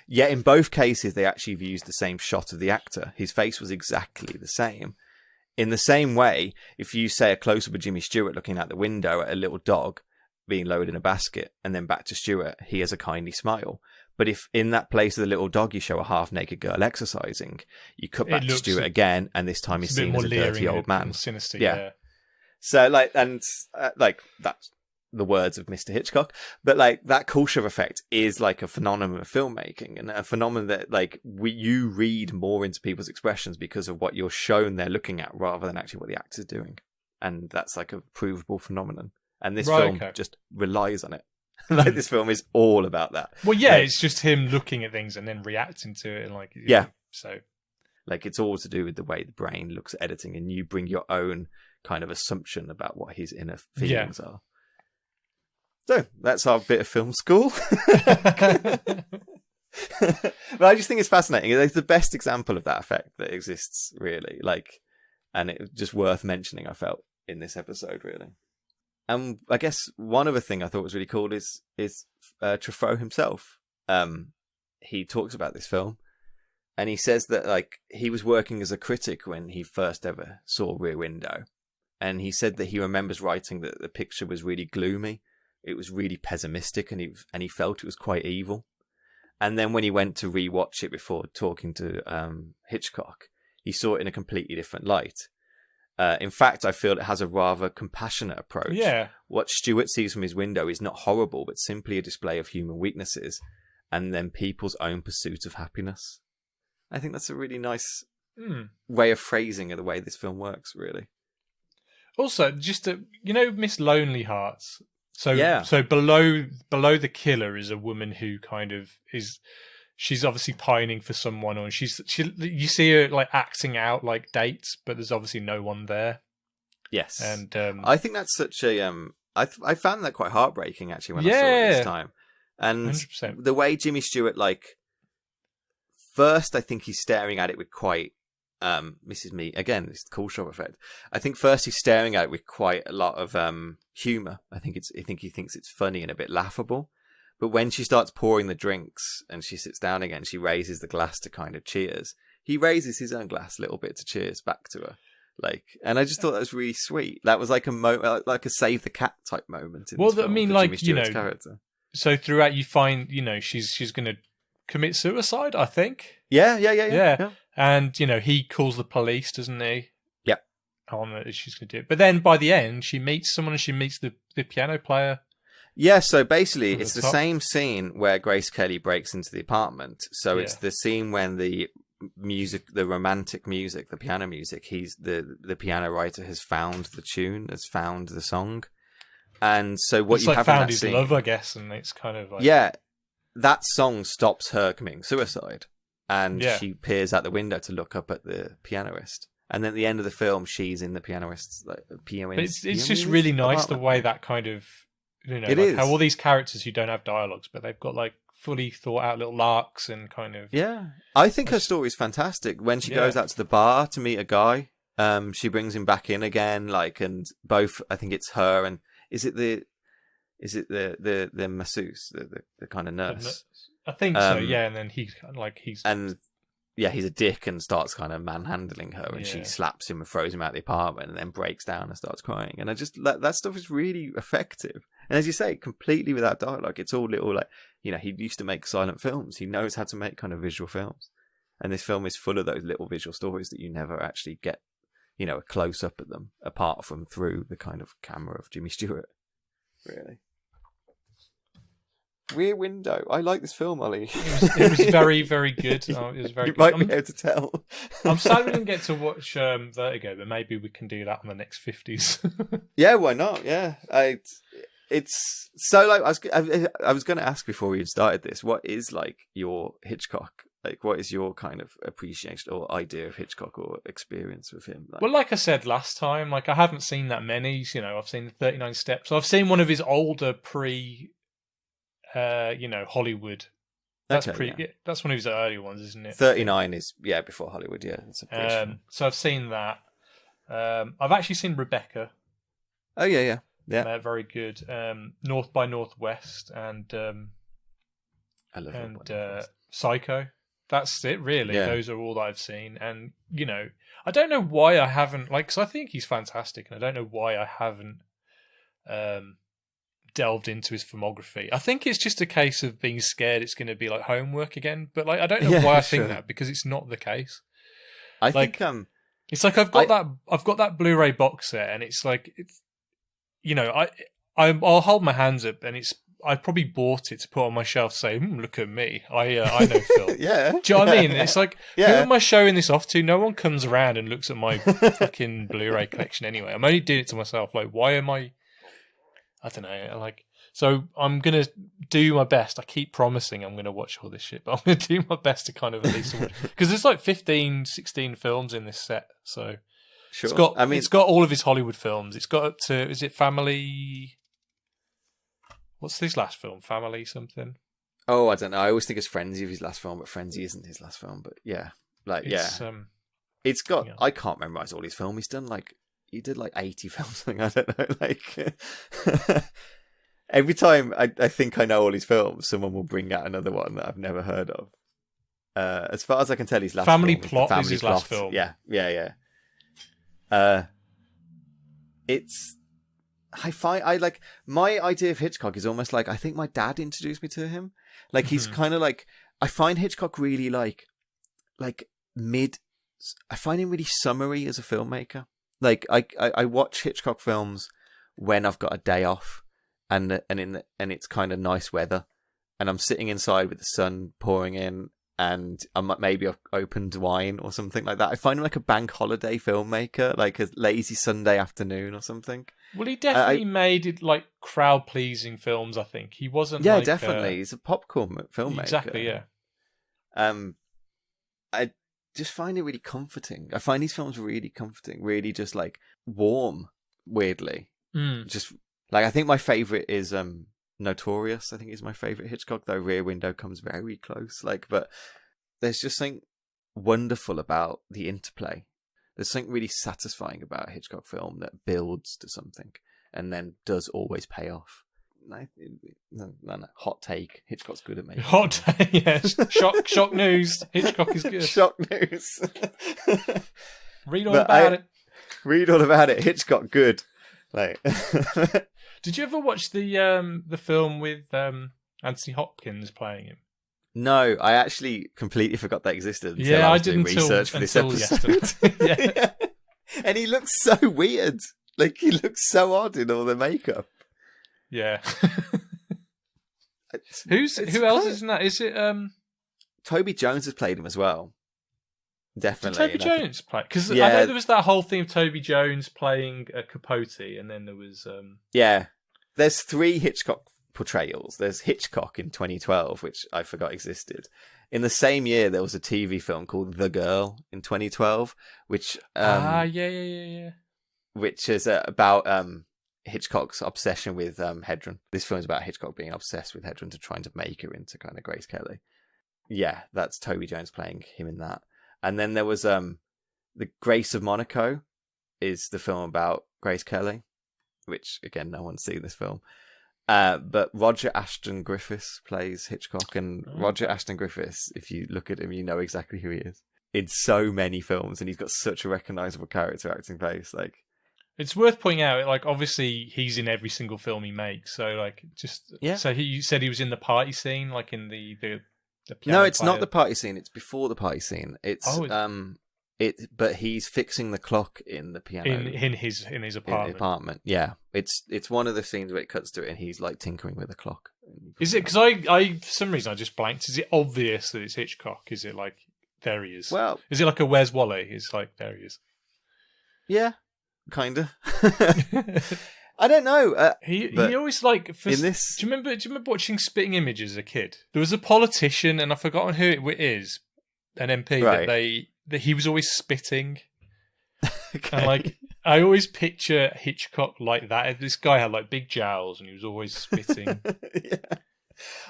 Yet in both cases, they actually used the same shot of the actor. His face was exactly the same. In the same way, if you say a close-up of Jimmy Stewart looking out the window at a little dog being lowered in a basket, and then back to Stewart, he has a kindly smile. But if in that place of the little dog you show a half-naked girl exercising, you cut back to Stewart again, and this time he's seen as a dirty old man. Sinister, yeah. So, like, and like that's the words of Mr. Hitchcock, but like that culture effect is like a phenomenon of filmmaking, and a phenomenon that like you read more into people's expressions because of what you're shown they're looking at rather than actually what the actor's doing, and that's like a provable phenomenon. And this film just relies on it. Like this film is all about that. Well, yeah, like, it's just him looking at things and then reacting to it, and like so like it's all to do with the way the brain looks at editing, and you bring your own kind of assumption about what his inner feelings are. So that's our bit of film school. But I just think it's fascinating. It's the best example of that effect that exists, really. Like, and it's just worth mentioning, I felt, in this episode, really. And I guess one other thing I thought was really cool is Truffaut himself. He talks about this film, and he says that like he was working as a critic when he first ever saw Rear Window, and he said that he remembers writing that the picture was really gloomy. It was really pessimistic, and he felt it was quite evil. And then when he went to rewatch it before talking to Hitchcock, he saw it in a completely different light. In fact, I feel it has a rather compassionate approach. Yeah. What Stewart sees from his window is not horrible, but simply a display of human weaknesses, and then people's own pursuit of happiness. I think that's a really nice way of phrasing the way this film works, really. Also, just Miss Lonely Hearts. So below the killer is a woman who kind of she's obviously pining for someone, or you see her like acting out like dates, but there's obviously no one there. Yes, and I think that's such a I found that quite heartbreaking actually when I saw it this time, and 100%. The way Jimmy Stewart first I think he's staring at it with quite. Mrs. Me again. It's the cultural effect. I think first he's staring at it with quite a lot of humor. I think he thinks it's funny and a bit laughable. But when she starts pouring the drinks and she sits down again, she raises the glass to kind of cheers. He raises his own glass a little bit to cheers back to her. Like, and I just thought that was really sweet. That was like like a save the cat type moment. In this film for Jimmy Stewart's character. So throughout you find she's going to commit suicide. I think. Yeah. And, he calls the police, doesn't he? Yep. She's going to do it. But then by the end, she meets someone and she meets the piano player. Yeah, so basically it's the same scene where Grace Kelly breaks into the apartment. So it's the scene when the romantic music, the piano music, the piano writer has found the tune, has found the song. And so what it's you like have found in that his scene, love, I guess, and it's kind of like... Yeah, that song stops her committing suicide. And she peers out the window to look up at the pianist. And then at the end of the film, she's in the pianist's it's just really nice the way that kind of it is. How all these characters who don't have dialogues, but they've got like fully thought out little arcs and kind of I think her story is fantastic. When she goes out to the bar to meet a guy, she brings him back in again, like, and both I think it's her and is it the masseuse, the kind of nurse. I think so, yeah. And then he's a dick and starts kind of manhandling her, and she slaps him and throws him out the apartment, and then breaks down and starts crying. And I just that stuff is really effective. And as you say, completely without dialogue. It's all little he used to make silent films. He knows how to make kind of visual films, and this film is full of those little visual stories that you never actually get, a close up at them apart from through the kind of camera of Jimmy Stewart. Really. Rear Window. I like this film, Ollie. It was very, very good. It was very you good. might be able to tell. I'm sad we didn't get to watch Vertigo, but maybe we can do that on the next 50s. Yeah, why not? Yeah, it's so like I was going to ask before we had started this. What is like your Hitchcock? Like, what is your kind of appreciation or idea of Hitchcock or experience with him? Well, like I said last time, like I haven't seen that many. I've seen the 39 Steps. I've seen one of his older Hollywood. That's that's one of his early ones, isn't it? 39 is before Hollywood. Yeah, it's a so I've seen that. I've actually seen Rebecca. Oh yeah. Very good. North by Northwest and I love Psycho. That's it, really. Yeah. Those are all that I've seen, and I don't know why I haven't because I think he's fantastic, and I don't know why I haven't delved into his filmography. I think it's just a case of being scared it's going to be like homework again. But like, I don't know why I think that, because it's not the case. I think it's like I've got that Blu-ray box set, and it's like I'll hold my hands up, and I probably bought it to put on my shelf to say, look at me, I know film. Yeah. Do you know what I mean? It's like, who am I showing this off to? No one comes around and looks at my fucking Blu-ray collection anyway. I'm only doing it to myself. Like, why am I don't know. Like, so I'm going to do my best. I keep promising I'm going to watch all this shit, but I'm going to do my best to kind of at least watch. Because there's like 15, 16 films in this set. So sure. It's got all of his Hollywood films. It's got up to, is it Family... What's his last film? Family something? Oh, I don't know. I always think it's Frenzy of his last film, but Frenzy isn't his last film. But yeah, it's got. Yeah. I can't memorize all his films he's done. Like he did like 80 films. I don't know. Like every time I think I know all his films, someone will bring out another one that I've never heard of. As far as I can tell, his last Family film Plot is his last film. Yeah. It's. I like my idea of Hitchcock is almost like I think my dad introduced me to him. Like he's kind of like, I find Hitchcock really like mid. I find him really summery as a filmmaker. Like I watch Hitchcock films when I've got a day off and it's kind of nice weather and I'm sitting inside with the sun pouring in and I'm maybe I've opened wine or something like that. I find him like a bank holiday filmmaker, like a lazy Sunday afternoon or something. Well, he definitely made it like crowd-pleasing films, I think. He wasn't Yeah, definitely. He's a popcorn filmmaker. Exactly, yeah. I just find it really comforting. I find these films really comforting, really just like warm, weirdly. Just like, I think my favourite is Notorious. I think is my favourite Hitchcock, though Rear Window comes very close. Like, but there's just something wonderful about the interplay. There's something really satisfying about a Hitchcock film that builds to something and then does always pay off. No. Hot take. Hitchcock's good at making. Hot take, yes. Shock news. Hitchcock is good. Shock news. Read all about it. Read all about it. Hitchcock good. Like. Did you ever watch the film with Anthony Hopkins playing him? No, I actually completely forgot that existed. Yeah, I was doing research for this episode. Yeah. And he looks so weird. Like, he looks so odd in all the makeup. Yeah. Who else is in that? Is it Toby Jones has played him as well. Definitely. Did Toby Jones play? Because I know there was that whole thing of Toby Jones playing Capote, and then there was Yeah. There's 3 Hitchcock portrayals. There's Hitchcock in 2012, which I forgot existed. In the same year, there was a TV film called The Girl in 2012, which yeah. which is about Hitchcock's obsession with Hedron. This film is about Hitchcock being obsessed with Hedron to trying to make her into kind of Grace Kelly. Yeah, that's Toby Jones playing him in that. And then there was The Grace of Monaco is the film about Grace Kelly, which again, no one's seen this film. But Roger Ashton Griffiths plays Hitchcock, and Roger Ashton Griffiths, if you look at him, you know exactly who he is. In so many films, and he's got such a recognisable character acting face. Like, it's worth pointing out, like, obviously he's in every single film he makes. So, like, just so you said he was in the party scene, like in the no, it's not the party scene. It's before the party scene. It's but he's fixing the clock in the piano in his apartment. Yeah, it's one of the scenes where it cuts to it, and he's like tinkering with the clock. Is it because I for some reason I just blanked? Is it obvious that it's Hitchcock? Is it like there he is? Well, is it like a Where's Wally? It's like there he is. Yeah, kind of. I don't know. He always like in this. Do you remember watching Spitting Image as a kid? There was a politician, and I've forgotten who it is, an MP that he was always spitting. Okay. And like I always picture Hitchcock like that. This guy had like big jowls, and he was always spitting. Yeah.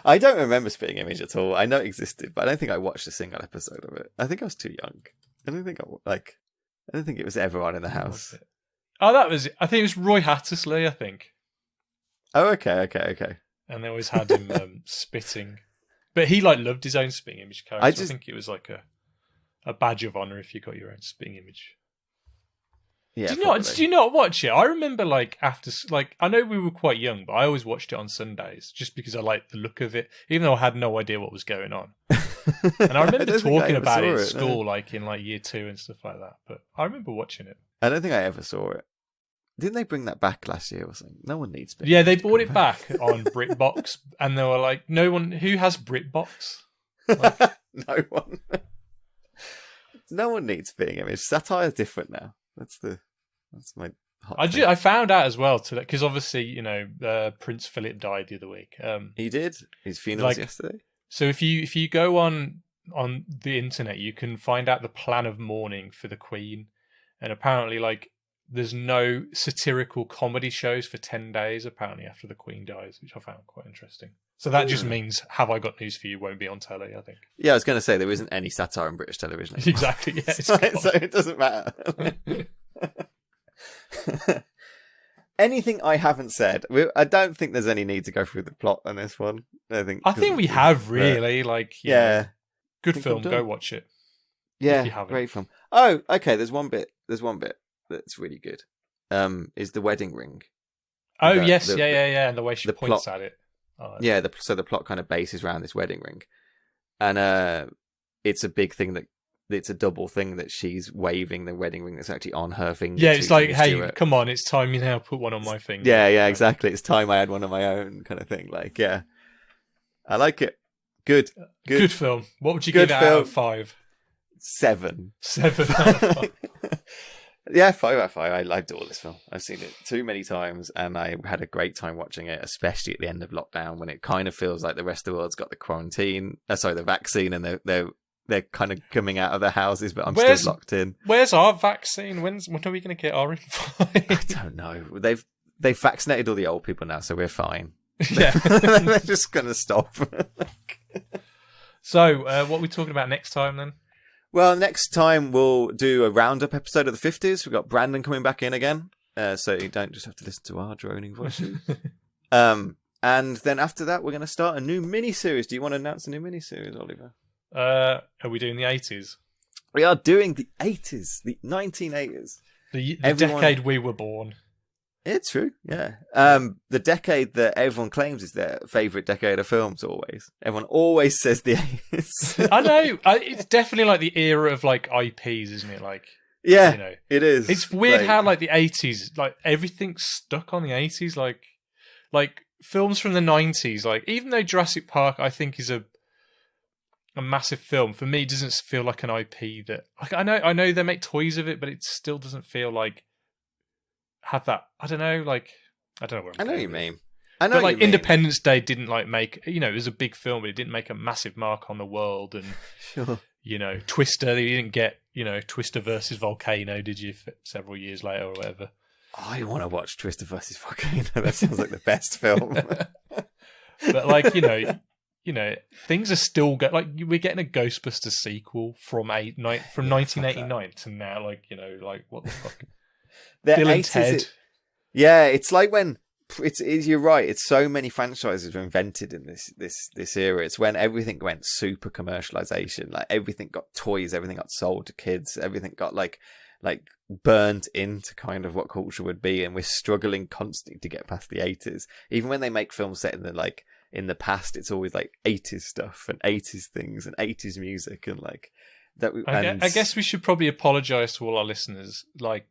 I don't remember Spitting Image at all. I know it existed, but I don't think I watched a single episode of it. I think I was too young. I don't think it was ever on in the house. Oh, I think it was Roy Hattersley, I think. Oh, okay. And they always had him spitting. But he like loved his own Spitting Image character. I think it was like a badge of honour if you got your own Spitting Image. Yeah, did you not watch it? I remember like after like I know we were quite young, but I always watched it on Sundays just because I liked the look of it, even though I had no idea what was going on. And I remember talking about it at school, like in like year 2 and stuff like that. But I remember watching it. I don't think I ever saw it. Didn't they bring that back last year or something? No one needs Bing. Yeah, they brought it back on BritBox, and they were like, "No one who has BritBox." Like, no one. No one needs Bing. I mean, satire's different now. That's my. I found out as well today because obviously Prince Philip died the other week. He did. His funeral was yesterday. So if you go on the internet, you can find out the plan of mourning for the Queen, and apparently like there's no satirical comedy shows for 10 days apparently after the Queen dies, which I found quite interesting. So that just means Have I Got News For You won't be on telly, I think. Yeah, I was going to say there isn't any satire on British television anymore. Exactly. Yeah, so it doesn't matter. Anything I haven't said, I don't think there's any need to go through the plot on this one. I think we have really, good film. Go watch it. Yeah, great film. Oh, okay. There's one bit that's really good. Is the wedding ring? Oh yes, and the way she points at it. Oh, yeah, so the plot kind of bases around this wedding ring, and it's a big thing that. It's a double thing that she's waving the wedding ring that's actually on her finger. Yeah, it's like, hey, Stewart. Come on, it's time you now put one on my finger. Yeah, exactly. It's time I had one on my own kind of thing. Like, yeah. I like it. Good film. What would you give it out of 5? 7. 7 out of 5. Yeah, 5 out of 5. I adore this film. I've seen it too many times and I had a great time watching it, especially at the end of lockdown when it kind of feels like the rest of the world's got the vaccine and they're kind of coming out of their houses, but I'm still locked in. Where's our vaccine? When are we going to get our info? I don't know. They've vaccinated all the old people now, so we're fine. Yeah. They're just going to stop. So, what are we talking about next time then? Well, next time we'll do a roundup episode of the 50s. We've got Brandon coming back in again, so you don't just have to listen to our droning voices. And then after that, we're going to start a new mini-series. Do you want to announce a new mini-series, Oliver? Are we doing the 80s? We are doing the 80s, the 1980s. The decade we were born. It's true, yeah. The decade that everyone claims is their favourite decade of films, always. Everyone always says the 80s. I know. It's definitely like the era of like IPs, isn't it? Like, yeah, it is. It's weird how like the 80s, like everything's stuck on the 80s. Like films from the 90s, like even though Jurassic Park, I think is a massive film, for me it doesn't feel like an IP that like I know they make toys of it, but it still doesn't feel like have that. I don't know where I know what you mean. But like Independence Day didn't like make, it was a big film, but it didn't make a massive mark on the world. And sure. Twister, you didn't get Twister versus Volcano, did you? Several years later or whatever. I want to watch Twister versus Volcano. That sounds like the best film. But like things are still like we're getting a Ghostbusters sequel from 1989 to now. Like what the fuck? Bill and Ted. It's like when you're right. It's so many franchises were invented in this era. It's when everything went super commercialization. Like everything got toys, everything got sold to kids, everything got like burnt into kind of what culture would be, and we're struggling constantly to get past the 80s. Even when they make films set in the past, it's always like 80s stuff and 80s things and 80s music and like that. I guess we should probably apologize to all our listeners. Like,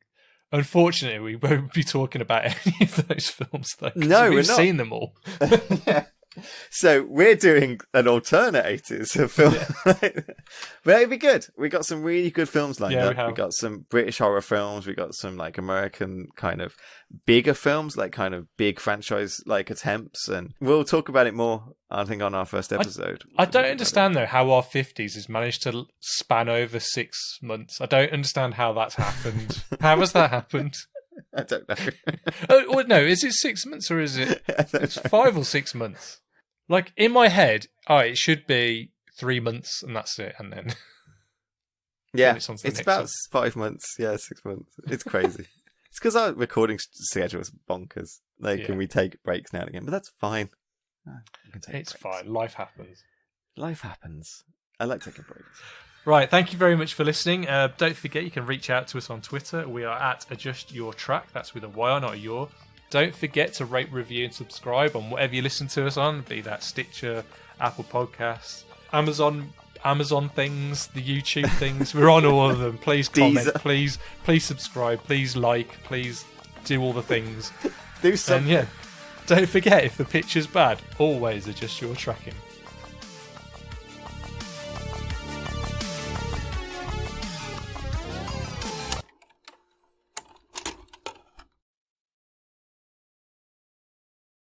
unfortunately, we won't be talking about any of those films though. No, we've seen them all. Yeah. So we're doing an alternate 80s film. Yeah. But it'd be good. We got some really good films lined up. We got some British horror films. We got some like American kind of bigger films, like kind of big franchise like attempts. And we'll talk about it more, I think, on our first episode. I don't understand though how our 50s has managed to span over 6 months. I don't understand how that's happened. How has that happened? I don't know. Oh, no, is it 6 months or is it it's 5 or 6 months? Like, in my head, it should be 3 months and that's it. And then... Yeah, it's about 5 months. Yeah, 6 months. It's crazy. It's because our recording schedule is bonkers. And we take breaks now and again, but that's fine. It's fine. Life happens. Life happens. I like taking breaks. Right, thank you very much for listening. Don't forget you can reach out to us on Twitter. We are at Adjust Your Track. That's with a Y, not a your. Don't forget to rate, review, and subscribe on whatever you listen to us on, be that Stitcher, Apple Podcasts, Amazon things, the YouTube things. We're on all of them. Please comment. Please subscribe. Please like. Please do all the things. Do something. And yeah, don't forget, if the picture's bad, always adjust your tracking.